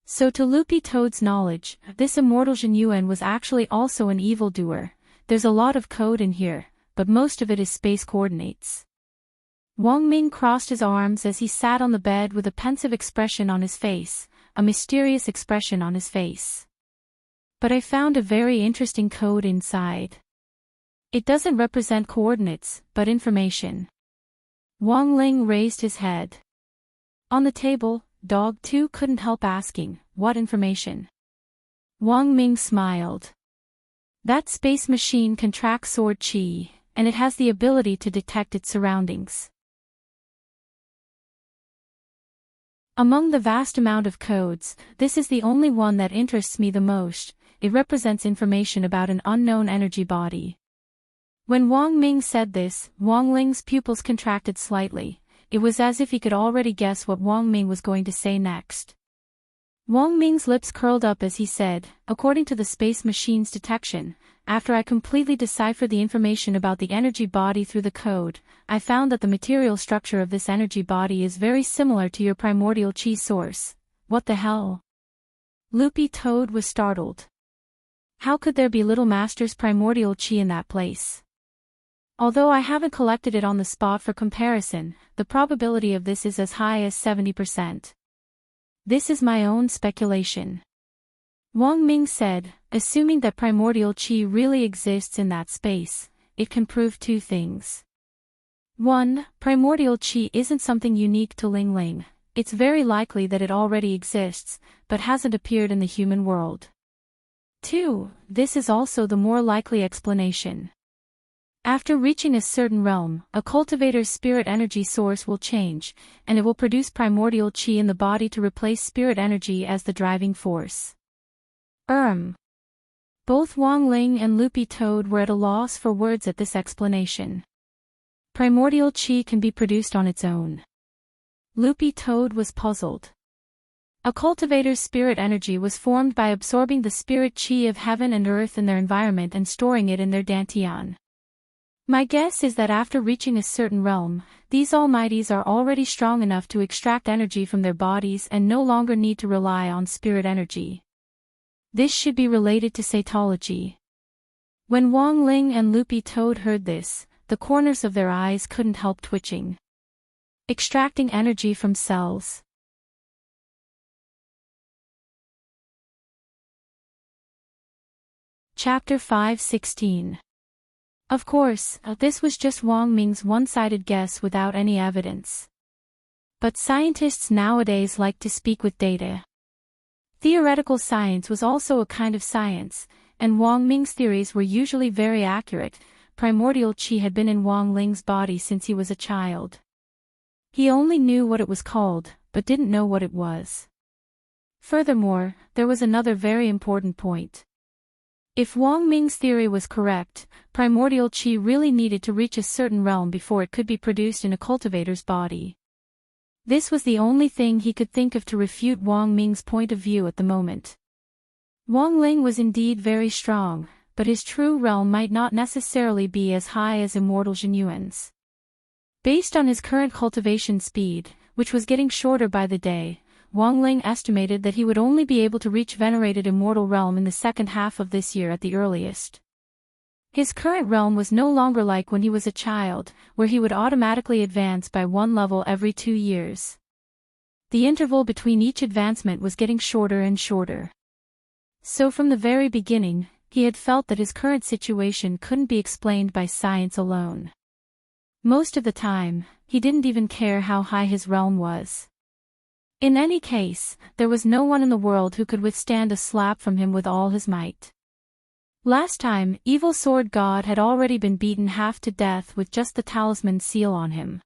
So to Loopy Toad's knowledge, this Immortal Jin Yuan was actually also an evildoer. There's a lot of code in here, but most of it is space coordinates. Wang Ming crossed his arms as he sat on the bed with a pensive expression on his face, a mysterious expression on his face. But I found a very interesting code inside. It doesn't represent coordinates, but information. Wang Ling raised his head. On the table, Dog 2 couldn't help asking, what information? Wang Ming smiled. That space machine can track sword chi, and it has the ability to detect its surroundings. Among the vast amount of codes, this is the only one that interests me the most. It represents information about an unknown energy body. When Wang Ming said this, Wang Ling's pupils contracted slightly. It was as if he could already guess what Wang Ming was going to say next. Wang Ming's lips curled up as he said, according to the space machine's detection, after I completely deciphered the information about the energy body through the code, I found that the material structure of this energy body is very similar to your primordial chi source. What the hell? Loopy Toad was startled. How could there be Little Master's primordial chi in that place? Although I haven't collected it on the spot for comparison, the probability of this is as high as 70%. This is my own speculation. Wang Ming said, assuming that primordial chi really exists in that space, it can prove 2 things. 1. Primordial chi isn't something unique to Ling Ling. It's very likely that it already exists, but hasn't appeared in the human world. 2. This is also the more likely explanation. After reaching a certain realm, a cultivator's spirit energy source will change, and it will produce primordial chi in the body to replace spirit energy as the driving force. Both Wang Ling and Loopy Toad were at a loss for words at this explanation. Primordial chi can be produced on its own. Loopy Toad was puzzled. A cultivator's spirit energy was formed by absorbing the spirit chi of heaven and earth in their environment and storing it in their dantian. My guess is that after reaching a certain realm, these almighties are already strong enough to extract energy from their bodies and no longer need to rely on spirit energy. This should be related to Satology. When Wang Ling and Loopy Toad heard this, the corners of their eyes couldn't help twitching. Extracting energy from cells. Chapter 5:16. Of course, this was just Wang Ming's one-sided guess without any evidence. But scientists nowadays like to speak with data. Theoretical science was also a kind of science, and Wang Ming's theories were usually very accurate. Primordial qi had been in Wang Ling's body since he was a child. He only knew what it was called, but didn't know what it was. Furthermore, there was another very important point. If Wang Ming's theory was correct, primordial qi really needed to reach a certain realm before it could be produced in a cultivator's body. This was the only thing he could think of to refute Wang Ming's point of view at the moment. Wang Ling was indeed very strong, but his true realm might not necessarily be as high as immortal Jinyuan's. Based on his current cultivation speed, which was getting shorter by the day, Wang Ling estimated that he would only be able to reach venerated immortal realm in the second half of this year at the earliest. His current realm was no longer like when he was a child, where he would automatically advance by one level every 2 years. The interval between each advancement was getting shorter and shorter. So from the very beginning, he had felt that his current situation couldn't be explained by science alone. Most of the time, he didn't even care how high his realm was. In any case, there was no one in the world who could withstand a slap from him with all his might. Last time, Evil Sword God had already been beaten half to death with just the talisman seal on him.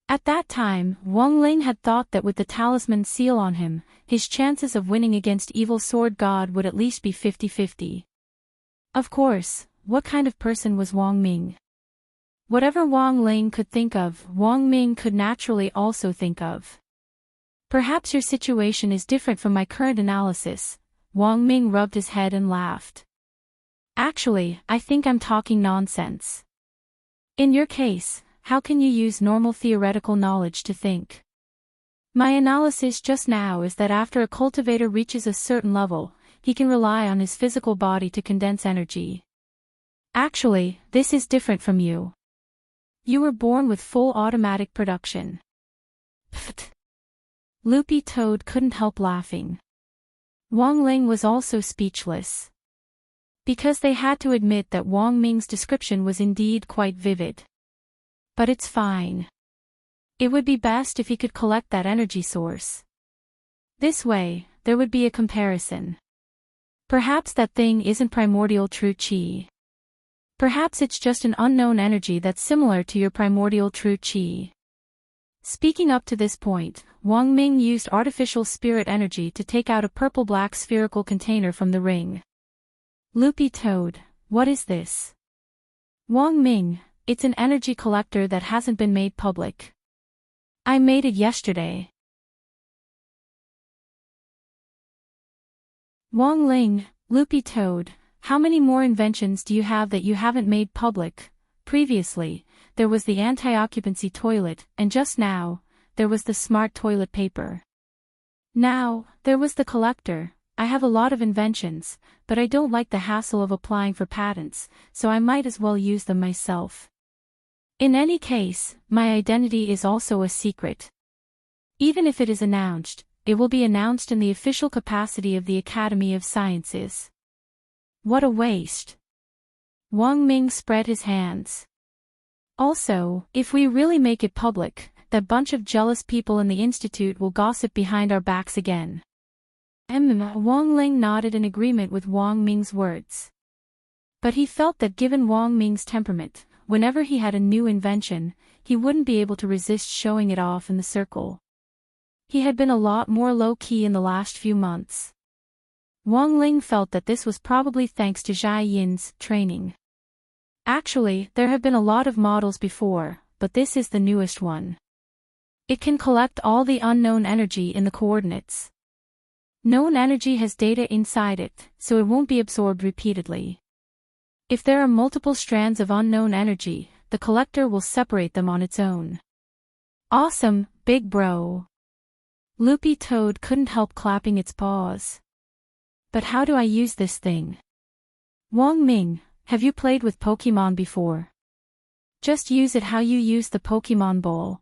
At that time, Wang Ling had thought that with the talisman seal on him, his chances of winning against Evil Sword God would at least be 50-50. Of course, what kind of person was Wang Ming? Whatever Wang Ling could think of, Wang Ming could naturally also think of. Perhaps your situation is different from my current analysis. Wang Ming rubbed his head and laughed. Actually, I think I'm talking nonsense. In your case, how can you use normal theoretical knowledge to think? My analysis just now is that after a cultivator reaches a certain level, he can rely on his physical body to condense energy. Actually, this is different from you. You were born with full automatic production. Pfft. Loopy Toad couldn't help laughing. Wang Ling was also speechless. Because they had to admit that Wang Ming's description was indeed quite vivid. But it's fine. It would be best if he could collect that energy source. This way, there would be a comparison. Perhaps that thing isn't primordial true qi. Perhaps it's just an unknown energy that's similar to your primordial true qi. Speaking up to this point, Wang Ming used artificial spirit energy to take out a purple-black spherical container from the ring. Loopy Toad, what is this? Wang Ming, it's an energy collector that hasn't been made public. I made it yesterday. Wang Ling, Loopy Toad, how many more inventions do you have that you haven't made public? Previously, there was the anti-occupancy toilet, and just now, there was the smart toilet paper. Now, there was the collector. I have a lot of inventions, but I don't like the hassle of applying for patents, so I might as well use them myself. In any case, my identity is also a secret. Even if it is announced, it will be announced in the official capacity of the Academy of Sciences. What a waste. Wang Ming spread his hands. Also, if we really make it public, that bunch of jealous people in the institute will gossip behind our backs again. Wang Ling nodded in agreement with Wang Ming's words. But he felt that given Wang Ming's temperament, whenever he had a new invention, he wouldn't be able to resist showing it off in the circle. He had been a lot more low-key in the last few months. Wang Ling felt that this was probably thanks to Zhai Yin's training. Actually, there have been a lot of models before, but this is the newest one. It can collect all the unknown energy in the coordinates. Known energy has data inside it, so it won't be absorbed repeatedly. If there are multiple strands of unknown energy, the collector will separate them on its own. Awesome, big bro. Loopy Toad couldn't help clapping its paws. But how do I use this thing? Wang Ming, have you played with Pokemon before? Just use it how you use the Pokemon ball.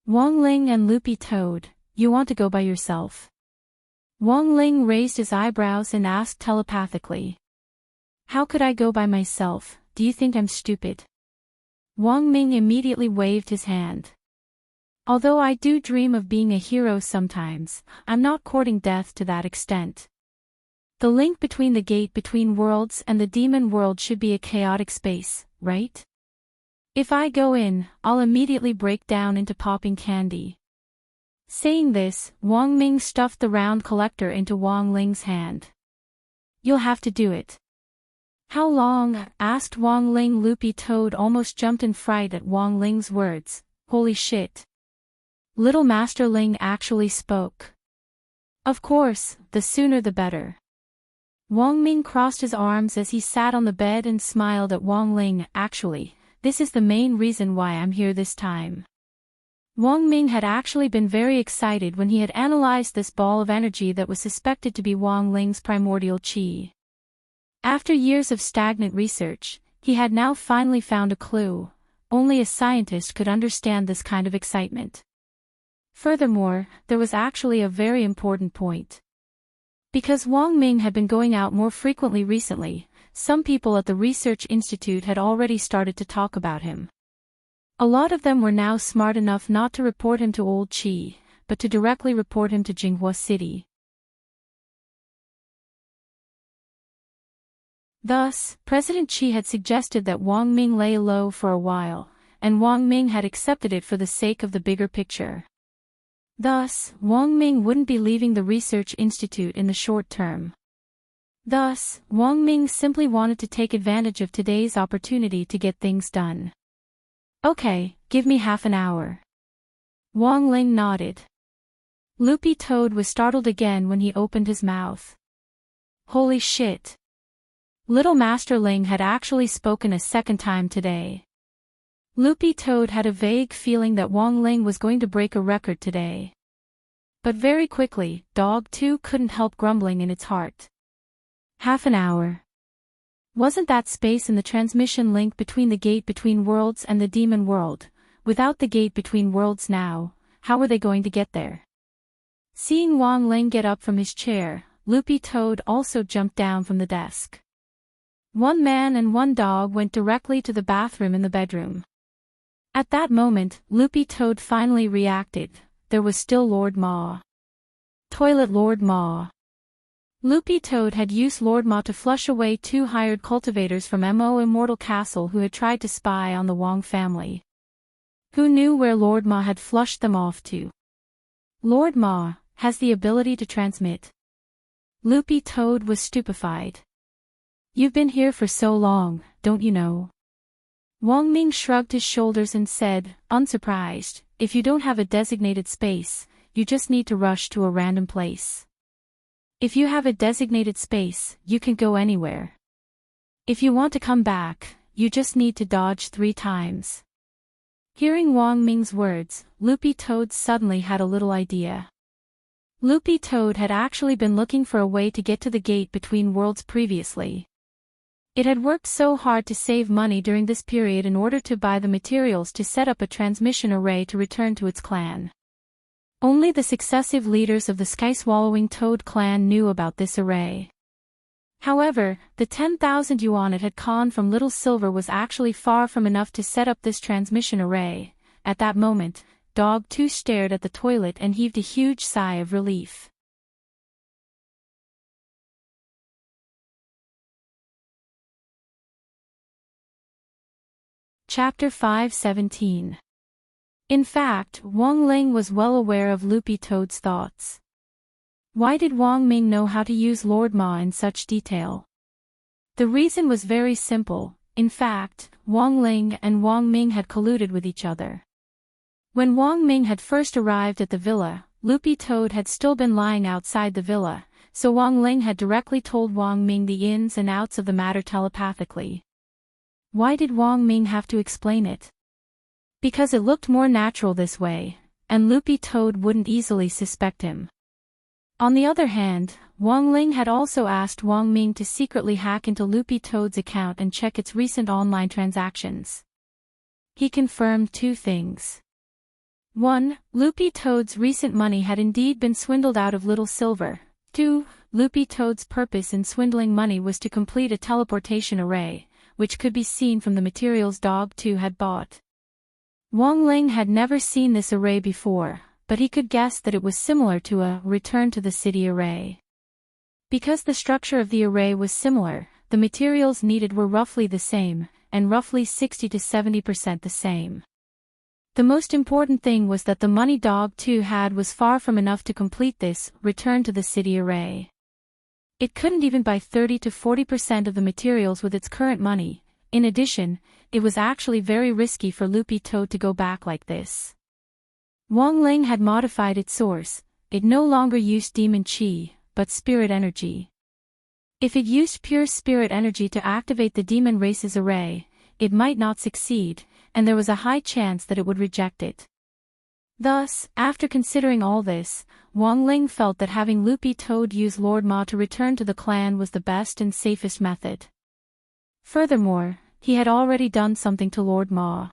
Wang Ling and Loopy Toad, you want to go by yourself? Wang Ling raised his eyebrows and asked telepathically. How could I go by myself? do you think I'm stupid? Wang Ming immediately waved his hand. Although I do dream of being a hero sometimes, I'm not courting death to that extent. The link between the gate between worlds and the demon world should be a chaotic space, right? If I go in, I'll immediately break down into popping candy. Saying this, Wang Ming stuffed the round collector into Wang Ling's hand. You'll have to do it. How long? Asked Wang Ling. Loopy Toad almost jumped in fright at Wang Ling's words. Holy shit. Little Master Ling actually spoke. Of course, the sooner the better. Wang Ming crossed his arms as he sat on the bed and smiled at Wang Ling. Actually, this is the main reason why I'm here this time. Wang Ming had actually been very excited when he had analyzed this ball of energy that was suspected to be Wang Ling's primordial qi. After years of stagnant research, he had now finally found a clue. Only a scientist could understand this kind of excitement. Furthermore, there was actually a very important point. Because Wang Ming had been going out more frequently recently, some people at the research institute had already started to talk about him. A lot of them were now smart enough not to report him to Old Qi, but to directly report him to Jinghua City. Thus, President Qi had suggested that Wang Ming lay low for a while, and Wang Ming had accepted it for the sake of the bigger picture. Thus, Wang Ming wouldn't be leaving the research institute in the short term. Thus, Wang Ming simply wanted to take advantage of today's opportunity to get things done. Okay, give me half an hour. Wang Ling nodded. Loopy Toad was startled again when he opened his mouth. Holy shit. Little Master Ling had actually spoken a second time today. Loopy Toad had a vague feeling that Wang Ling was going to break a record today. But very quickly, Dog 2 couldn't help grumbling in its heart. Half an hour. Wasn't that space in the transmission link between the gate between worlds and the demon world? Without the gate between worlds now, how were they going to get there? Seeing Wang Ling get up from his chair, Loopy Toad also jumped down from the desk. One man and one dog went directly to the bathroom in the bedroom. At that moment, Loopy Toad finally reacted. There was still Lord Ma. Toilet Lord Ma. Loopy Toad had used Lord Ma to flush away 2 hired cultivators from Mo Immortal Castle who had tried to spy on the Wang family. Who knew where Lord Ma had flushed them off to? Lord Ma has the ability to transmit. Loopy Toad was stupefied. You've been here for so long, don't you know? Wang Ming shrugged his shoulders and said, unsurprised, if you don't have a designated space, you just need to rush to a random place. If you have a designated space, you can go anywhere. If you want to come back, you just need to dodge 3 times. Hearing Wang Ming's words, Loopy Toad suddenly had a little idea. Loopy Toad had actually been looking for a way to get to the gate between worlds previously. It had worked so hard to save money during this period in order to buy the materials to set up a transmission array to return to its clan. Only the successive leaders of the Sky-Swallowing Toad clan knew about this array. However, the 10,000 yuan it had conned from Little Silver was actually far from enough to set up this transmission array. At that moment, Dog 2 stared at the toilet and heaved a huge sigh of relief. Chapter 5:17. In fact, Wang Ling was well aware of Loopy Toad's thoughts. Why did Wang Ming know how to use Lord Ma in such detail? The reason was very simple. In fact, Wang Ling and Wang Ming had colluded with each other. When Wang Ming had first arrived at the villa, Loopy Toad had still been lying outside the villa, so Wang Ling had directly told Wang Ming the ins and outs of the matter telepathically. Why did Wang Ming have to explain it? Because it looked more natural this way, and Loopy Toad wouldn't easily suspect him. On the other hand, Wang Ling had also asked Wang Ming to secretly hack into Loopy Toad's account and check its recent online transactions. He confirmed 2 things. 1. Loopy Toad's recent money had indeed been swindled out of Little Silver. 2. Loopy Toad's purpose in swindling money was to complete a teleportation array, which could be seen from the materials Dog 2 had bought. Wang Ling had never seen this array before, but he could guess that it was similar to a return to the city array. Because the structure of the array was similar, the materials needed were roughly the same, and roughly 60 to 70% the same. The most important thing was that the money Dog 2 had was far from enough to complete this return to the city array. It couldn't even buy 30 to 40% of the materials with its current money. In addition, it was actually very risky for Loopy Toad to go back like this. Wang Ling had modified its source. It no longer used demon chi, but spirit energy. If it used pure spirit energy to activate the demon race's array, it might not succeed, and there was a high chance that it would reject it. Thus, after considering all this, Wang Ling felt that having Loopy Toad use Lord Ma to return to the clan was the best and safest method. Furthermore, he had already done something to Lord Ma.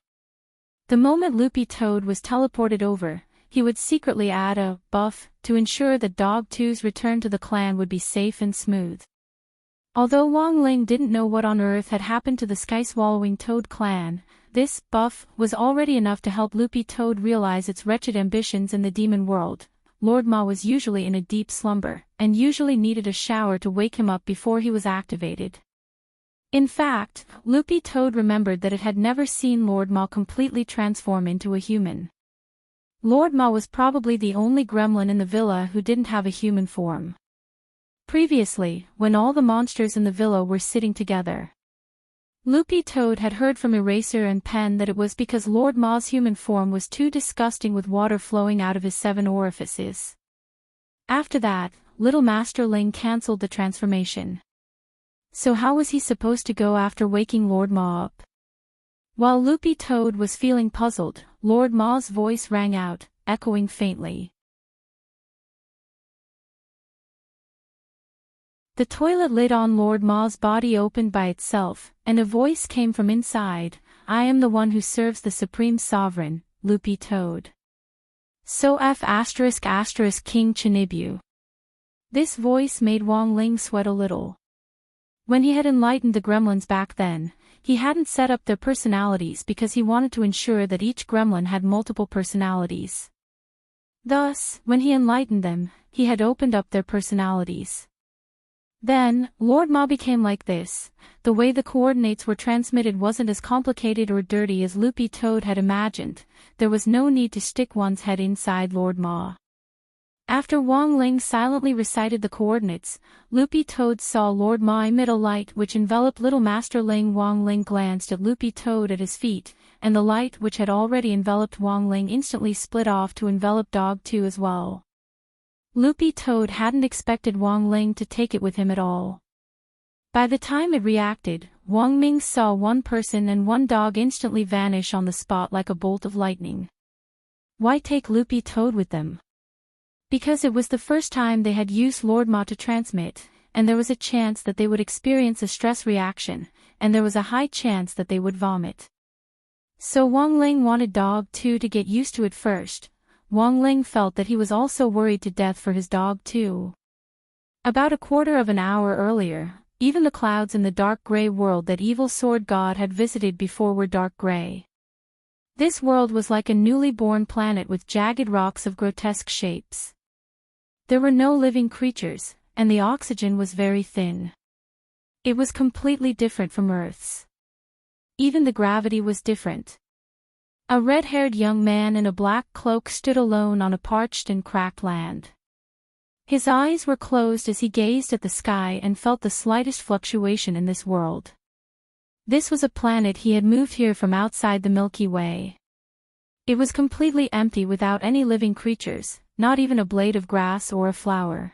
The moment Loopy Toad was teleported over, he would secretly add a buff to ensure that Dog 2's return to the clan would be safe and smooth. Although Wang Ling didn't know what on earth had happened to the sky-swallowing Toad clan, this buff was already enough to help Loopy Toad realize its wretched ambitions in the demon world. Lord Ma was usually in a deep slumber, and usually needed a shower to wake him up before he was activated. In fact, Loopy Toad remembered that it had never seen Lord Ma completely transform into a human. Lord Ma was probably the only gremlin in the villa who didn't have a human form. Previously, when all the monsters in the villa were sitting together, Loopy Toad had heard from Eraser and Pen that it was because Lord Ma's human form was too disgusting with water flowing out of his 7 orifices. After that, Little Master Ling cancelled the transformation. So how was he supposed to go after waking Lord Ma up? While Loopy Toad was feeling puzzled, Lord Ma's voice rang out, echoing faintly. The toilet lid on Lord Ma's body opened by itself, and a voice came from inside. I am the one who serves the Supreme Sovereign, Loopy Toad. So King Chinibu. This voice made Wang Ling sweat a little. When he had enlightened the gremlins back then, he hadn't set up their personalities because he wanted to ensure that each gremlin had multiple personalities. Thus, when he enlightened them, he had opened up their personalities. Then, Lord Ma became like this. The way the coordinates were transmitted wasn't as complicated or dirty as Loopy Toad had imagined. There was no need to stick one's head inside Lord Ma. After Wang Ling silently recited the coordinates, Loopy Toad saw Lord Ma emit a light which enveloped Little Master Ling. Wang Ling glanced at Loopy Toad at his feet, and the light which had already enveloped Wang Ling instantly split off to envelop Dog 2 as well. Loopy Toad hadn't expected Wang Ling to take it with him at all. By the time it reacted, Wang Ming saw one person and one dog instantly vanish on the spot like a bolt of lightning. Why take Loopy Toad with them? Because it was the first time they had used Lord Ma to transmit, and there was a chance that they would experience a stress reaction, and there was a high chance that they would vomit. So Wang Ling wanted Dog 2 to get used to it first. Wang Ling felt that he was also worried to death for his dog too. About a quarter of an hour earlier, even the clouds in the dark gray world that Evil Sword God had visited before were dark gray. This world was like a newly born planet with jagged rocks of grotesque shapes. There were no living creatures, and the oxygen was very thin. It was completely different from Earth's. Even the gravity was different. A red-haired young man in a black cloak stood alone on a parched and cracked land. His eyes were closed as he gazed at the sky and felt the slightest fluctuation in this world. This was a planet he had moved here from outside the Milky Way. It was completely empty without any living creatures, not even a blade of grass or a flower.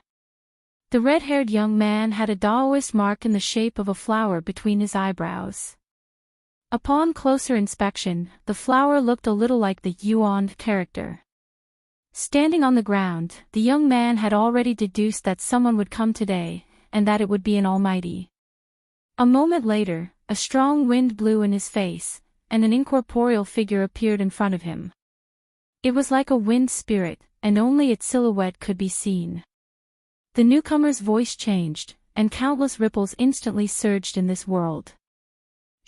The red-haired young man had a Taoist mark in the shape of a flower between his eyebrows. Upon closer inspection, the flower looked a little like the Yuan character. Standing on the ground, the young man had already deduced that someone would come today, and that it would be an almighty. A moment later, a strong wind blew in his face, and an incorporeal figure appeared in front of him. It was like a wind spirit, and only its silhouette could be seen. The newcomer's voice changed, and countless ripples instantly surged in this world.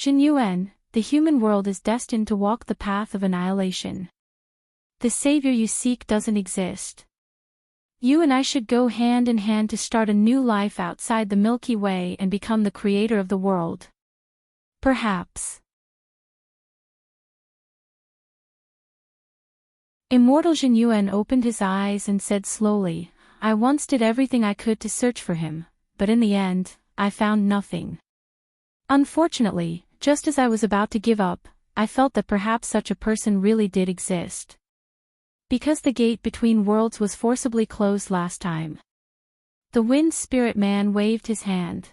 Jin Yuan, the human world is destined to walk the path of annihilation. The savior you seek doesn't exist. You and I should go hand in hand to start a new life outside the Milky Way and become the creator of the world. Perhaps. Immortal Jin Yuan opened his eyes and said slowly, I once did everything I could to search for him, but in the end, I found nothing. Unfortunately, just as I was about to give up, I felt that perhaps such a person really did exist. Because the gate between worlds was forcibly closed last time. The wind spirit man waved his hand.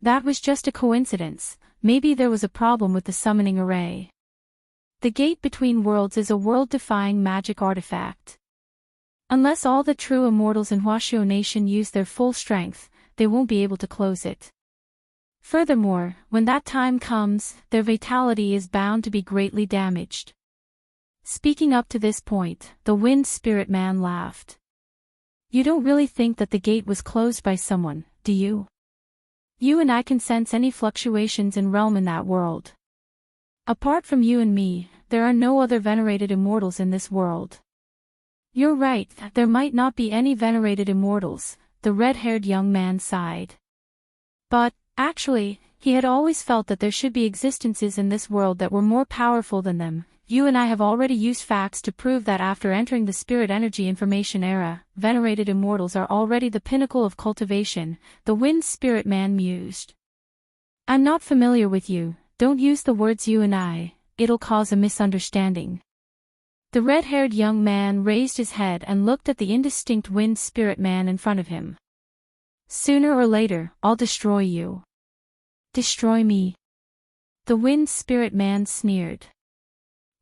That was just a coincidence, maybe there was a problem with the summoning array. The gate between worlds is a world-defying magic artifact. Unless all the true immortals in Huaxiao Nation use their full strength, they won't be able to close it. Furthermore, when that time comes, their vitality is bound to be greatly damaged. Speaking up to this point, the wind spirit man laughed. You don't really think that the gate was closed by someone, do you? You and I can sense any fluctuations in realm in that world. Apart from you and me, there are no other venerated immortals in this world. You're right, there might not be any venerated immortals, the red-haired young man sighed. But, actually, he had always felt that there should be existences in this world that were more powerful than them. You and I have already used facts to prove that after entering the spirit energy information era, venerated immortals are already the pinnacle of cultivation, the wind spirit man mused. I'm not familiar with you, don't use the words you and I, it'll cause a misunderstanding. The red-haired young man raised his head and looked at the indistinct wind spirit man in front of him. Sooner or later, I'll destroy you. Destroy me. The wind spirit man sneered.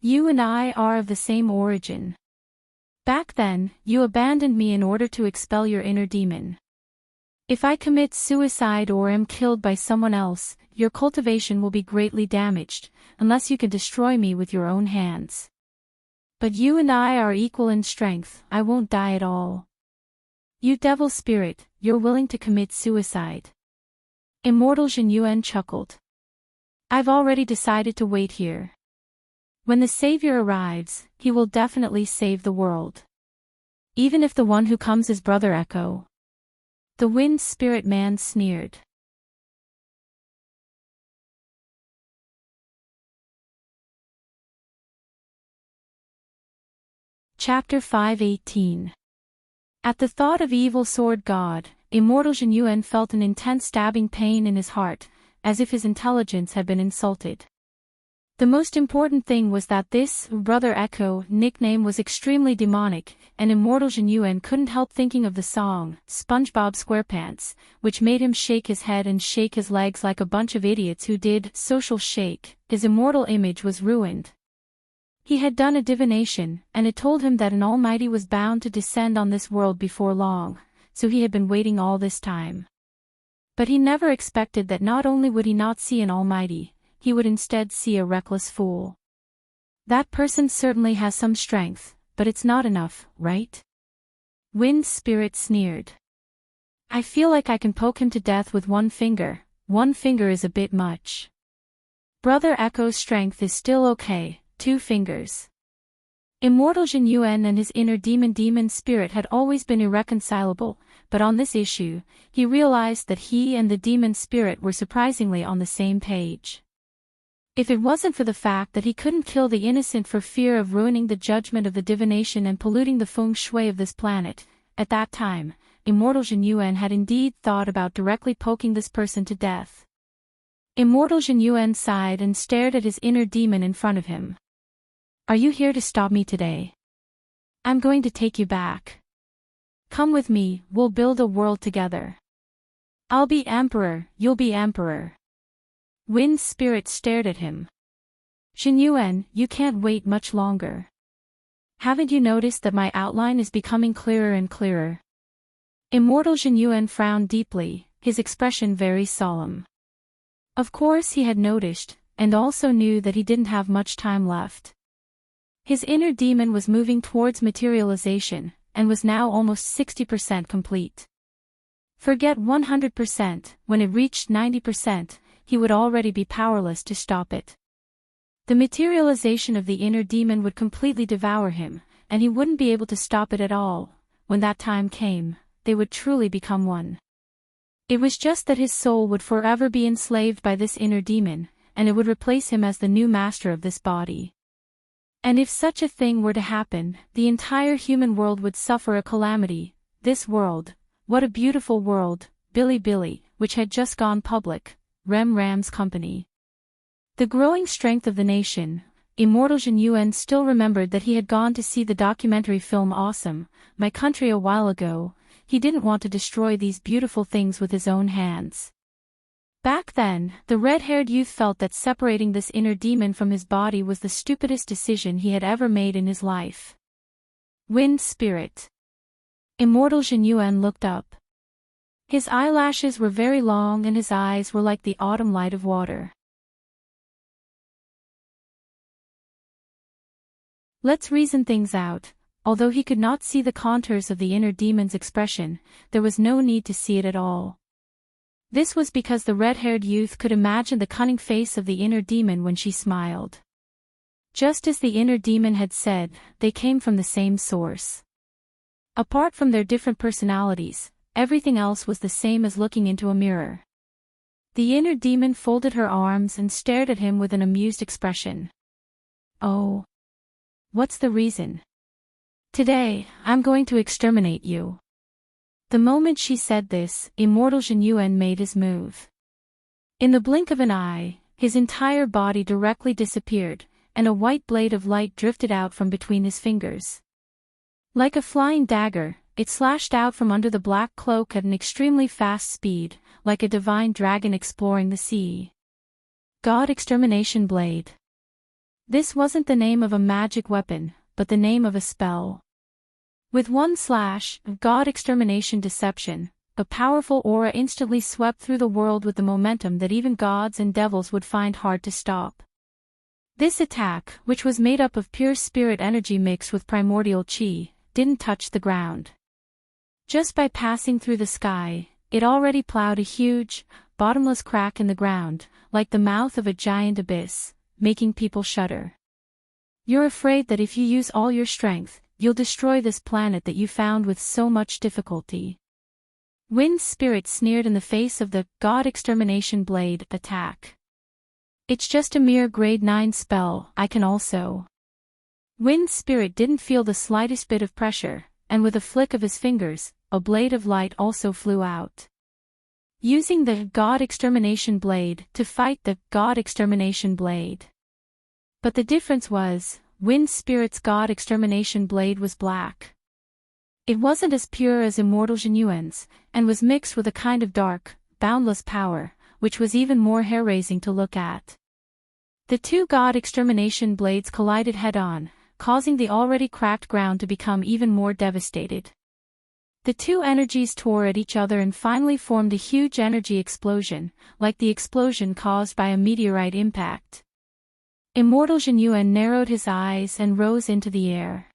You and I are of the same origin. Back then, you abandoned me in order to expel your inner demon. If I commit suicide or am killed by someone else, your cultivation will be greatly damaged, unless you can destroy me with your own hands. But you and I are equal in strength, I won't die at all. You devil spirit, you're willing to commit suicide. Immortal Jin Yuan chuckled. I've already decided to wait here. When the savior arrives, he will definitely save the world. Even if the one who comes is Brother Echo. The wind spirit man sneered. Chapter 5:18. At the thought of evil sword god, Immortal Jin Yuan felt an intense stabbing pain in his heart, as if his intelligence had been insulted. The most important thing was that this Brother Echo nickname was extremely demonic, and Immortal Jin Yuan couldn't help thinking of the song, SpongeBob SquarePants, which made him shake his head and shake his legs like a bunch of idiots who did social shake. His immortal image was ruined. He had done a divination, and it told him that an Almighty was bound to descend on this world before long, so he had been waiting all this time. But he never expected that not only would he not see an Almighty, he would instead see a reckless fool. That person certainly has some strength, but it's not enough, right? Wind Spirit sneered. I feel like I can poke him to death with one finger is a bit much. Brother Echo's strength is still okay, 2 fingers. Immortal Jin Yuan and his inner demon spirit had always been irreconcilable, but on this issue, he realized that he and the demon spirit were surprisingly on the same page. If it wasn't for the fact that he couldn't kill the innocent for fear of ruining the judgment of the divination and polluting the feng shui of this planet, at that time, Immortal Jin Yuan had indeed thought about directly poking this person to death. Immortal Jin Yuan sighed and stared at his inner demon in front of him. Are you here to stop me today? I'm going to take you back. Come with me, we'll build a world together. I'll be emperor, you'll be emperor. Wind Spirit stared at him. Jin Yuan, you can't wait much longer. Haven't you noticed that my outline is becoming clearer and clearer? Immortal Jin Yuan frowned deeply, his expression very solemn. Of course he had noticed, and also knew that he didn't have much time left. His inner demon was moving towards materialization, and was now almost 60% complete. Forget 100%, when it reached 90%, he would already be powerless to stop it. The materialization of the inner demon would completely devour him, and he wouldn't be able to stop it at all. When that time came, they would truly become one. It was just that his soul would forever be enslaved by this inner demon, and it would replace him as the new master of this body. And if such a thing were to happen, the entire human world would suffer a calamity. This world, what a beautiful world, Billy, which had just gone public, Ram's company. The growing strength of the nation, Immortal Jin Yuan still remembered that he had gone to see the documentary film Awesome, My Country a while ago. He didn't want to destroy these beautiful things with his own hands. Back then, the red-haired youth felt that separating this inner demon from his body was the stupidest decision he had ever made in his life. Wind Spirit. Immortal Jin Yuan looked up. His eyelashes were very long and his eyes were like the autumn light of water. Let's reason things out. Although he could not see the contours of the inner demon's expression, there was no need to see it at all. This was because the red-haired youth could imagine the cunning face of the inner demon when she smiled. Just as the inner demon had said, they came from the same source. Apart from their different personalities, everything else was the same as looking into a mirror. The inner demon folded her arms and stared at him with an amused expression. Oh. What's the reason? Today, I'm going to exterminate you. The moment she said this, Immortal Jin Yuan made his move. In the blink of an eye, his entire body directly disappeared, and a white blade of light drifted out from between his fingers. Like a flying dagger, it slashed out from under the black cloak at an extremely fast speed, like a divine dragon exploring the sea. God Extermination Blade. This wasn't the name of a magic weapon, but the name of a spell. With one slash, God Extermination Deception, a powerful aura instantly swept through the world with the momentum that even gods and devils would find hard to stop. This attack, which was made up of pure spirit energy mixed with primordial chi, didn't touch the ground. Just by passing through the sky, it already plowed a huge, bottomless crack in the ground, like the mouth of a giant abyss, making people shudder. You're afraid that if you use all your strength, you'll destroy this planet that you found with so much difficulty. Wind Spirit sneered in the face of the God Extermination Blade attack. It's just a mere grade 9 spell, I can also. Wind Spirit didn't feel the slightest bit of pressure, and with a flick of his fingers, a blade of light also flew out. Using the God Extermination Blade to fight the God Extermination Blade. But the difference was, Wind Spirit's God Extermination Blade was black. It wasn't as pure as Immortal Jin Yuan's, and was mixed with a kind of dark, boundless power, which was even more hair-raising to look at. The two God Extermination Blades collided head-on, causing the already cracked ground to become even more devastated. The two energies tore at each other and finally formed a huge energy explosion, like the explosion caused by a meteorite impact. Immortal Jin Yuan narrowed his eyes and rose into the air.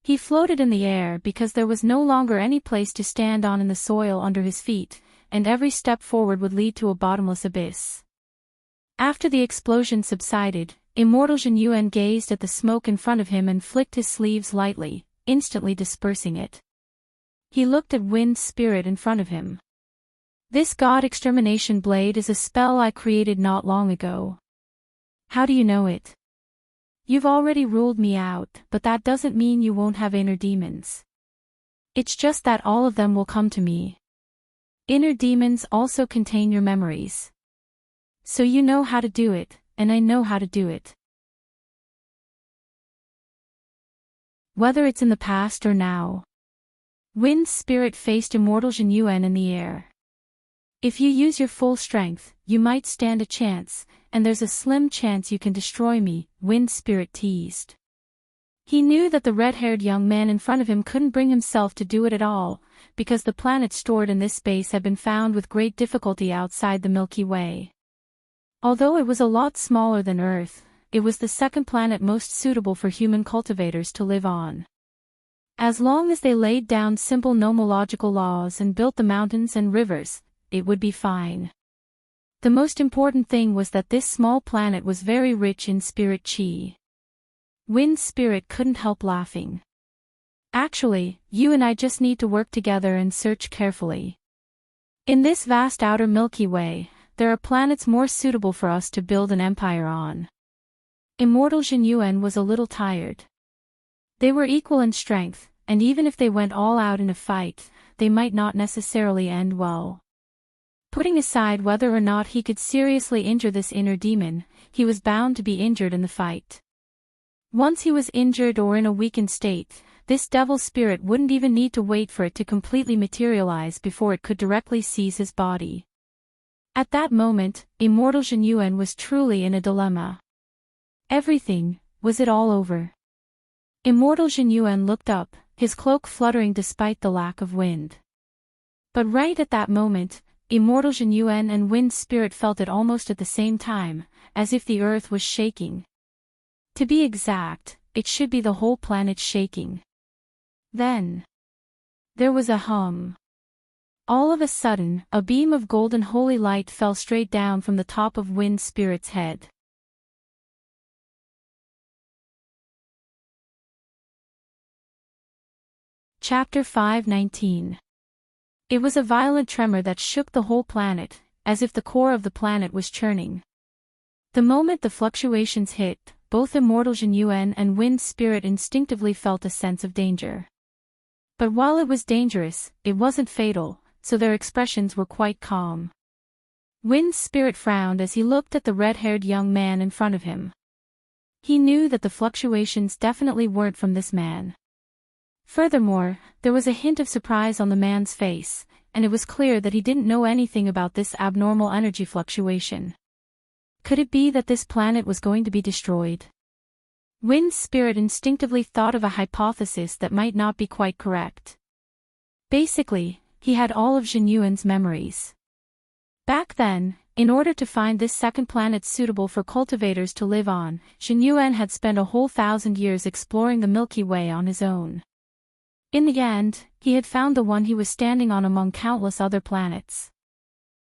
He floated in the air because there was no longer any place to stand on in the soil under his feet, and every step forward would lead to a bottomless abyss. After the explosion subsided, Immortal Jin Yuan gazed at the smoke in front of him and flicked his sleeves lightly, instantly dispersing it. He looked at Wind Spirit in front of him. This God Extermination Blade is a spell I created not long ago. How do you know it? You've already ruled me out, but that doesn't mean you won't have inner demons. It's just that all of them will come to me. Inner demons also contain your memories. So you know how to do it, and I know how to do it. Whether it's in the past or now. Wind Spirit faced Immortal Jin Yuan in the air. If you use your full strength, you might stand a chance, and there's a slim chance you can destroy me, Wind Spirit teased. He knew that the red-haired young man in front of him couldn't bring himself to do it at all, because the planet stored in this space had been found with great difficulty outside the Milky Way. Although it was a lot smaller than Earth, it was the second planet most suitable for human cultivators to live on. As long as they laid down simple nomological laws and built the mountains and rivers, it would be fine. The most important thing was that this small planet was very rich in spirit chi. Wind Spirit couldn't help laughing. Actually, you and I just need to work together and search carefully. In this vast outer Milky Way, there are planets more suitable for us to build an empire on. Immortal Jinyuan was a little tired. They were equal in strength, and even if they went all out in a fight, they might not necessarily end well. Putting aside whether or not he could seriously injure this inner demon, he was bound to be injured in the fight. Once he was injured or in a weakened state, this devil spirit wouldn't even need to wait for it to completely materialize before it could directly seize his body. At that moment, Immortal Jinyuan was truly in a dilemma. Everything, was it all over? Immortal Jinyuan looked up, his cloak fluttering despite the lack of wind. But right at that moment, Immortal Jinyuan and Wind Spirit felt it almost at the same time, as if the earth was shaking. To be exact, it should be the whole planet shaking. Then there was a hum. All of a sudden, a beam of golden holy light fell straight down from the top of Wind Spirit's head. Chapter 5:19. It was a violent tremor that shook the whole planet, as if the core of the planet was churning. The moment the fluctuations hit, both Immortal Jinyuan and Wind Spirit instinctively felt a sense of danger. But while it was dangerous, it wasn't fatal, so their expressions were quite calm. Wind Spirit frowned as he looked at the red-haired young man in front of him. He knew that the fluctuations definitely weren't from this man. Furthermore, there was a hint of surprise on the man's face, and it was clear that he didn't know anything about this abnormal energy fluctuation. Could it be that this planet was going to be destroyed? Wind Spirit instinctively thought of a hypothesis that might not be quite correct. Basically, he had all of Jinyuan's memories. Back then, in order to find this second planet suitable for cultivators to live on, Jinyuan had spent a whole 1,000 years exploring the Milky Way on his own. In the end, he had found the one he was standing on among countless other planets.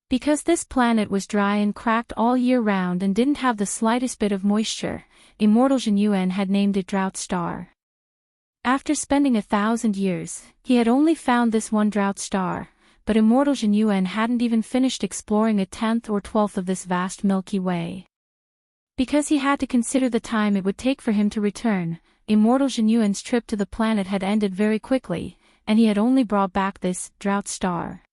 Because this planet was dry and cracked all year round and didn't have the slightest bit of moisture, Immortal Jinyuan had named it Drought Star. After spending 1,000 years, he had only found this one drought star, but Immortal Jinyuan hadn't even finished exploring 1/10 or 12th of this vast Milky Way. Because he had to consider the time it would take for him to return, Immortal Jinyuan's trip to the planet had ended very quickly, and he had only brought back this drought star.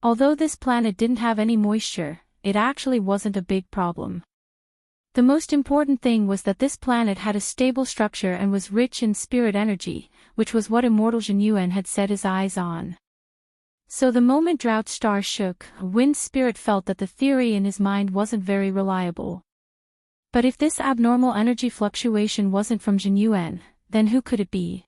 Although this planet didn't have any moisture, it actually wasn't a big problem. The most important thing was that this planet had a stable structure and was rich in spirit energy, which was what Immortal Jinyuan had set his eyes on. So the moment Drought Star shook, Wind Spirit felt that the theory in his mind wasn't very reliable. But if this abnormal energy fluctuation wasn't from Jinyuan, then who could it be?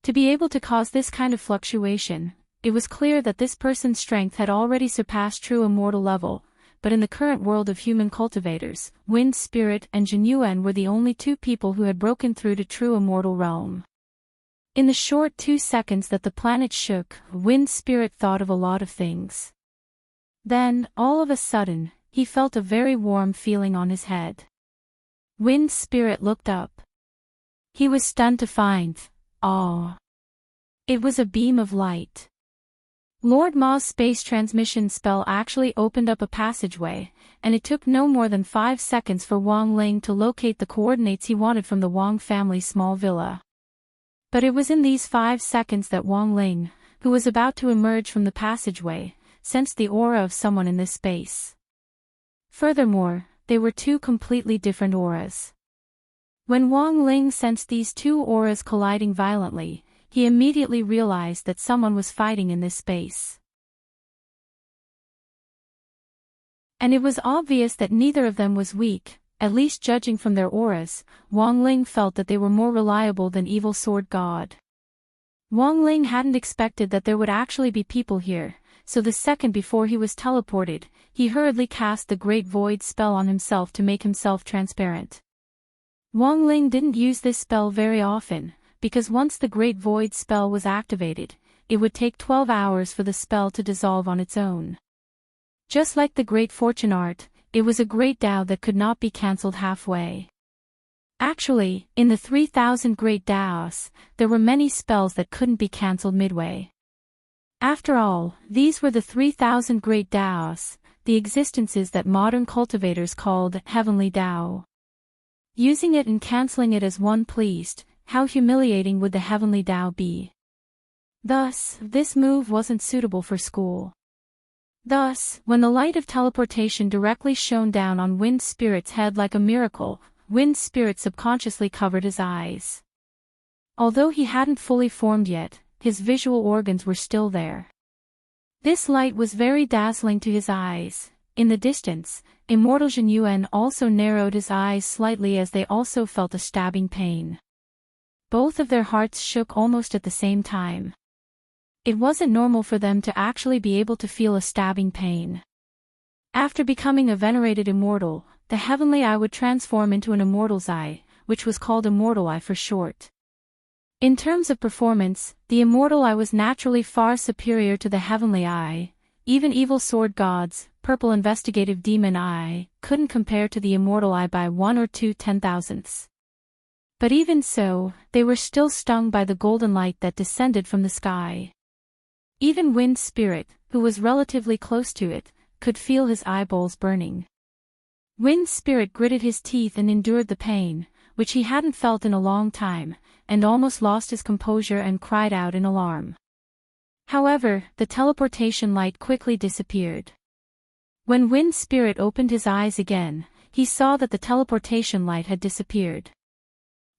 To be able to cause this kind of fluctuation, it was clear that this person's strength had already surpassed true immortal level, but in the current world of human cultivators, Wind Spirit and Jinyuan were the only two people who had broken through to true immortal realm. In the short 2 seconds that the planet shook, Wind Spirit thought of a lot of things. Then, all of a sudden, he felt a very warm feeling on his head. Wind Spirit looked up. He was stunned to find, it was a beam of light. Lord Ma's space transmission spell actually opened up a passageway, and it took no more than 5 seconds for Wang Ling to locate the coordinates he wanted from the Wang family's small villa. But it was in these 5 seconds that Wang Ling, who was about to emerge from the passageway, sensed the aura of someone in this space. Furthermore, they were two completely different auras. When Wang Ling sensed these two auras colliding violently, he immediately realized that someone was fighting in this space. And it was obvious that neither of them was weak, at least judging from their auras. Wang Ling felt that they were more reliable than Evil Sword God. Wang Ling hadn't expected that there would actually be people here, so the second before he was teleported, he hurriedly cast the Great Void spell on himself to make himself transparent. Wang Ling didn't use this spell very often, because once the Great Void spell was activated, it would take 12 hours for the spell to dissolve on its own. Just like the Great Fortune Art, it was a great Tao that could not be cancelled halfway. Actually, in the 3,000 Great Taos, there were many spells that couldn't be cancelled midway. After all, these were the 3,000 Great Taos, the existences that modern cultivators called Heavenly Tao. Using it and cancelling it as one pleased, how humiliating would the Heavenly Tao be? Thus, this move wasn't suitable for school. Thus, when the light of teleportation directly shone down on Wind Spirit's head like a miracle, Wind Spirit subconsciously covered his eyes. Although he hadn't fully formed yet, his visual organs were still there. This light was very dazzling to his eyes. In the distance, Immortal Jin Yuan also narrowed his eyes slightly as they also felt a stabbing pain. Both of their hearts shook almost at the same time. It wasn't normal for them to actually be able to feel a stabbing pain. After becoming a venerated immortal, the heavenly eye would transform into an immortal's eye, which was called Immortal Eye for short. In terms of performance, the Immortal Eye was naturally far superior to the Heavenly Eye. Even evil sword gods, Purple Investigative Demon Eye, couldn't compare to the Immortal Eye by 1 or 2 10,000ths. But even so, they were still stung by the golden light that descended from the sky. Even Wind Spirit, who was relatively close to it, could feel his eyeballs burning. Wind Spirit gritted his teeth and endured the pain, which he hadn't felt in a long time, and almost lost his composure and cried out in alarm. However, the teleportation light quickly disappeared. When Wind Spirit opened his eyes again, he saw that the teleportation light had disappeared.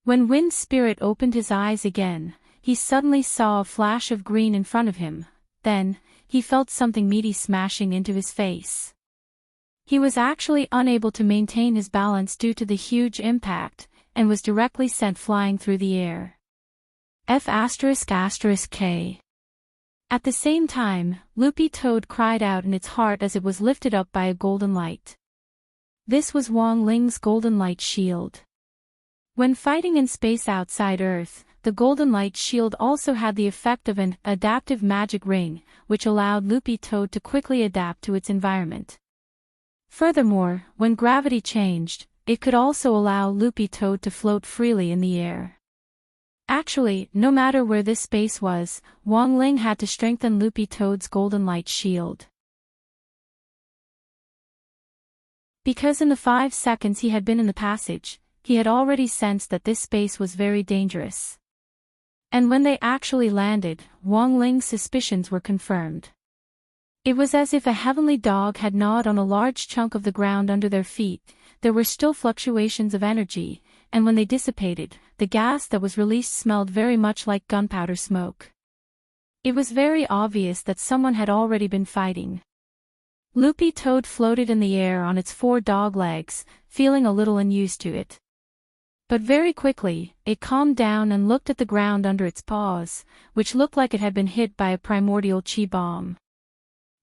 When Wind Spirit opened his eyes again, he suddenly saw a flash of green in front of him. Then, he felt something meaty smashing into his face. He was actually unable to maintain his balance due to the huge impact, and was directly sent flying through the air. F***K. At the same time, Loopy Toad cried out in its heart as it was lifted up by a golden light. This was Wang Ling's golden light shield. When fighting in space outside Earth, the golden light shield also had the effect of an adaptive magic ring, which allowed Loopy Toad to quickly adapt to its environment. Furthermore, when gravity changed, it could also allow Loopy Toad to float freely in the air. Actually, no matter where this space was, Wang Ling had to strengthen Loopy Toad's golden light shield. Because in the 5 seconds he had been in the passage, he had already sensed that this space was very dangerous. And when they actually landed, Wang Ling's suspicions were confirmed. It was as if a heavenly dog had gnawed on a large chunk of the ground under their feet. There were still fluctuations of energy, and when they dissipated, the gas that was released smelled very much like gunpowder smoke. It was very obvious that someone had already been fighting. Loopy Toad floated in the air on its 4 dog legs, feeling a little unused to it. But very quickly, it calmed down and looked at the ground under its paws, which looked like it had been hit by a primordial chi bomb.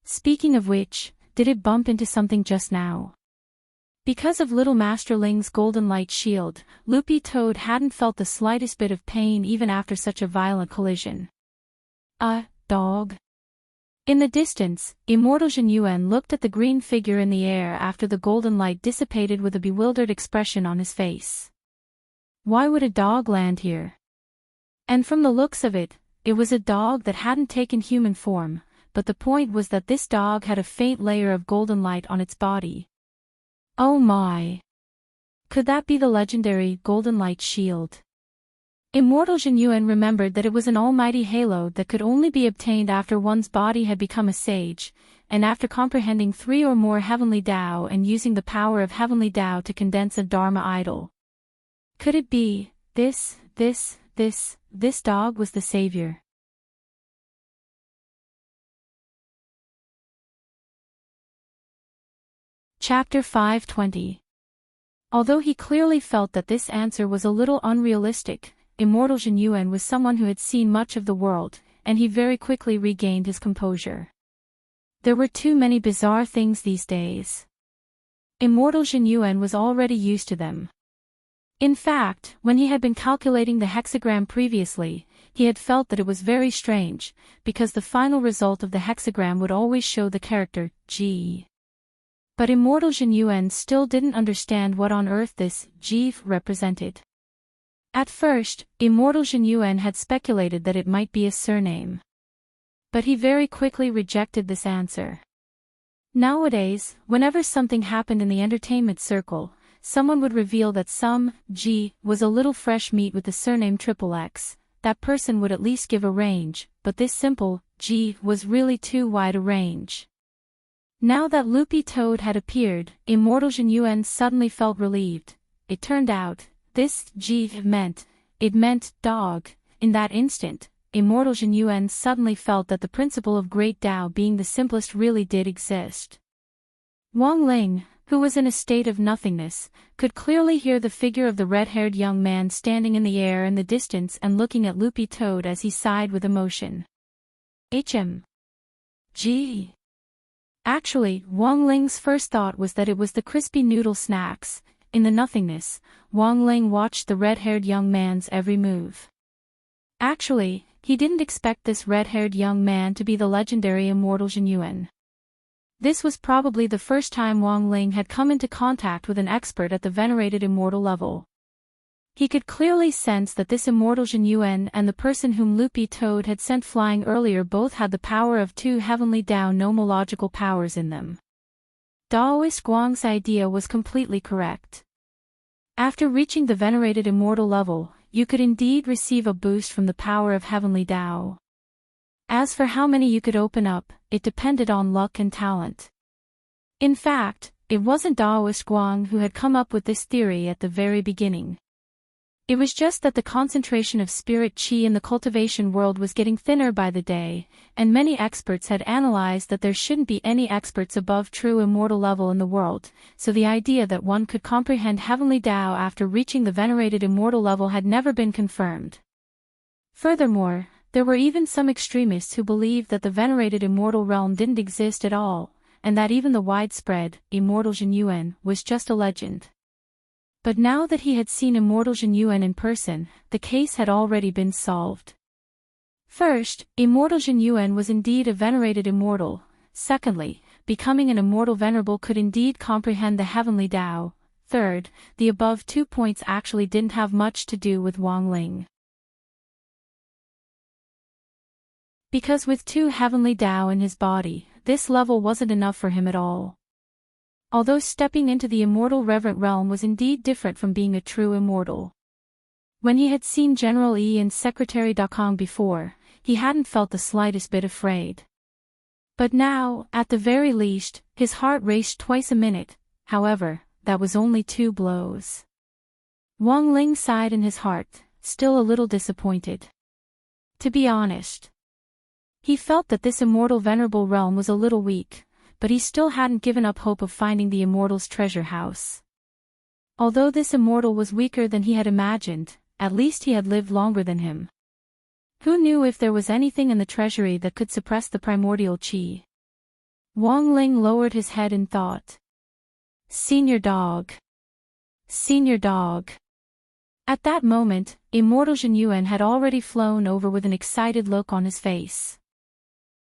Speaking of which, did it bump into something just now? Because of Little Master Ling's golden light shield, Loopy Toad hadn't felt the slightest bit of pain even after such a violent collision. Dog? In the distance, Immortal Jin Yuan looked at the green figure in the air after the golden light dissipated with a bewildered expression on his face. Why would a dog land here? And from the looks of it, it was a dog that hadn't taken human form, but the point was that this dog had a faint layer of golden light on its body. Oh my! Could that be the legendary golden light shield? Immortal Jin Yuan remembered that it was an almighty halo that could only be obtained after one's body had become a sage, and after comprehending 3 or more heavenly Tao and using the power of heavenly Tao to condense a Dharma idol. Could it be, this dog was the savior? Chapter 520. Although he clearly felt that this answer was a little unrealistic, Immortal Jin Yuan was someone who had seen much of the world, and he very quickly regained his composure. There were too many bizarre things these days. Immortal Jin Yuan was already used to them. In fact, when he had been calculating the hexagram previously, he had felt that it was very strange, because the final result of the hexagram would always show the character G. But Immortal Jin Yuan still didn't understand what on earth this Ji represented. At first, Immortal Jin Yuan had speculated that it might be a surname. But he very quickly rejected this answer. Nowadays, whenever something happened in the entertainment circle, someone would reveal that some G was a little fresh meat with the surname XXX, that person would at least give a range, but this simple G was really too wide a range. Now that Loopy Toad had appeared, Immortal Jin Yuan suddenly felt relieved. It turned out, this G meant dog. In that instant, Immortal Jin Yuan suddenly felt that the principle of Great Tao being the simplest really did exist. Wang Ling, who was in a state of nothingness, could clearly hear the figure of the red-haired young man standing in the air in the distance and looking at Loopy Toad as he sighed with emotion. G. Actually, Wang Ling's first thought was that it was the crispy noodle snacks. In the nothingness, Wang Ling watched the red-haired young man's every move. Actually, he didn't expect this red-haired young man to be the legendary Immortal Jin Yuan. This was probably the first time Wang Ling had come into contact with an expert at the venerated immortal level. He could clearly sense that this Immortal Jin Yuan and the person whom Loopy Toad had sent flying earlier both had the power of two heavenly Tao nomological powers in them. Daoist Guang's idea was completely correct. After reaching the venerated immortal level, you could indeed receive a boost from the power of heavenly Tao. As for how many you could open up, it depended on luck and talent. In fact, it wasn't Daoist Guang who had come up with this theory at the very beginning. It was just that the concentration of spirit qi in the cultivation world was getting thinner by the day, and many experts had analyzed that there shouldn't be any experts above true immortal level in the world, so the idea that one could comprehend heavenly Tao after reaching the venerated immortal level had never been confirmed. Furthermore, there were even some extremists who believed that the venerated immortal realm didn't exist at all, and that even the widespread Immortal Jin Yuan was just a legend. But now that he had seen Immortal Jin Yuan in person, the case had already been solved. First, Immortal Jin Yuan was indeed a venerated immortal. Secondly, becoming an immortal venerable could indeed comprehend the heavenly Tao. Third, the above 2 points actually didn't have much to do with Wang Ling. Because with two heavenly Tao in his body, this level wasn't enough for him at all. Although stepping into the immortal reverent realm was indeed different from being a true immortal. When he had seen General Yi and Secretary Dakong before, he hadn't felt the slightest bit afraid. But now, at the very least, his heart raced twice a minute. However, that was only 2 blows. Wang Ling sighed in his heart, still a little disappointed. To be honest, he felt that this immortal venerable realm was a little weak, but he still hadn't given up hope of finding the immortal's treasure house. Although this immortal was weaker than he had imagined, at least he had lived longer than him. Who knew if there was anything in the treasury that could suppress the primordial qi? Wang Ling lowered his head in thought. Senior dog. Senior dog. At that moment, Immortal Jin Yuan had already flown over with an excited look on his face.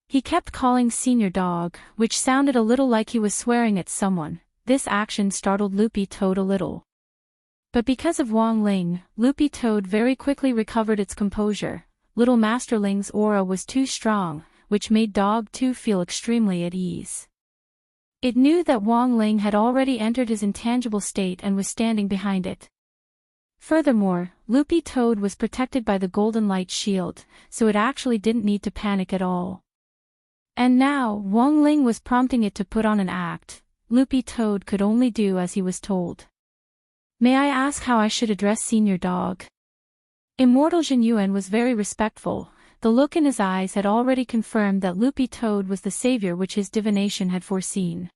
He kept calling Senior Dog, which sounded a little like he was swearing at someone. This action startled Loopy Toad a little. But because of Wang Ling, Loopy Toad very quickly recovered its composure. Little Masterling's aura was too strong, which made Dog 2 feel extremely at ease. It knew that Wang Ling had already entered his intangible state and was standing behind it. Furthermore, Loopy Toad was protected by the golden light shield, so it actually didn't need to panic at all. And now, Wang Ling was prompting it to put on an act. Loopy Toad could only do as he was told. May I ask how I should address Senior Dog? Immortal Jin Yuan was very respectful. The look in his eyes had already confirmed that Loopy Toad was the savior which his divination had foreseen.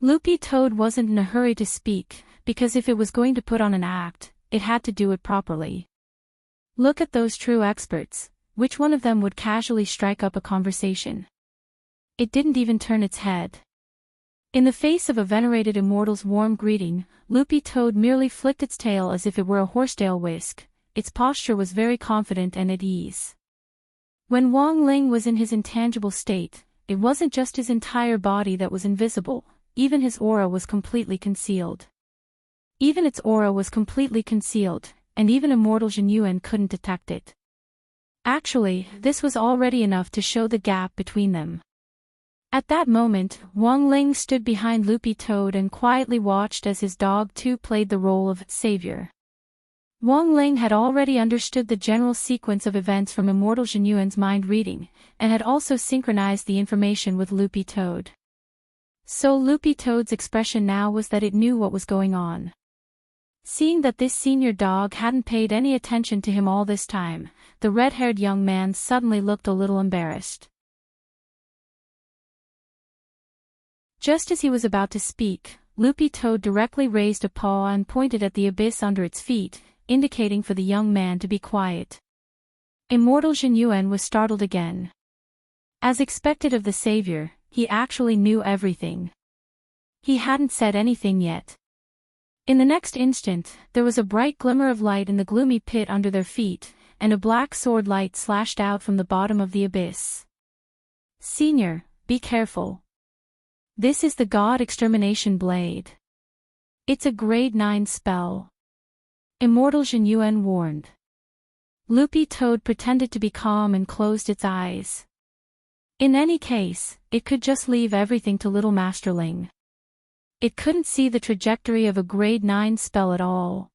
Loopy Toad wasn't in a hurry to speak, because if it was going to put on an act, it had to do it properly. Look at those true experts. Which one of them would casually strike up a conversation? It didn't even turn its head. In the face of a venerated immortal's warm greeting, Loopy Toad merely flicked its tail as if it were a horsetail whisk. Its posture was very confident and at ease. When Wang Ling was in his intangible state, it wasn't just his entire body that was invisible. even his aura was completely concealed. Even its aura was completely concealed, and even immortal Jin Yuan couldn't detect it. Actually, this was already enough to show the gap between them. At that moment, Wang Ling stood behind Loopy Toad and quietly watched as his dog too played the role of savior. Wang Ling had already understood the general sequence of events from immortal Jin Yuan's mind reading, and had also synchronized the information with Loopy Toad. So Loopy Toad's expression now was that it knew what was going on. Seeing that this senior dog hadn't paid any attention to him all this time, the red-haired young man suddenly looked a little embarrassed. Just as he was about to speak, Loopy Toad directly raised a paw and pointed at the abyss under its feet, indicating for the young man to be quiet. Immortal Jin Yuan was startled again. As expected of the savior, he actually knew everything. He hadn't said anything yet. In the next instant, there was a bright glimmer of light in the gloomy pit under their feet, and a black sword light slashed out from the bottom of the abyss. "Senior, be careful. This is the God Extermination Blade. It's a grade 9 spell," Immortal Jin Yuan warned. Loopy Toad pretended to be calm and closed its eyes. In any case, it could just leave everything to little Masterling. It couldn't see the trajectory of a grade 9 spell at all.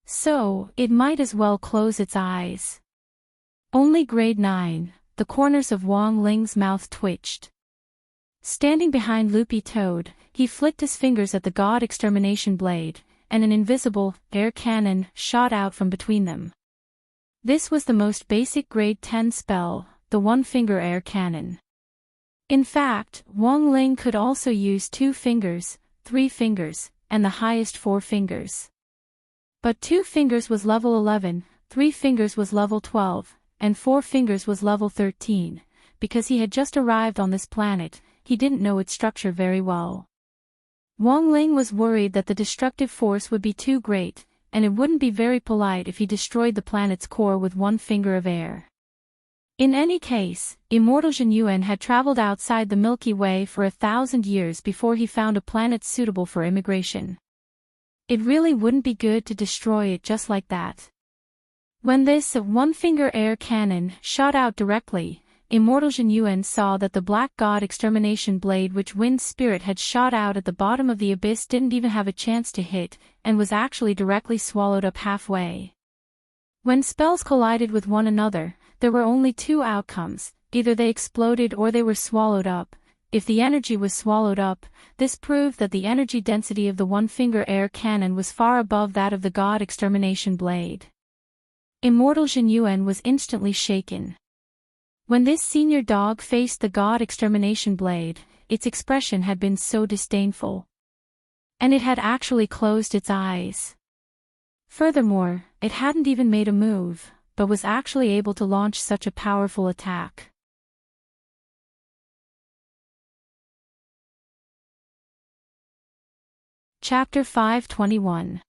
So, it might as well close its eyes. Only grade 9, the corners of Wang Ling's mouth twitched. Standing behind Loopy Toad, he flicked his fingers at the God Extermination Blade, and an invisible air cannon shot out from between them. This was the most basic grade 10 spell, the one-finger air cannon. In fact, Wang Ling could also use 2 fingers, 3 fingers, and the highest 4 fingers. But 2 fingers was level 11, 3 fingers was level 12, and 4 fingers was level 13, because he had just arrived on this planet. He didn't know its structure very well. Wang Ling was worried that the destructive force would be too great, and it wouldn't be very polite if he destroyed the planet's core with 1 finger of air. In any case, Immortal Jin Yuan had traveled outside the Milky Way for 1,000 years before he found a planet suitable for immigration. It really wouldn't be good to destroy it just like that. When this one-finger air cannon shot out directly, Immortal Jin Yuan saw that the Black God Extermination Blade which Wind Spirit had shot out at the bottom of the abyss didn't even have a chance to hit, and was actually directly swallowed up halfway. When spells collided with one another, there were only 2 outcomes: either they exploded or they were swallowed up. If the energy was swallowed up, this proved that the energy density of the one-finger air cannon was far above that of the God Extermination Blade. Immortal Jin Yuan was instantly shaken. When this senior dog faced the God Extermination Blade, its expression had been so disdainful. And it had actually closed its eyes. Furthermore, it hadn't even made a move, but was actually able to launch such a powerful attack. Chapter 521.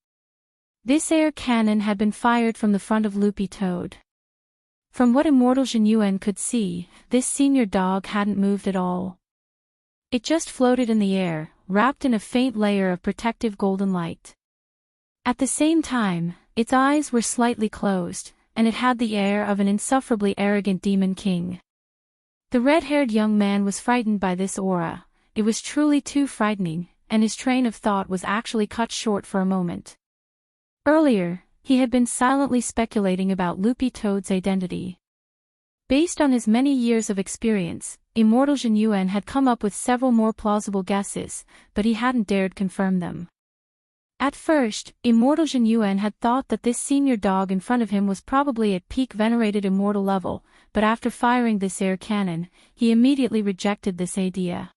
This air cannon had been fired from the front of Loopy Toad. From what Immortal Jin Yuan could see, this senior dog hadn't moved at all. It just floated in the air, wrapped in a faint layer of protective golden light. At the same time, its eyes were slightly closed, and it had the air of an insufferably arrogant demon king. The red-haired young man was frightened by this aura. It was truly too frightening, and his train of thought was actually cut short for a moment. Earlier, he had been silently speculating about Loopy Toad's identity. Based on his many years of experience, Immortal Jin Yuan had come up with several more plausible guesses, but he hadn't dared confirm them. At first, Immortal Jin Yuan had thought that this senior dog in front of him was probably at peak venerated immortal level, but after firing this air cannon, he immediately rejected this idea.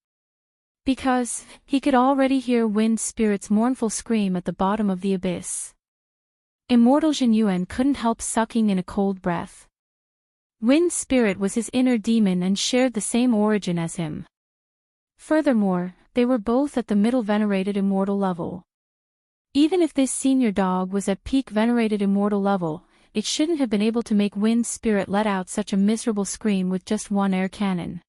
Because, he could already hear Wind Spirit's mournful scream at the bottom of the abyss. Immortal Jin Yuan couldn't help sucking in a cold breath. Wind Spirit was his inner demon and shared the same origin as him. Furthermore, they were both at the middle venerated immortal level. Even if this senior dog was at peak venerated immortal level, it shouldn't have been able to make Wind Spirit let out such a miserable scream with just 1 air cannon.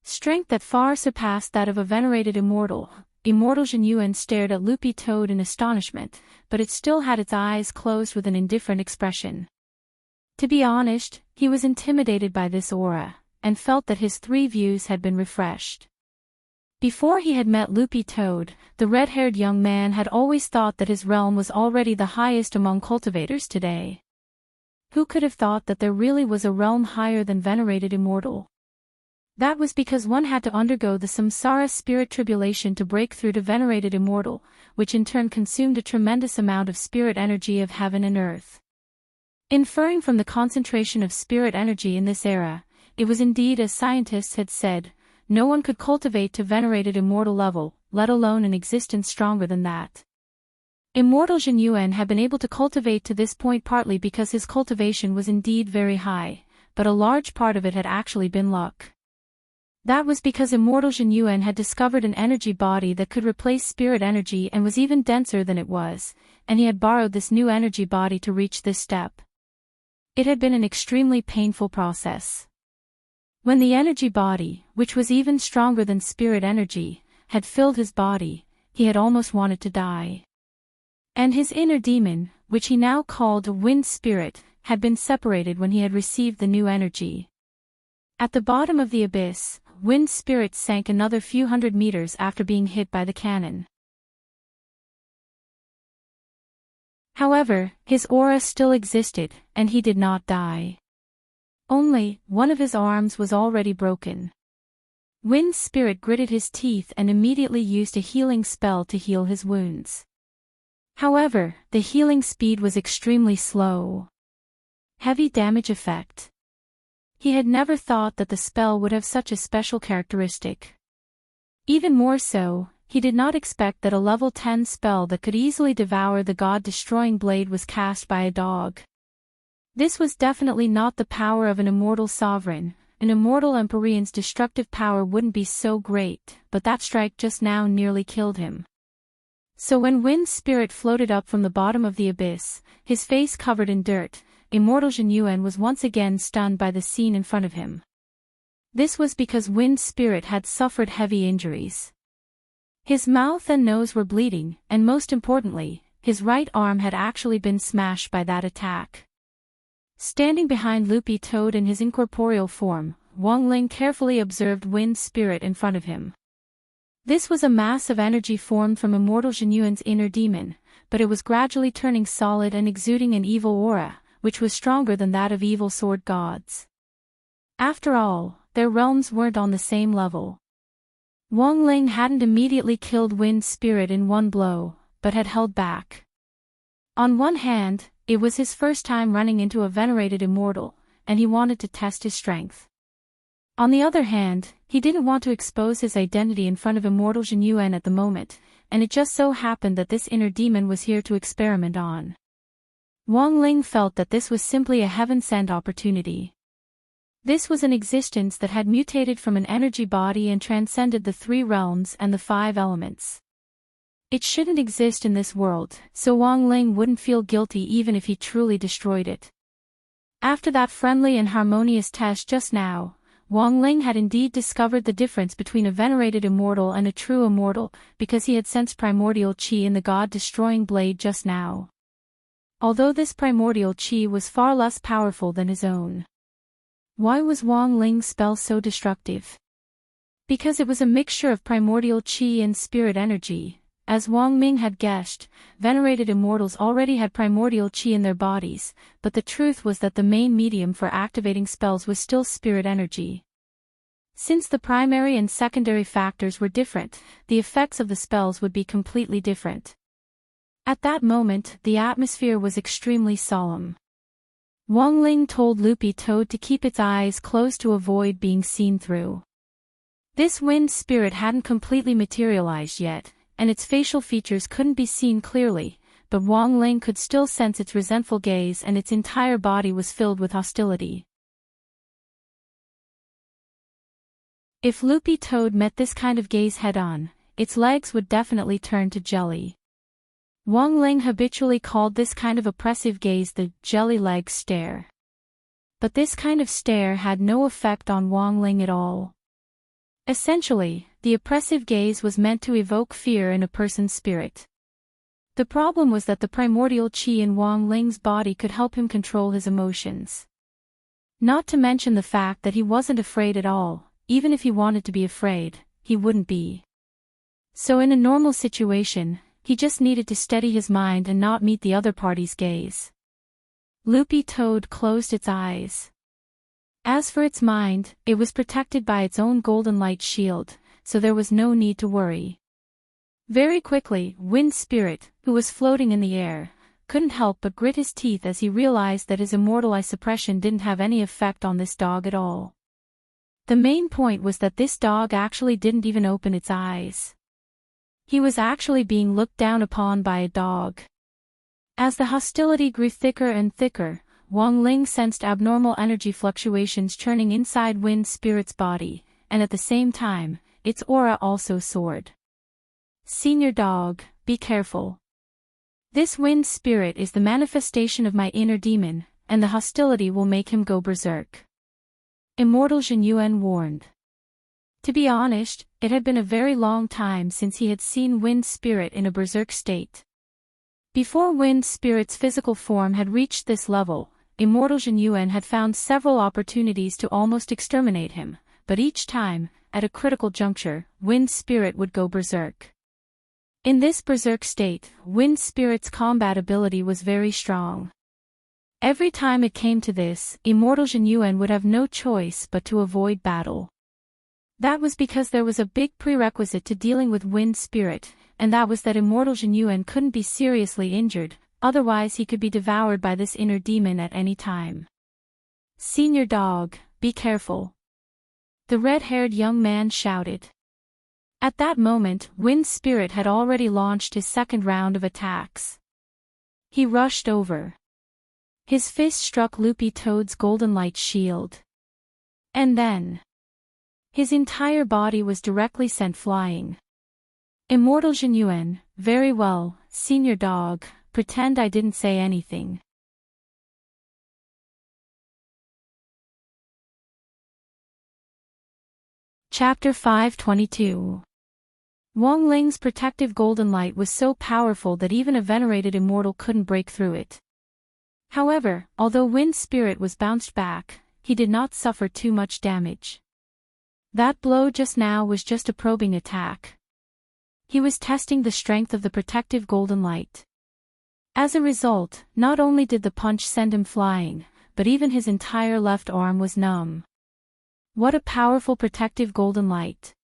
Strength that far surpassed that of a venerated immortal. Immortal Jinyuan stared at Loopy Toad in astonishment, but it still had its eyes closed with an indifferent expression. To be honest, he was intimidated by this aura, and felt that his three views had been refreshed. Before he had met Loopy Toad, the red-haired young man had always thought that his realm was already the highest among cultivators today. Who could have thought that there really was a realm higher than venerated immortal? That was because one had to undergo the samsara spirit tribulation to break through to venerated immortal, which in turn consumed a tremendous amount of spirit energy of heaven and earth. Inferring from the concentration of spirit energy in this era, it was indeed as scientists had said, no one could cultivate to venerated immortal level, let alone an existence stronger than that. Immortal Jinyuan had been able to cultivate to this point partly because his cultivation was indeed very high, but a large part of it had actually been luck. That was because Immortal Jinyuan had discovered an energy body that could replace spirit energy and was even denser than it was, and he had borrowed this new energy body to reach this step. It had been an extremely painful process. When the energy body, which was even stronger than spirit energy, had filled his body, he had almost wanted to die. And his inner demon, which he now called a wind spirit, had been separated when he had received the new energy. At the bottom of the abyss, wind spirit sank another few hundred meters after being hit by the cannon. However, his aura still existed, and he did not die. Only, one of his arms was already broken. Wind spirit gritted his teeth and immediately used a healing spell to heal his wounds. However, the healing speed was extremely slow. Heavy damage effect. He had never thought that the spell would have such a special characteristic. Even more so, he did not expect that a level 10 spell that could easily devour the god-destroying blade was cast by a dog. This was definitely not the power of an immortal sovereign. An immortal Empyrean's destructive power wouldn't be so great, but that strike just now nearly killed him. So when Wind Spirit floated up from the bottom of the abyss, his face covered in dirt, Immortal Jinyuan was once again stunned by the scene in front of him. This was because Wind Spirit had suffered heavy injuries. His mouth and nose were bleeding, and most importantly, his right arm had actually been smashed by that attack. Standing behind Loopy Toad in his incorporeal form, Wang Ling carefully observed Wind Spirit in front of him. This was a mass of energy formed from Immortal Jinyuan's inner demon, but it was gradually turning solid and exuding an evil aura, which was stronger than that of evil sword gods. After all, their realms weren't on the same level. Wang Ling hadn't immediately killed Wind Spirit in one blow, but had held back. On one hand, it was his first time running into a venerated immortal, and he wanted to test his strength. On the other hand, he didn't want to expose his identity in front of Immortal Jinyuan at the moment, and it just so happened that this inner demon was here to experiment on. Wang Ling felt that this was simply a heaven-sent opportunity. This was an existence that had mutated from an energy body and transcended the 3 realms and the 5 elements. It shouldn't exist in this world, so Wang Ling wouldn't feel guilty even if he truly destroyed it. After that friendly and harmonious test just now, Wang Ling had indeed discovered the difference between a venerated immortal and a true immortal, because he had sensed primordial qi in the god-destroying blade just now. Although this primordial qi was far less powerful than his own. Why was Wang Ling's spell so destructive? Because it was a mixture of primordial qi and spirit energy. As Wang Ming had guessed, venerated immortals already had primordial qi in their bodies, but the truth was that the main medium for activating spells was still spirit energy. Since the primary and secondary factors were different, the effects of the spells would be completely different. At that moment, the atmosphere was extremely solemn. Wang Ling told Loopy Toad to keep its eyes closed to avoid being seen through. This wind spirit hadn't completely materialized yet, and its facial features couldn't be seen clearly, but Wang Ling could still sense its resentful gaze and its entire body was filled with hostility. If Loopy Toad met this kind of gaze head-on, its legs would definitely turn to jelly. Wang Ling habitually called this kind of oppressive gaze the jelly leg stare. But this kind of stare had no effect on Wang Ling at all. Essentially, the oppressive gaze was meant to evoke fear in a person's spirit. The problem was that the primordial qi in Wang Ling's body could help him control his emotions. Not to mention the fact that he wasn't afraid at all. Even if he wanted to be afraid, he wouldn't be. So in a normal situation, he just needed to steady his mind and not meet the other party's gaze. Loopy Toad closed its eyes. As for its mind, it was protected by its own golden light shield, so there was no need to worry. Very quickly, Wind Spirit, who was floating in the air, couldn't help but grit his teeth as he realized that his immortal eye suppression didn't have any effect on this dog at all. The main point was that this dog actually didn't even open its eyes. He was actually being looked down upon by a dog. As the hostility grew thicker and thicker, Wang Ling sensed abnormal energy fluctuations churning inside Wind Spirit's body, and at the same time, its aura also soared. Senior dog, be careful. This Wind Spirit is the manifestation of my inner demon, and the hostility will make him go berserk. Immortal Zhen Yuan warned. To be honest, it had been a very long time since he had seen Wind Spirit in a berserk state. Before Wind Spirit's physical form had reached this level, Immortal Zhen Yuan had found several opportunities to almost exterminate him, but each time, at a critical juncture, Wind Spirit would go berserk. In this berserk state, Wind Spirit's combat ability was very strong. Every time it came to this, Immortal Zhen Yuan would have no choice but to avoid battle. That was because there was a big prerequisite to dealing with Wind Spirit, and that was that Immortal Zhen Yuan couldn't be seriously injured, otherwise he could be devoured by this inner demon at any time. Senior dog, be careful. The red-haired young man shouted. At that moment, Wind Spirit had already launched his second round of attacks. He rushed over. His fist struck Loopy Toad's golden light shield. And then, his entire body was directly sent flying. Immortal Zhen Yuan, very well, senior dog, pretend I didn't say anything. Chapter 522. Wang Ling's protective golden light was so powerful that even a venerated immortal couldn't break through it. However, although Wind Spirit was bounced back, he did not suffer too much damage. That blow just now was just a probing attack. He was testing the strength of the protective golden light. As a result, not only did the punch send him flying, but even his entire left arm was numb. What a powerful protective golden light!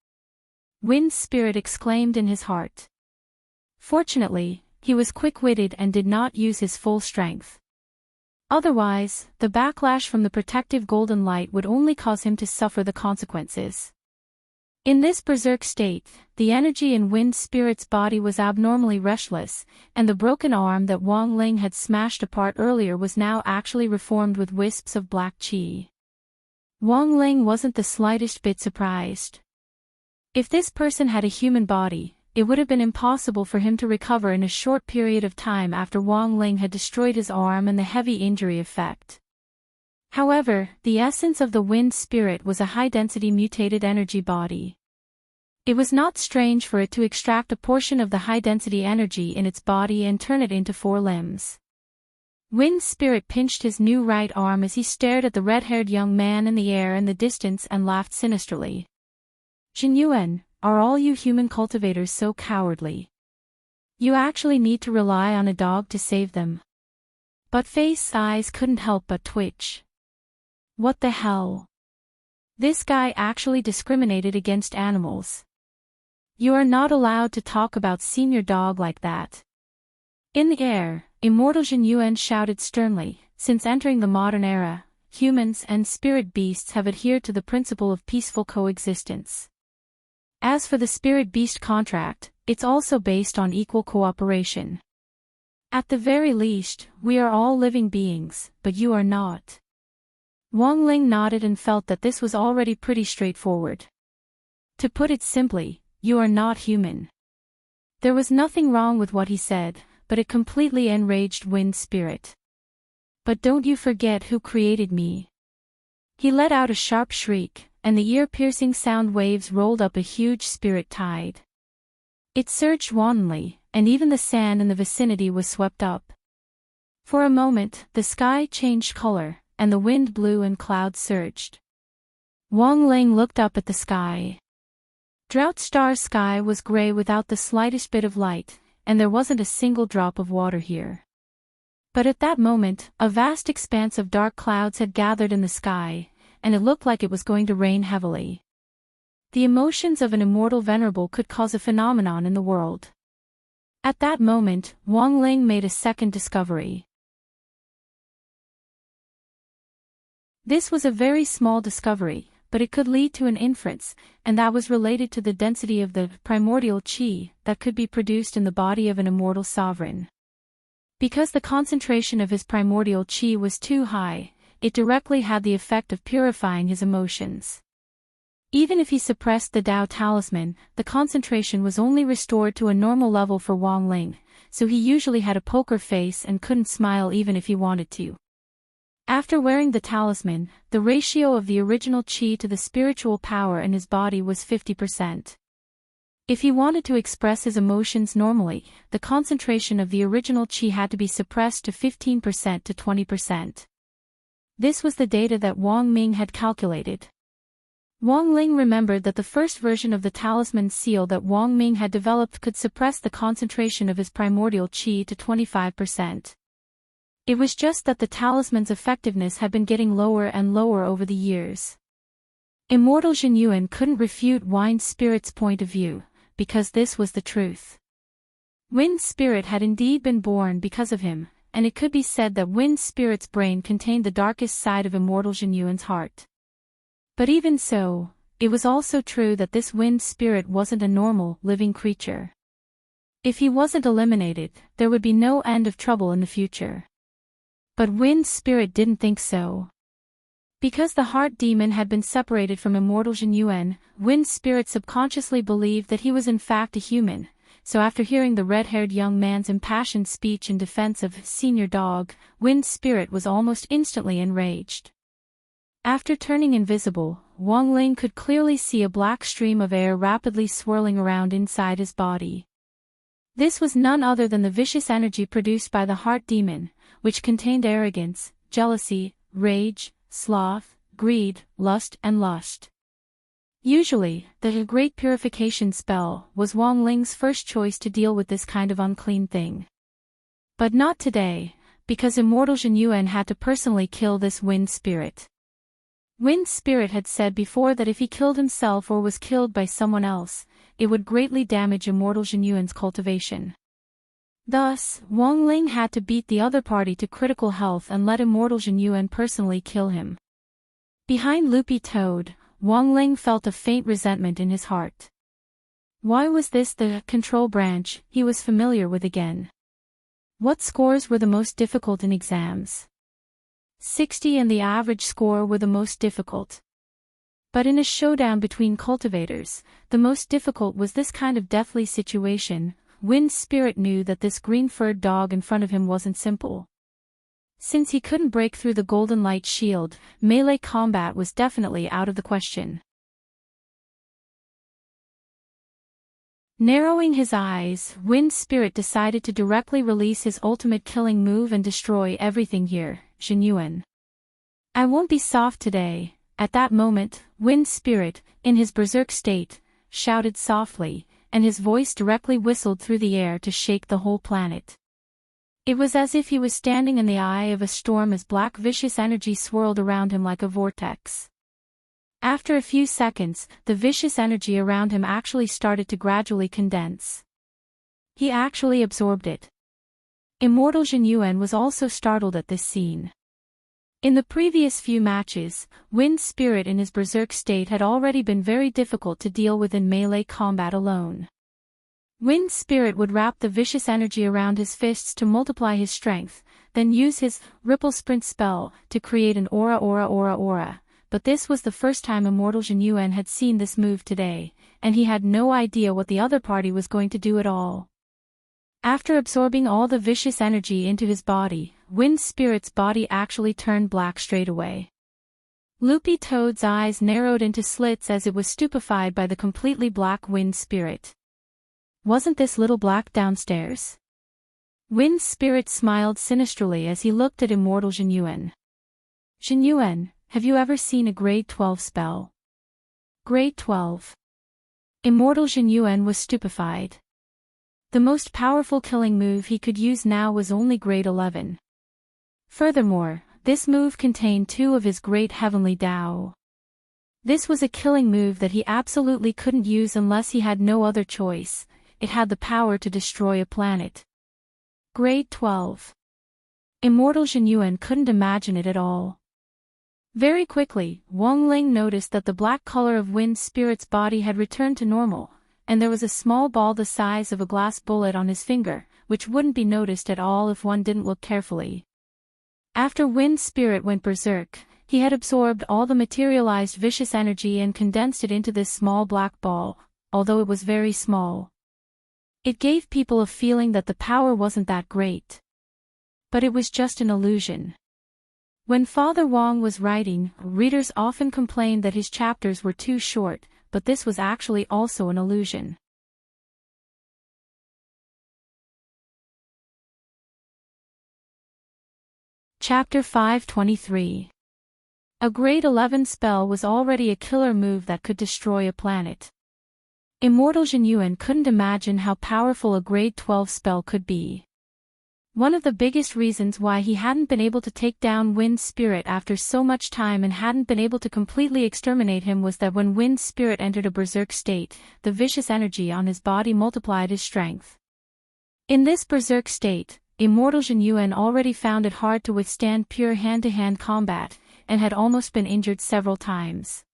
Wind Spirit exclaimed in his heart. Fortunately, he was quick-witted and did not use his full strength. Otherwise, the backlash from the protective golden light would only cause him to suffer the consequences. In this berserk state, the energy in Wind Spirit's body was abnormally restless, and the broken arm that Wang Ling had smashed apart earlier was now actually reformed with wisps of black qi. Wang Ling wasn't the slightest bit surprised. If this person had a human body, it would have been impossible for him to recover in a short period of time after Wang Ling had destroyed his arm and the heavy injury effect. However, the essence of the Wind Spirit was a high-density mutated energy body. It was not strange for it to extract a portion of the high-density energy in its body and turn it into 4 limbs. Wind Spirit pinched his new right arm as he stared at the red-haired young man in the air in the distance and laughed sinisterly. Zhen Yuan, are all you human cultivators so cowardly? You actually need to rely on a dog to save them. But Faith's eyes couldn't help but twitch. What the hell? This guy actually discriminated against animals. You are not allowed to talk about senior dog like that. In the air, Immortal Zhen Yuan shouted sternly, since entering the modern era, humans and spirit beasts have adhered to the principle of peaceful coexistence. As for the spirit-beast contract, it's also based on equal cooperation. At the very least, we are all living beings, but you are not. Wang Ling nodded and felt that this was already pretty straightforward. To put it simply, you are not human. There was nothing wrong with what he said, but it completely enraged Wind Spirit. But don't you forget who created me. He let out a sharp shriek, and the ear-piercing sound waves rolled up a huge spirit tide. It surged wantonly, and even the sand in the vicinity was swept up. For a moment, the sky changed color, and the wind blew and clouds surged. Wang Ling looked up at the sky. Drought-star sky was gray without the slightest bit of light, and there wasn't a single drop of water here. But at that moment, a vast expanse of dark clouds had gathered in the sky, and it looked like it was going to rain heavily. The emotions of an immortal venerable could cause a phenomenon in the world. At that moment, Wang Ling made a second discovery. This was a very small discovery, but it could lead to an inference, and that was related to the density of the primordial qi that could be produced in the body of an immortal sovereign. Because the concentration of his primordial qi was too high, it directly had the effect of purifying his emotions. Even if he suppressed the Tao talisman, the concentration was only restored to a normal level for Wang Ling, so he usually had a poker face and couldn't smile even if he wanted to. After wearing the talisman, the ratio of the original qi to the spiritual power in his body was 50%. If he wanted to express his emotions normally, the concentration of the original qi had to be suppressed to 15% to 20%. This was the data that Wang Ming had calculated. Wang Ling remembered that the first version of the talisman seal that Wang Ming had developed could suppress the concentration of his primordial qi to 25%. It was just that the talisman's effectiveness had been getting lower and lower over the years. Immortal Zhenyuan couldn't refute Wind Spirit's point of view, because this was the truth. Wind Spirit had indeed been born because of him, and it could be said that Wind Spirit's brain contained the darkest side of Immortal Zhenyuan's heart. But even so, it was also true that this Wind Spirit wasn't a normal, living creature. If he wasn't eliminated, there would be no end of trouble in the future. But Wind Spirit didn't think so. Because the heart demon had been separated from Immortal Zhenyuan, Wind Spirit subconsciously believed that he was in fact a human, so after hearing the red-haired young man's impassioned speech in defense of Senior Dog, Wind Spirit was almost instantly enraged. After turning invisible, Wang Ling could clearly see a black stream of air rapidly swirling around inside his body. This was none other than the vicious energy produced by the heart demon, which contained arrogance, jealousy, rage, sloth, greed, lust and lust. Usually, the Great Purification spell was Wang Ling's first choice to deal with this kind of unclean thing. But not today, because Immortal Zhenyuan had to personally kill this Wind Spirit. Wind Spirit had said before that if he killed himself or was killed by someone else, it would greatly damage Immortal Zhenyuan's cultivation. Thus, Wang Ling had to beat the other party to critical health and let Immortal Zhenyuan personally kill him. Behind Loopy Toad, Wang Ling felt a faint resentment in his heart. Why was this the control branch he was familiar with again? What scores were the most difficult in exams? 60 and the average score were the most difficult. But in a showdown between cultivators, the most difficult was this kind of deathly situation. Wind Spirit knew that this green-furred dog in front of him wasn't simple. Since he couldn't break through the golden light shield, melee combat was definitely out of the question. Narrowing his eyes, Wind Spirit decided to directly release his ultimate killing move and destroy everything here, Zhenyuan. I won't be soft today. At that moment, Wind Spirit, in his berserk state, shouted softly, and his voice directly whistled through the air to shake the whole planet. It was as if he was standing in the eye of a storm as black vicious energy swirled around him like a vortex. After a few seconds, the vicious energy around him actually started to gradually condense. He actually absorbed it. Immortal Zhenyuan was also startled at this scene. In the previous few matches, Wind Spirit in his berserk state had already been very difficult to deal with in melee combat alone. Wind Spirit would wrap the vicious energy around his fists to multiply his strength, then use his Ripple Sprint spell to create an aura. But this was the first time Immortal Zhenyuan had seen this move today, and he had no idea what the other party was going to do at all. After absorbing all the vicious energy into his body, Wind Spirit's body actually turned black straight away. Loopy Toad's eyes narrowed into slits as it was stupefied by the completely black wind spirit. Wasn't this little black downstairs? Wind Spirit smiled sinisterly as he looked at immortal Jinyuan. Jinyuan, have you ever seen a grade 12 spell? Grade 12. Immortal Jinyuan was stupefied. The most powerful killing move he could use now was only grade 11. Furthermore, this move contained 2 of his great heavenly Dao. This was a killing move that he absolutely couldn't use unless he had no other choice. It had the power to destroy a planet. Grade 12. Immortal Jinyuan couldn't imagine it at all. Very quickly, Wang Ling noticed that the black color of Wind Spirit's body had returned to normal, and there was a small ball the size of a glass bullet on his finger, which wouldn't be noticed at all if one didn't look carefully. After Wind Spirit went berserk, he had absorbed all the materialized vicious energy and condensed it into this small black ball, although it was very small. It gave people a feeling that the power wasn't that great. But it was just an illusion. When Father Wang was writing, readers often complained that his chapters were too short, but this was actually also an illusion. Chapter 523. A grade 11 spell was already a killer move that could destroy a planet. Immortal Jinyuan couldn't imagine how powerful a grade 12 spell could be. One of the biggest reasons why he hadn't been able to take down Wind Spirit after so much time and hadn't been able to completely exterminate him was that when Wind Spirit entered a berserk state, the vicious energy on his body multiplied his strength. In this berserk state, Immortal Jinyuan already found it hard to withstand pure hand-to-hand combat, and had almost been injured several times.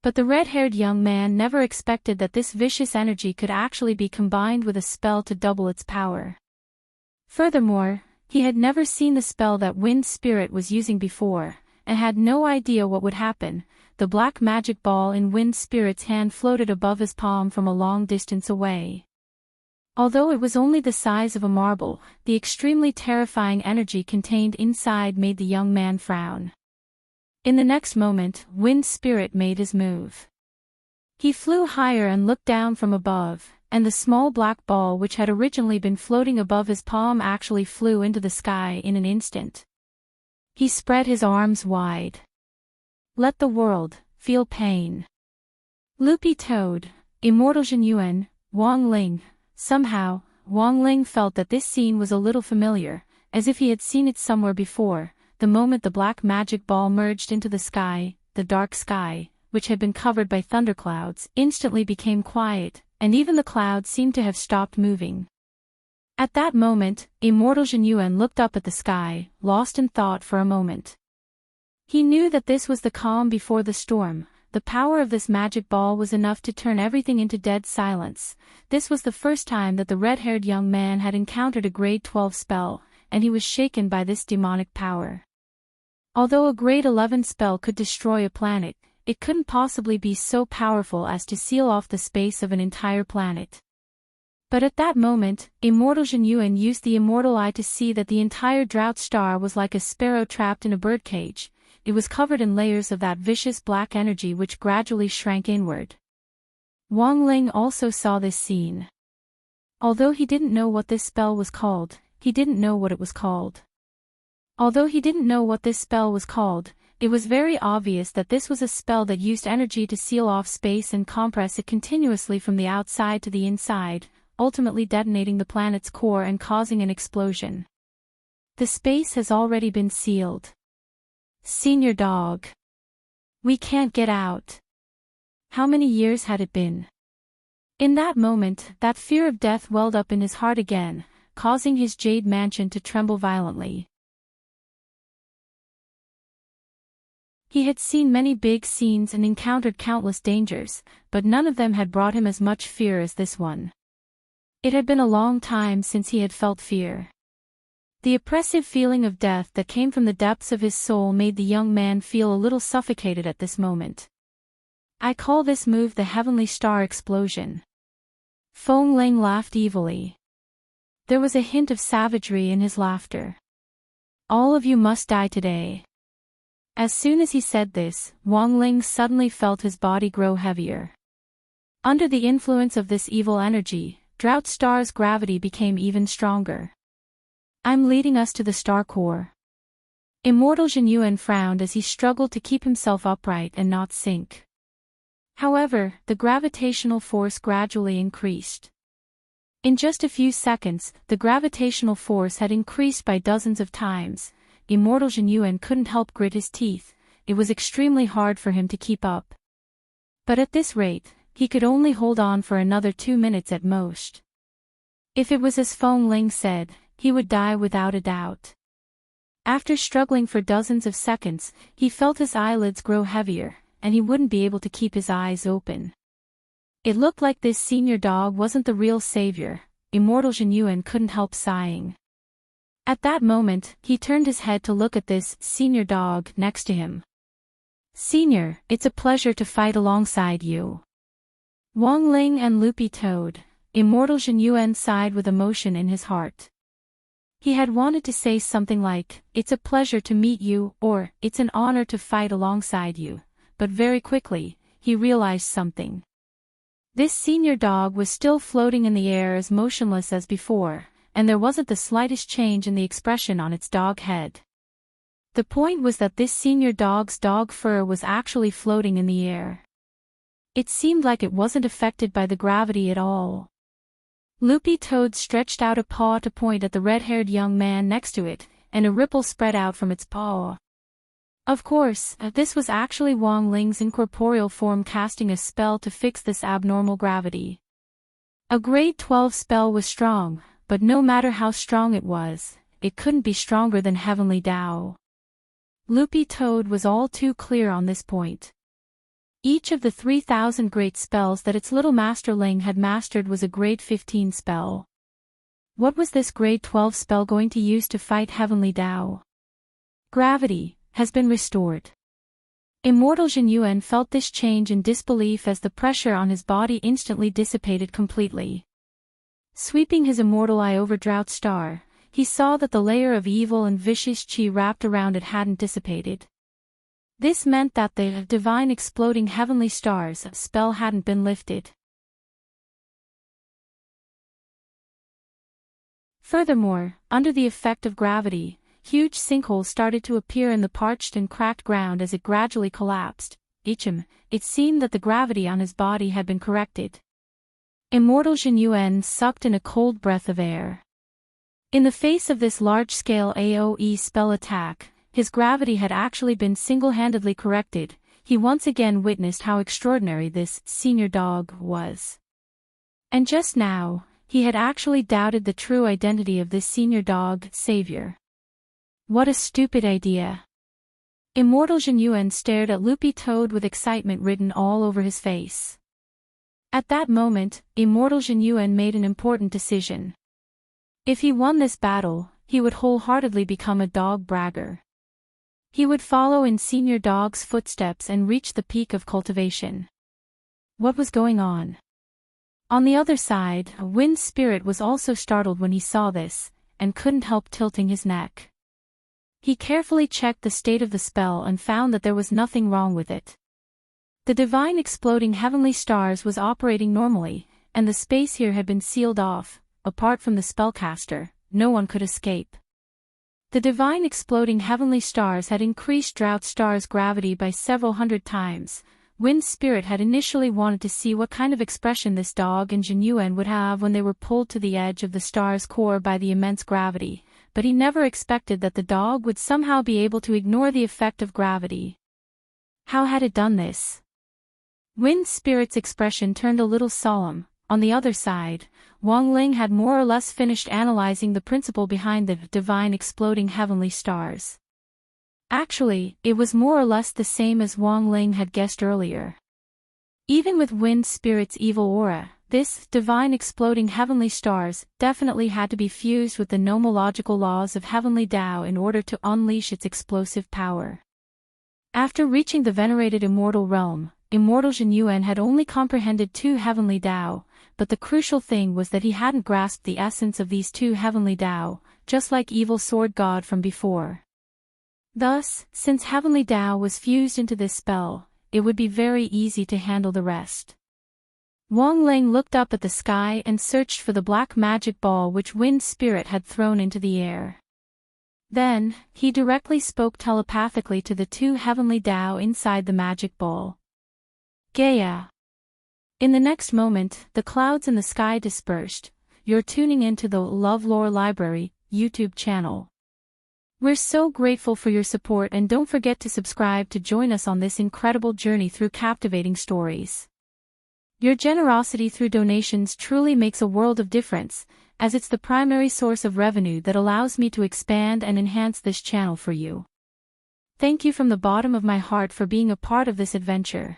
But the red-haired young man never expected that this vicious energy could actually be combined with a spell to double its power. Furthermore, he had never seen the spell that Wind Spirit was using before, and had no idea what would happen. The black magic ball in Wind Spirit's hand floated above his palm from a long distance away. Although it was only the size of a marble, the extremely terrifying energy contained inside made the young man frown. In the next moment, Wind Spirit made his move. He flew higher and looked down from above, and the small black ball which had originally been floating above his palm actually flew into the sky in an instant. He spread his arms wide. Let the world feel pain. Loopy Toad, Immortal Jinyuan, Wang Ling. Somehow, Wang Ling felt that this scene was a little familiar, as if he had seen it somewhere before. The moment the black magic ball merged into the sky, the dark sky, which had been covered by thunderclouds, instantly became quiet, and even the clouds seemed to have stopped moving. At that moment, Immortal Jinyuan looked up at the sky, lost in thought for a moment. He knew that this was the calm before the storm. The power of this magic ball was enough to turn everything into dead silence. This was the first time that the red-haired young man had encountered a grade 12 spell, and he was shaken by this demonic power. Although a grade 11 spell could destroy a planet, it couldn't possibly be so powerful as to seal off the space of an entire planet. But at that moment, Immortal Jinyuan used the immortal eye to see that the entire drought star was like a sparrow trapped in a birdcage. It was covered in layers of that vicious black energy which gradually shrank inward. Wang Ling also saw this scene. Although he didn't know what this spell was called, he didn't know what it was called. Although he didn't know what this spell was called, it was very obvious that this was a spell that used energy to seal off space and compress it continuously from the outside to the inside, ultimately detonating the planet's core and causing an explosion. The space has already been sealed. Senior dog. We can't get out. How many years had it been? In that moment, that fear of death welled up in his heart again, causing his jade mansion to tremble violently. He had seen many big scenes and encountered countless dangers, but none of them had brought him as much fear as this one. It had been a long time since he had felt fear. The oppressive feeling of death that came from the depths of his soul made the young man feel a little suffocated at this moment. I call this move the Heavenly Star Explosion. Feng Ling laughed evilly. There was a hint of savagery in his laughter. All of you must die today. As soon as he said this, Wang Ling suddenly felt his body grow heavier. Under the influence of this evil energy, Drought Star's gravity became even stronger. I'm leading us to the star core. Immortal Jin Yuan frowned as he struggled to keep himself upright and not sink. However, the gravitational force gradually increased. In just a few seconds, the gravitational force had increased by dozens of times. Immortal Jin Yuan couldn't help grit his teeth. It was extremely hard for him to keep up. But at this rate, he could only hold on for another 2 minutes at most. If it was as Feng Ling said, he would die without a doubt. After struggling for dozens of seconds, he felt his eyelids grow heavier, and he wouldn't be able to keep his eyes open. It looked like this senior dog wasn't the real savior. Immortal Jin Yuan couldn't help sighing. At that moment, he turned his head to look at this senior dog next to him. Senior, it's a pleasure to fight alongside you. Wang Ling and Loopy Toad. Immortal Jin Yuan sighed with emotion in his heart. He had wanted to say something like, it's a pleasure to meet you, or, it's an honor to fight alongside you, but very quickly, he realized something. This senior dog was still floating in the air as motionless as before, and there wasn't the slightest change in the expression on its dog head. The point was that this senior dog's dog fur was actually floating in the air. It seemed like it wasn't affected by the gravity at all. Loopy Toad stretched out a paw to point at the red-haired young man next to it, and a ripple spread out from its paw. Of course, this was actually Wang Ling's incorporeal form casting a spell to fix this abnormal gravity. A grade 12 spell was strong, but no matter how strong it was, it couldn't be stronger than Heavenly Tao. Loopy Toad was all too clear on this point. Each of the 3,000 great spells that its little Master Ling had mastered was a grade 15 spell. What was this grade 12 spell going to use to fight Heavenly Tao? Gravity has been restored. Immortal Jin Yuan felt this change in disbelief as the pressure on his body instantly dissipated completely. Sweeping his immortal eye over Drought Star, he saw that the layer of evil and vicious qi wrapped around it hadn't dissipated. This meant that the divine exploding heavenly stars spell hadn't been lifted. Furthermore, under the effect of gravity, huge sinkholes started to appear in the parched and cracked ground as it gradually collapsed. It seemed that the gravity on his body had been corrected. Immortal Jin Yuan sucked in a cold breath of air. In the face of this large-scale AoE spell attack, his gravity had actually been single-handedly corrected. He once again witnessed how extraordinary this senior dog was. And just now, he had actually doubted the true identity of this senior dog savior. What a stupid idea. Immortal Jin Yuan stared at Loopy Toad with excitement written all over his face. At that moment, Immortal Jin Yuan made an important decision. If he won this battle, he would wholeheartedly become a dog bragger. He would follow in Senior Dog's footsteps and reach the peak of cultivation. What was going on? On the other side, Wind Spirit was also startled when he saw this, and couldn't help tilting his neck. He carefully checked the state of the spell and found that there was nothing wrong with it. The divine exploding heavenly stars was operating normally, and the space here had been sealed off. Apart from the spellcaster, no one could escape. The divine exploding heavenly stars had increased Drought Star's gravity by several hundred times. Wind Spirit had initially wanted to see what kind of expression this dog and Jin Yuan would have when they were pulled to the edge of the star's core by the immense gravity, but he never expected that the dog would somehow be able to ignore the effect of gravity. How had it done this? Wind Spirit's expression turned a little solemn. On the other side, Wang Ling had more or less finished analyzing the principle behind the divine exploding heavenly stars. Actually, it was more or less the same as Wang Ling had guessed earlier. Even with Wind Spirit's evil aura, this divine exploding heavenly stars definitely had to be fused with the nomological laws of Heavenly Tao in order to unleash its explosive power. After reaching the venerated immortal realm, Immortal Jin Yuan had only comprehended 2 Heavenly Tao, but the crucial thing was that he hadn't grasped the essence of these 2 Heavenly Tao, just like Evil Sword God from before. Thus, since Heavenly Tao was fused into this spell, it would be very easy to handle the rest. Wang Lang looked up at the sky and searched for the black magic ball which Wind Spirit had thrown into the air. Then, he directly spoke telepathically to the two Heavenly Tao inside the magic ball. Gaia. In the next moment, the clouds in the sky dispersed. You're tuning into the LoveLore Library YouTube channel. We're so grateful for your support, and don't forget to subscribe to join us on this incredible journey through captivating stories. Your generosity through donations truly makes a world of difference, as it's the primary source of revenue that allows me to expand and enhance this channel for you. Thank you from the bottom of my heart for being a part of this adventure.